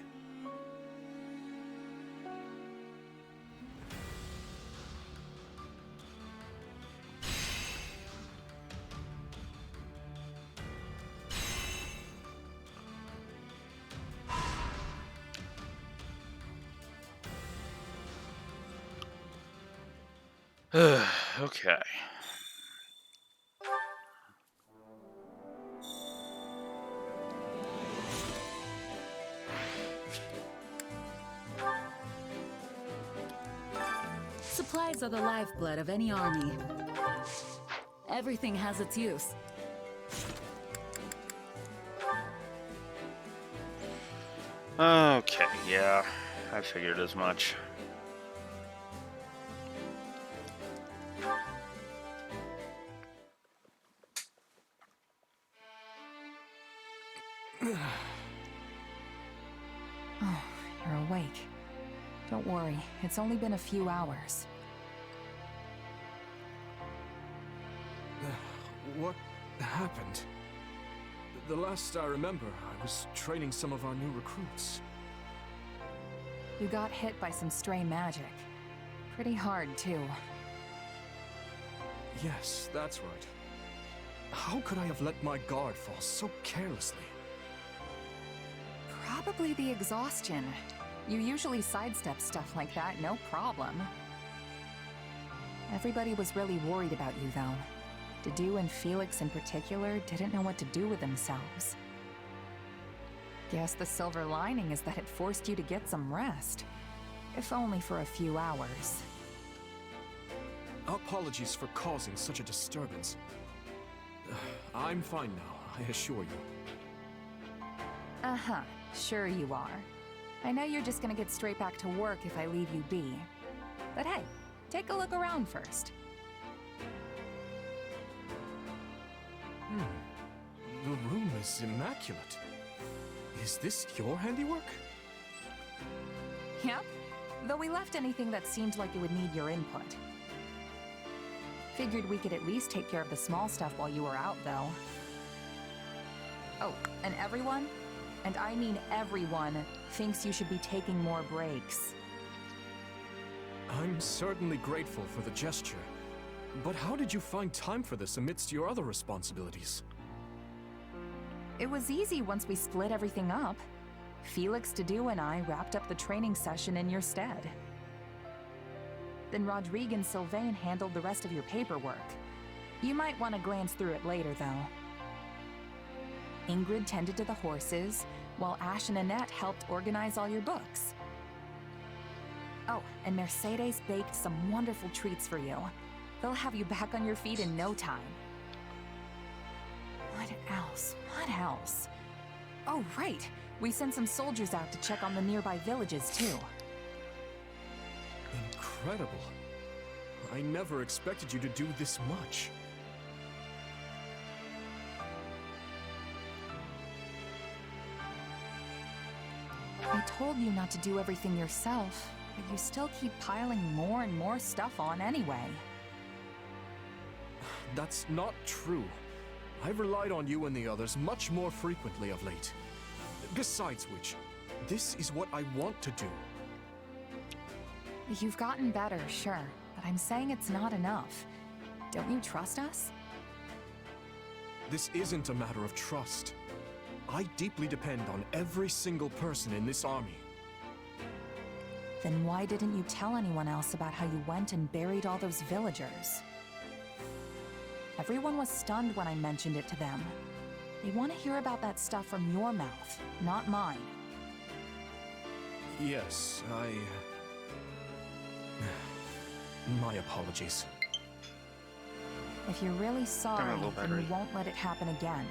Okay. Supplies are the lifeblood of any army. Everything has its use. Okay, yeah. I figured as much. Oh, you're awake. Don't worry, it's only been a few hours. What happened? The last I remember, I was training some of our new recruits. You got hit by some stray magic. Pretty hard, too. Yes, that's right. How could I have let my guard fall so carelessly? Probably the exhaustion. You usually sidestep stuff like that, no problem. Everybody was really worried about you, though. Dedue and Felix in particular didn't know what to do with themselves. Guess the silver lining is that it forced you to get some rest. If only for a few hours. Apologies for causing such a disturbance. I'm fine now, I assure you. Uh-huh, sure you are. I know you're just gonna get straight back to work if I leave you be. But hey, take a look around first. The room is immaculate. Is this your handiwork? Yep, though we left anything that seemed like it would need your input. Figured we could at least take care of the small stuff while you were out, though. Oh, and everyone, and I mean everyone, thinks you should be taking more breaks. I'm certainly grateful for the gesture. But how did you find time for this amidst your other responsibilities? It was easy once we split everything up. Felix, Dedue, and I wrapped up the training session in your stead. Then Rodrigue and Sylvain handled the rest of your paperwork. You might want to glance through it later, though. Ingrid tended to the horses, while Ash and Annette helped organize all your books. Oh, and Mercedes baked some wonderful treats for you. They'll have you back on your feet in no time. What else? What else? Oh, right! We sent some soldiers out to check on the nearby villages, too. Incredible. I never expected you to do this much. I told you not to do everything yourself, but you still keep piling more and more stuff on anyway. That's not true. I've relied on you and the others much more frequently of late. Besides which, this is what I want to do. You've gotten better, sure, but I'm saying it's not enough. Don't you trust us? This isn't a matter of trust. I deeply depend on every single person in this army. Then why didn't you tell anyone else about how you went and buried all those villagers? Everyone was stunned when I mentioned it to them. They want to hear about that stuff from your mouth, not mine. Yes, My apologies. If you're really sorry, then you won't let it happen again.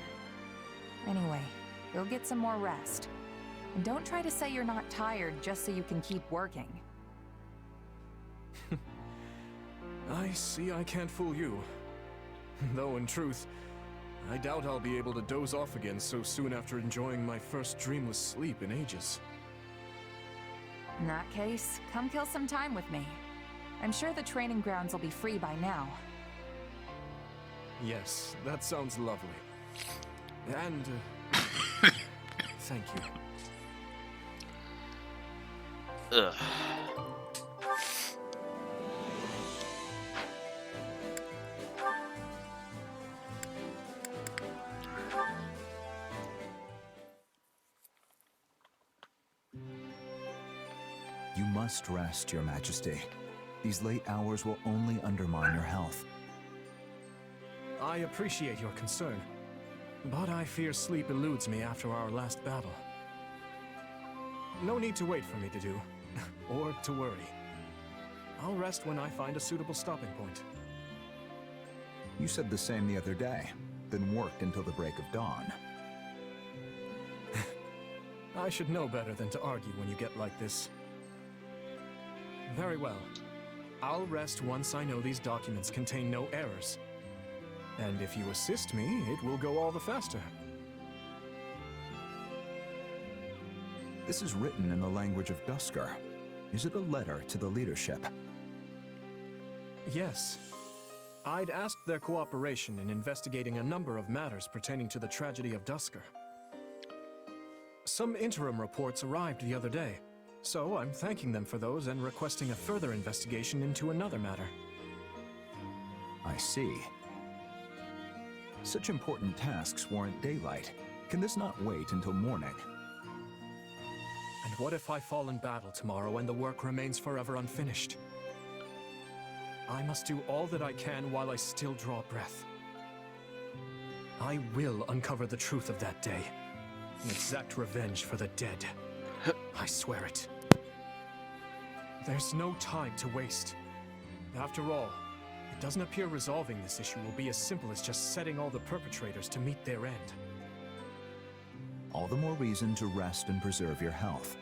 Anyway, go get some more rest. And don't try to say you're not tired just so you can keep working. I see I can't fool you. Though in truth, I doubt I'll be able to doze off again so soon after enjoying my first dreamless sleep in ages. In that case, come kill some time with me. I'm sure the training grounds will be free by now. Yes, that sounds lovely. And, thank you. Ugh. You must rest, Your Majesty. These late hours will only undermine your health. I appreciate your concern, but I fear sleep eludes me after our last battle. No need to wait for me to do, or to worry. I'll rest when I find a suitable stopping point. You said the same the other day, then worked until the break of dawn. I should know better than to argue when you get like this. Very well. I'll rest once I know these documents contain no errors. And if you assist me, it will go all the faster. This is written in the language of Dusker. Is it a letter to the leadership? Yes. I'd asked their cooperation in investigating a number of matters pertaining to the tragedy of Dusker. Some interim reports arrived the other day, so I'm thanking them for those and requesting a further investigation into another matter. I see. Such important tasks warrant daylight. Can this not wait until morning? And what if I fall in battle tomorrow and the work remains forever unfinished? I must do all that I can while I still draw breath. I will uncover the truth of that day and exact revenge for the dead. I swear it. There's no time to waste. After all, it doesn't appear resolving this issue will be as simple as just setting all the perpetrators to meet their end. All the more reason to rest and preserve your health.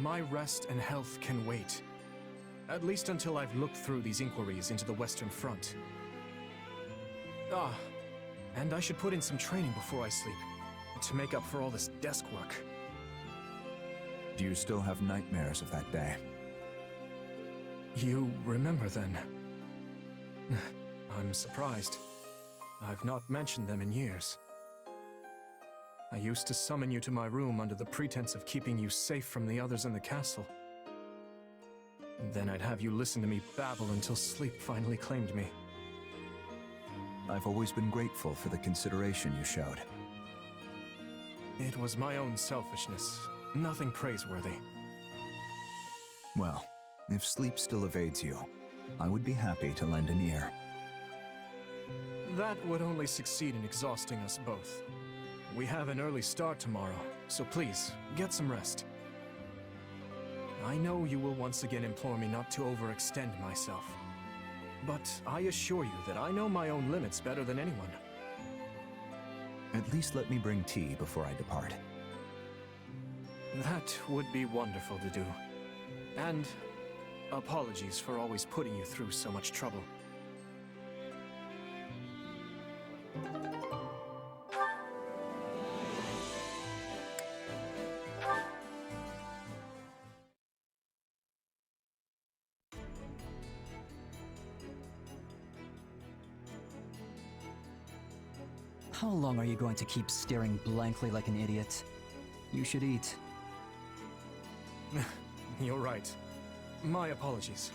My rest and health can wait. At least until I've looked through these inquiries into the Western Front. Ah, and I should put in some training before I sleep, to make up for all this desk work. Do you still have nightmares of that day? You remember then? I'm surprised. I've not mentioned them in years. I used to summon you to my room under the pretense of keeping you safe from the others in the castle. Then I'd have you listen to me babble until sleep finally claimed me. I've always been grateful for the consideration you showed. It was my own selfishness, nothing praiseworthy. Well, if sleep still evades you, I would be happy to lend an ear. That would only succeed in exhausting us both. We have an early start tomorrow, so please, get some rest. I know you will once again implore me not to overextend myself. But I assure you that I know my own limits better than anyone. At least let me bring tea before I depart. That would be wonderful to do. And apologies for always putting you through so much trouble. How long are you going to keep staring blankly like an idiot? You should eat. You're right. My apologies.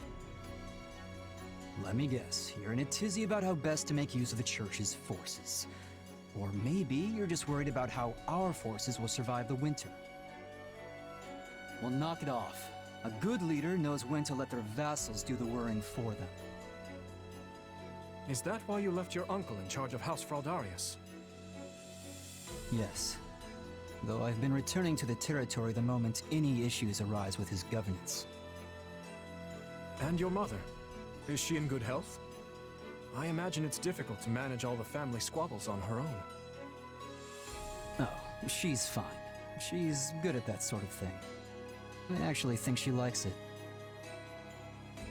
Let me guess, you're in a tizzy about how best to make use of the Church's forces. Or maybe you're just worried about how our forces will survive the winter. Well, knock it off. A good leader knows when to let their vassals do the worrying for them. Is that why you left your uncle in charge of House Fraldarius? Yes. Though I've been returning to the territory the moment any issues arise with his governance. And your mother? Is she in good health? I imagine it's difficult to manage all the family squabbles on her own. Oh, she's fine. She's good at that sort of thing. I actually think she likes it.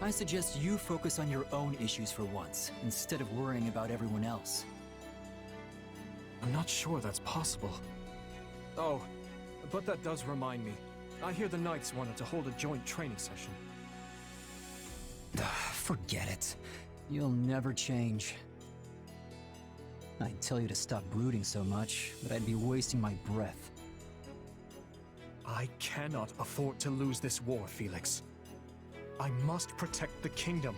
I suggest you focus on your own issues for once, instead of worrying about everyone else. I'm not sure that's possible. Oh, but that does remind me. I hear the Knights wanted to hold a joint training session. Forget it. You'll never change. I'd tell you to stop brooding so much, but I'd be wasting my breath. I cannot afford to lose this war, Felix. I must protect the kingdom.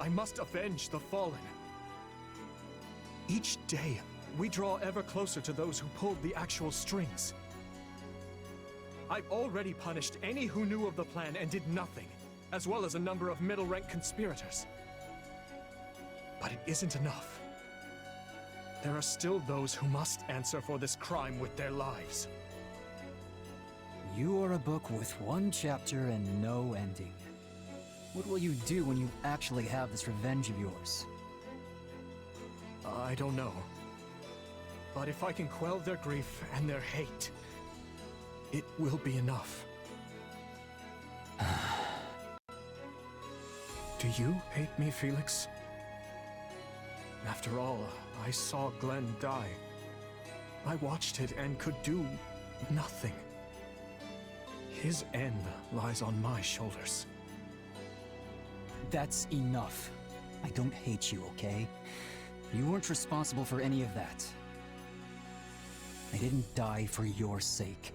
I must avenge the fallen. Each day, we draw ever closer to those who pulled the actual strings. I've already punished any who knew of the plan and did nothing, as well as a number of middle-rank conspirators. But it isn't enough. There are still those who must answer for this crime with their lives. You are a book with one chapter and no ending. What will you do when you actually have this revenge of yours? I don't know. But if I can quell their grief and their hate, it will be enough. Do you hate me, Felix? After all, I saw Glenn die. I watched it and could do nothing. His end lies on my shoulders. That's enough. I don't hate you, okay? You weren't responsible for any of that. They didn't die for your sake.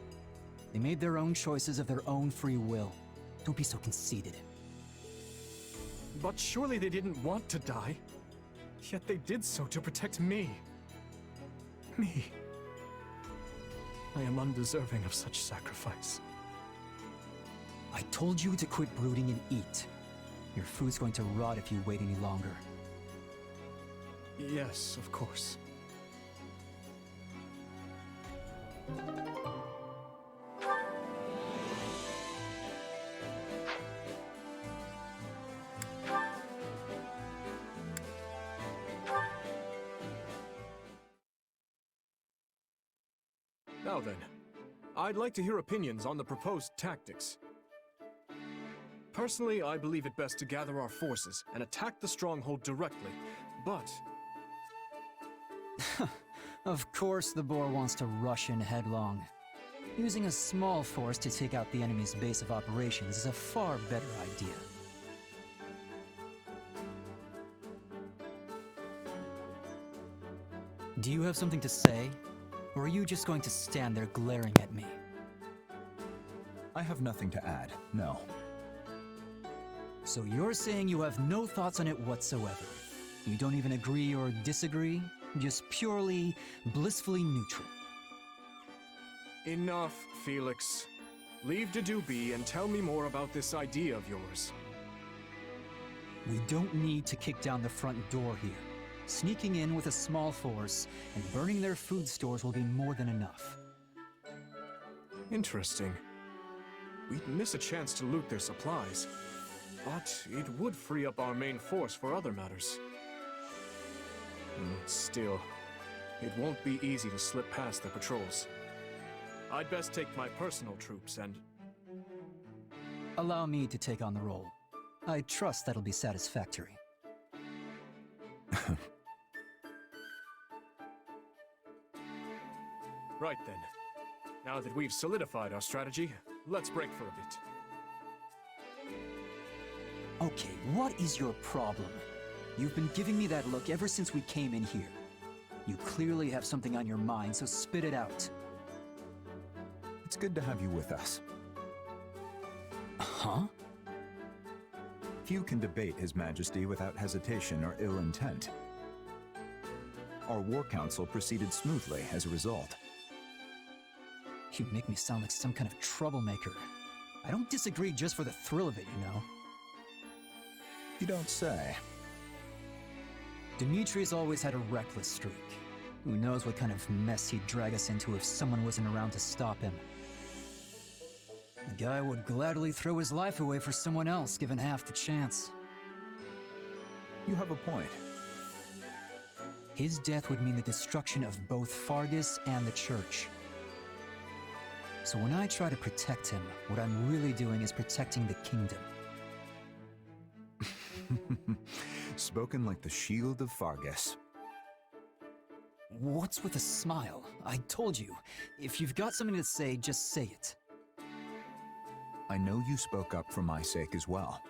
They made their own choices of their own free will. Don't be so conceited. But surely they didn't want to die. Yet they did so to protect me. Me. I am undeserving of such sacrifice. I told you to quit brooding and eat. Your food's going to rot if you wait any longer. Yes, of course. Now then, I'd like to hear opinions on the proposed tactics. Personally, I believe it best to gather our forces and attack the stronghold directly, but... Of course the boar wants to rush in headlong. Using a small force to take out the enemy's base of operations is a far better idea. Do you have something to say? Or are you just going to stand there glaring at me? I have nothing to add, no. So you're saying you have no thoughts on it whatsoever? You don't even agree or disagree? Just purely, blissfully neutral? Enough, Felix. Leave Dedue be and tell me more about this idea of yours. We don't need to kick down the front door here. Sneaking in with a small force and burning their food stores will be more than enough. Interesting. We'd miss a chance to loot their supplies, but it would free up our main force for other matters. Still, it won't be easy to slip past their patrols. I'd best take my personal troops and... Allow me to take on the role. I trust that'll be satisfactory. Right then. Now that we've solidified our strategy, let's break for a bit. Okay, what is your problem? You've been giving me that look ever since we came in here. You clearly have something on your mind, so spit it out. It's good to have you with us. Huh? Few can debate His Majesty without hesitation or ill intent. Our war council proceeded smoothly as a result. You make me sound like some kind of troublemaker. I don't disagree just for the thrill of it, you know. You don't say. Dimitri's always had a reckless streak. Who knows what kind of mess he'd drag us into if someone wasn't around to stop him. The guy would gladly throw his life away for someone else, given half the chance. You have a point. His death would mean the destruction of both Fargus and the Church. So when I try to protect him, what I'm really doing is protecting the kingdom. Spoken like the shield of Fargus. What's with a smile? I told you, if you've got something to say, just say it. I know you spoke up for my sake as well.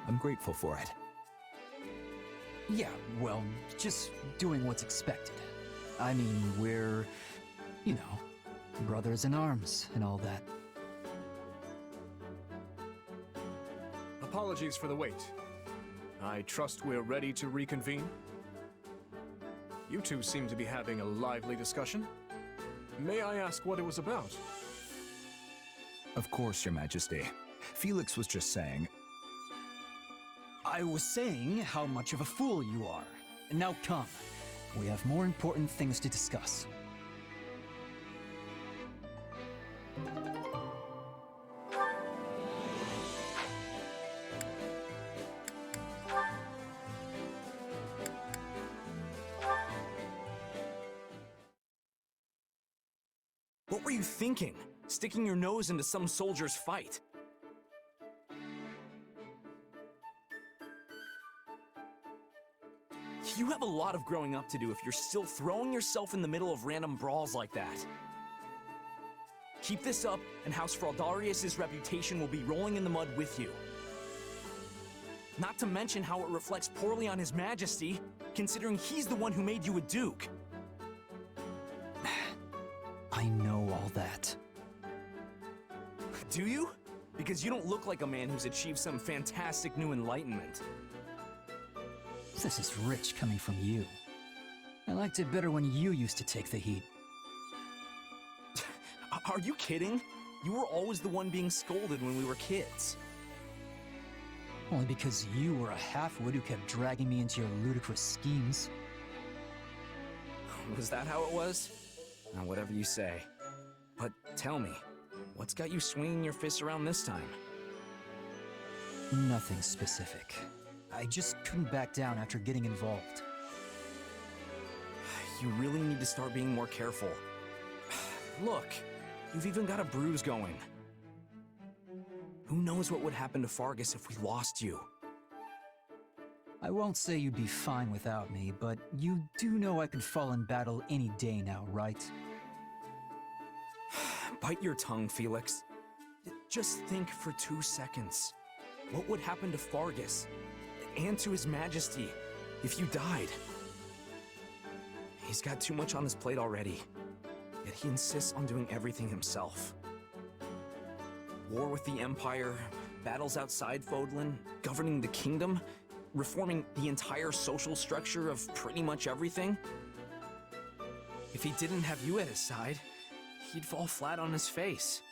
I'm grateful for it. Yeah, well, just doing what's expected. I mean, we're, you know, brothers in arms and all that. Apologies for the wait. I trust we're ready to reconvene? You two seem to be having a lively discussion. May I ask what it was about? Of course, Your Majesty. Felix was just saying... I was saying how much of a fool you are. And now come. We have more important things to discuss. What were you thinking? Sticking your nose into some soldier's fight? You have a lot of growing up to do if you're still throwing yourself in the middle of random brawls like that. Keep this up, and House Fraldarius' reputation will be rolling in the mud with you. Not to mention how it reflects poorly on His Majesty, considering he's the one who made you a duke. I know all that. Do you? Because you don't look like a man who's achieved some fantastic new enlightenment. This is rich coming from you. I liked it better when you used to take the heat. Are you kidding? You were always the one being scolded when we were kids. Only because you were a half-wit who kept dragging me into your ludicrous schemes. Was that how it was? Whatever you say. But tell me, what's got you swinging your fists around this time? Nothing specific. I just couldn't back down after getting involved. You really need to start being more careful. Look, you've even got a bruise going. Who knows what would happen to Fargus if we lost you? I won't say you'd be fine without me, but you do know I could fall in battle any day now, right? Bite your tongue, Felix. Just think for 2 seconds. What would happen to Fargus? And to His Majesty, if you died? He's got too much on his plate already, yet he insists on doing everything himself. War with the Empire, battles outside Fodlan, governing the kingdom, reforming the entire social structure of pretty much everything. If he didn't have you at his side, he'd fall flat on his face.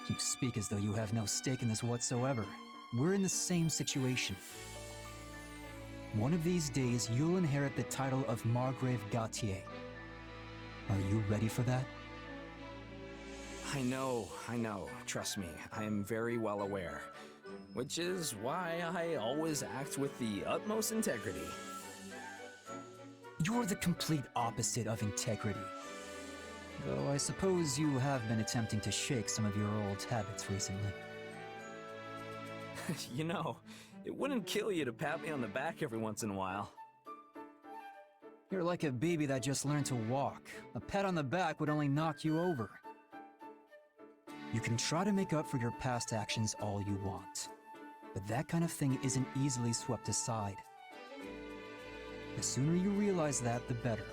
You speak as though you have no stake in this whatsoever. We're in the same situation. One of these days, you'll inherit the title of Margrave Gautier. Are you ready for that? I know. Trust me, I am very well aware. Which is why I always act with the utmost integrity. You're the complete opposite of integrity. Though I suppose you have been attempting to shake some of your old habits recently. You know, it wouldn't kill you to pat me on the back every once in a while. You're like a baby that just learned to walk. A pat on the back would only knock you over. You can try to make up for your past actions all you want, but that kind of thing isn't easily swept aside. The sooner you realize that, the better.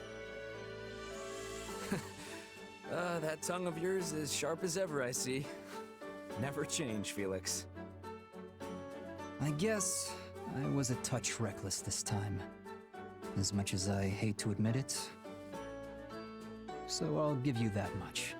That tongue of yours is sharp as ever, I see. Never change, Felix. I guess I was a touch reckless this time, as much as I hate to admit it. So I'll give you that much.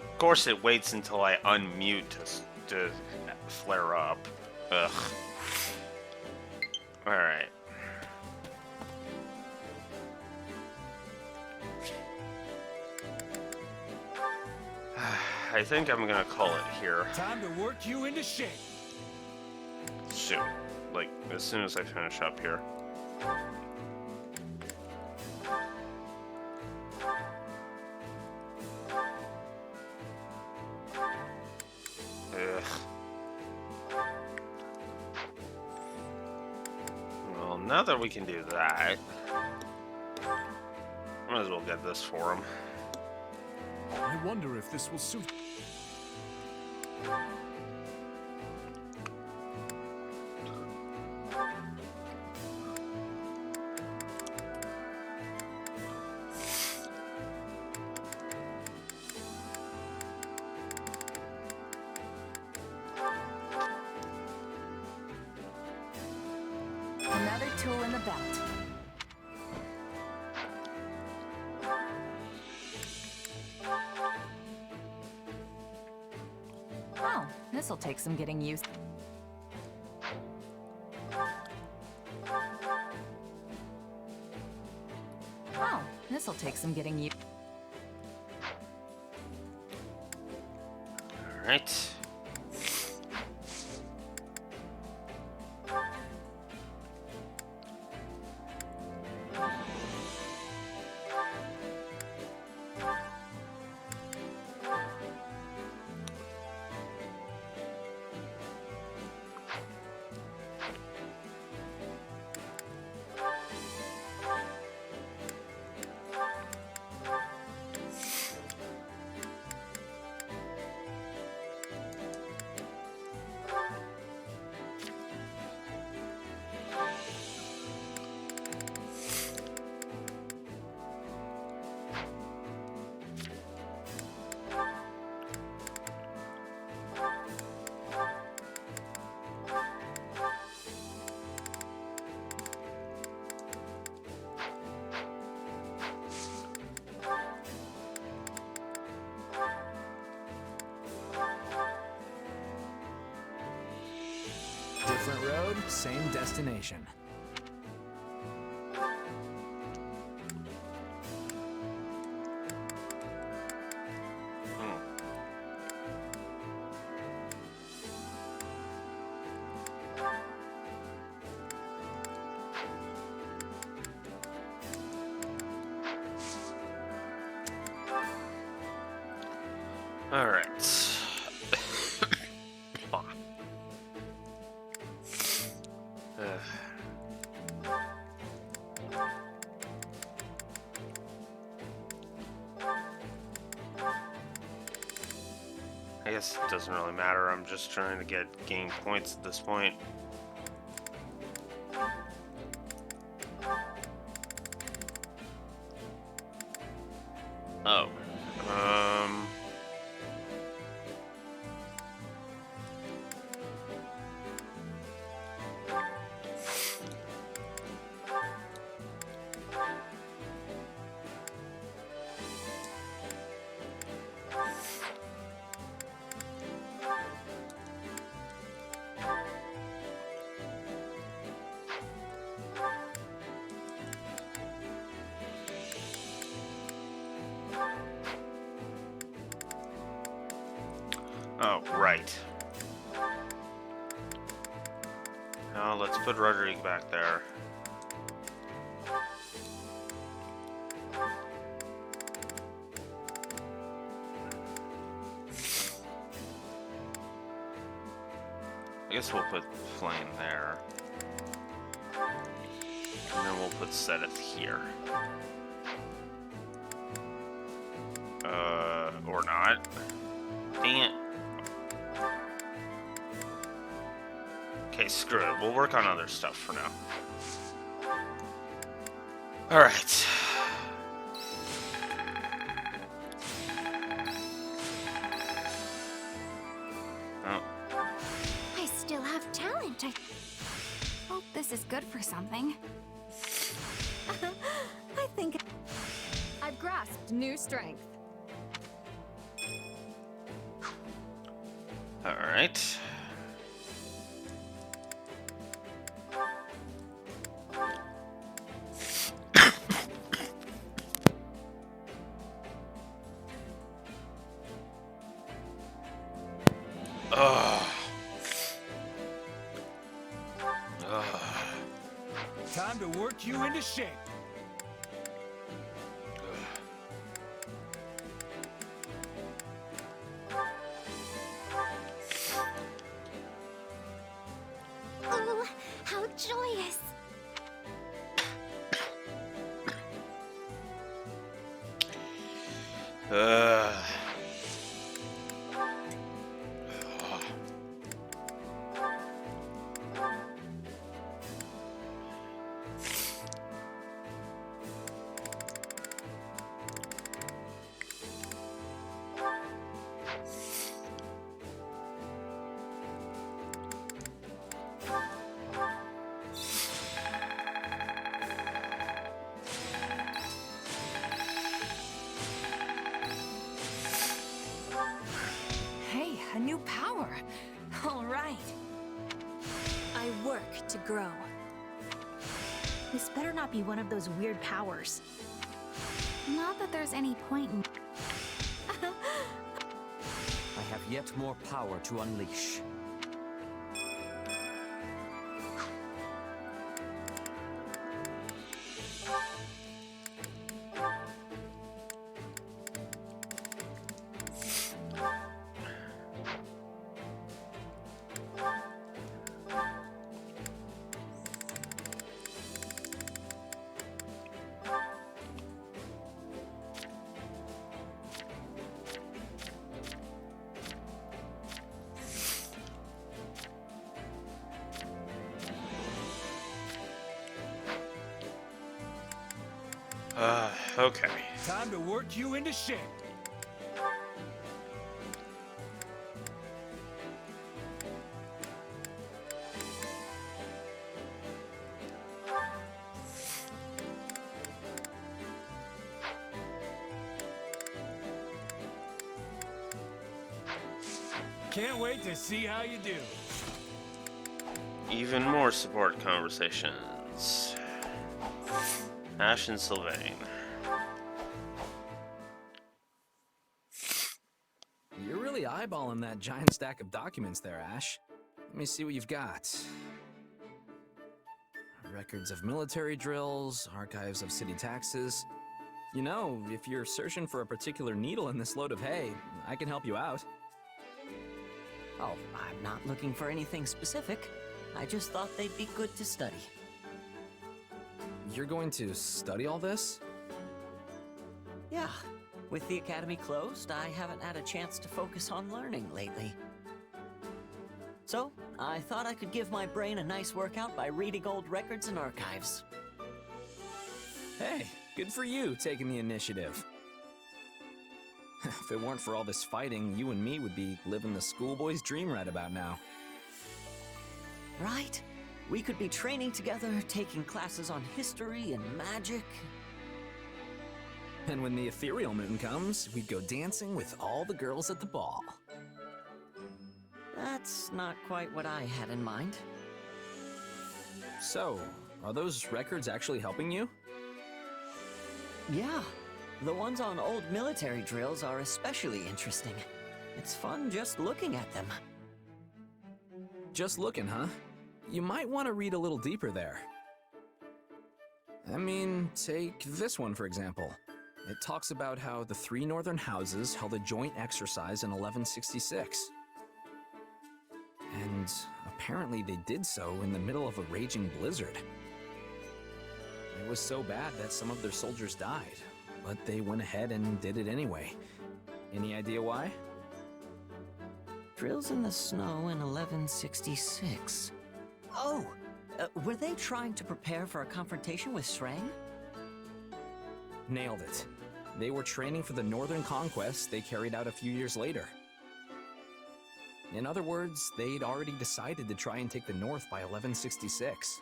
Of course, it waits until I unmute to flare up. Ugh. Alright. I think I'm gonna call it here. Time to work you into shape. Soon. Like, as soon as I finish up here. now that we can do that, might as well get this for him. I wonder if this will suit. Another tool in the belt. Oh, this'll take some getting used. Oh, this'll take some getting used. All right. Different road, same destination. All right. I guess it doesn't really matter. I'm just trying to gain points at this point. Oh. Oh, right. Now let's put Roderick back there. I guess we'll put Flame there. And then we'll put Sedith here. Or not. Dang it. Okay, screw it. We'll work on other stuff for now. Alright. Oh. I still have talent. I hope this is good for something. I think I've grasped new strength. Alright. Time to work you into shape. Oh, how joyous! Uh, Hey, a new power. All right. I work to grow. This better not be one of those weird powers. Not that there's any point in... I have yet more power to unleash. Okay. Time to work you into shape. Can't wait to see how you do. Even more support conversations. Ash and Sylvain. You're really eyeballing that giant stack of documents there, Ash. Let me see what you've got. Records of military drills, archives of city taxes. You know, if you're searching for a particular needle in this load of hay, I can help you out. Oh, I'm not looking for anything specific. I just thought they'd be good to study. You're going to study all this? Yeah. With the academy closed, I haven't had a chance to focus on learning lately. So, I thought I could give my brain a nice workout by reading old records and archives. Hey, good for you taking the initiative. If it weren't for all this fighting, you and me would be living the schoolboy's dream right about now. Right? We could be training together, taking classes on history and magic. And when the ethereal moon comes, we'd go dancing with all the girls at the ball. That's not quite what I had in mind. So, are those records actually helping you? Yeah. The ones on old military drills are especially interesting. It's fun just looking at them. Just looking, huh? You might want to read a little deeper there. I mean, take this one for example. It talks about how the 3 northern houses held a joint exercise in 1166. And apparently they did so in the middle of a raging blizzard. It was so bad that some of their soldiers died, but they went ahead and did it anyway. Any idea why? Drills in the snow in 1166. Oh! Were they trying to prepare for a confrontation with Shrang? Nailed it. They were training for the northern conquest they carried out a few years later. In other words, they'd already decided to try and take the north by 1166.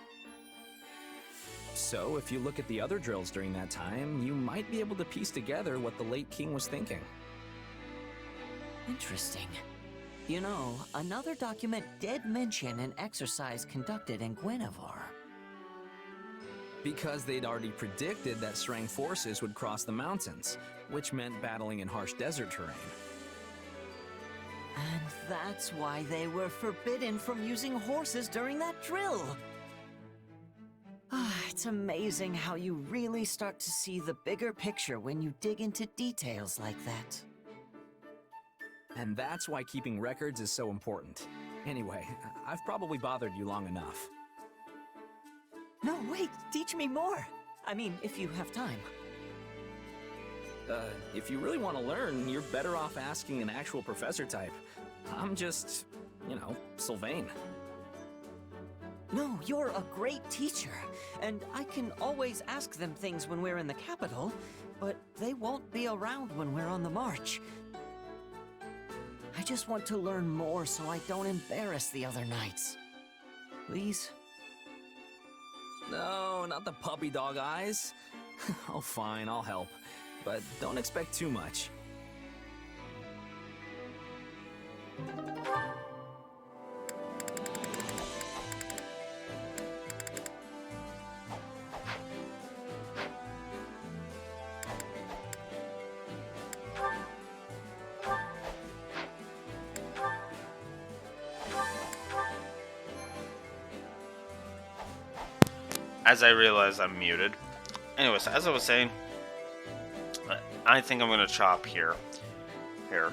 So, if you look at the other drills during that time, you might be able to piece together what the late king was thinking. Interesting. You know, another document did mention an exercise conducted in Guinevere. Because they'd already predicted that Shrang forces would cross the mountains, which meant battling in harsh desert terrain. And that's why they were forbidden from using horses during that drill. It's amazing how you really start to see the bigger picture when you dig into details like that. And that's why keeping records is so important. Anyway, I've probably bothered you long enough. No, wait, teach me more. I mean, if you have time. If you really want to learn, you're better off asking an actual professor type. I'm just, you know, Sylvain. No, you're a great teacher, and I can always ask them things when we're in the capital, but they won't be around when we're on the march. I just want to learn more so I don't embarrass the other knights. Please? No, not the puppy dog eyes. Oh, fine, I'll help. But don't expect too much. As I realize I'm muted. Anyways, as I was saying, I think I'm gonna chop here.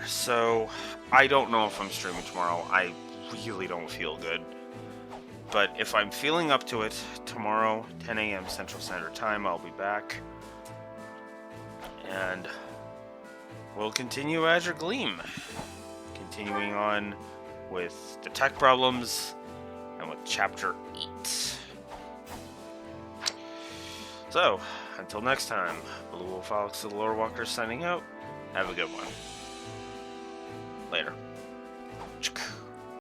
So, I don't know if I'm streaming tomorrow. I really don't feel good. But if I'm feeling up to it, tomorrow, 10 a.m. Central Standard Time, I'll be back. And we'll continue Azure Gleam. Continuing on with the tech problems and with Chapter 8. So, until next time, Blue Wolf Alex the Lore Walker signing out. Have a good one. Later.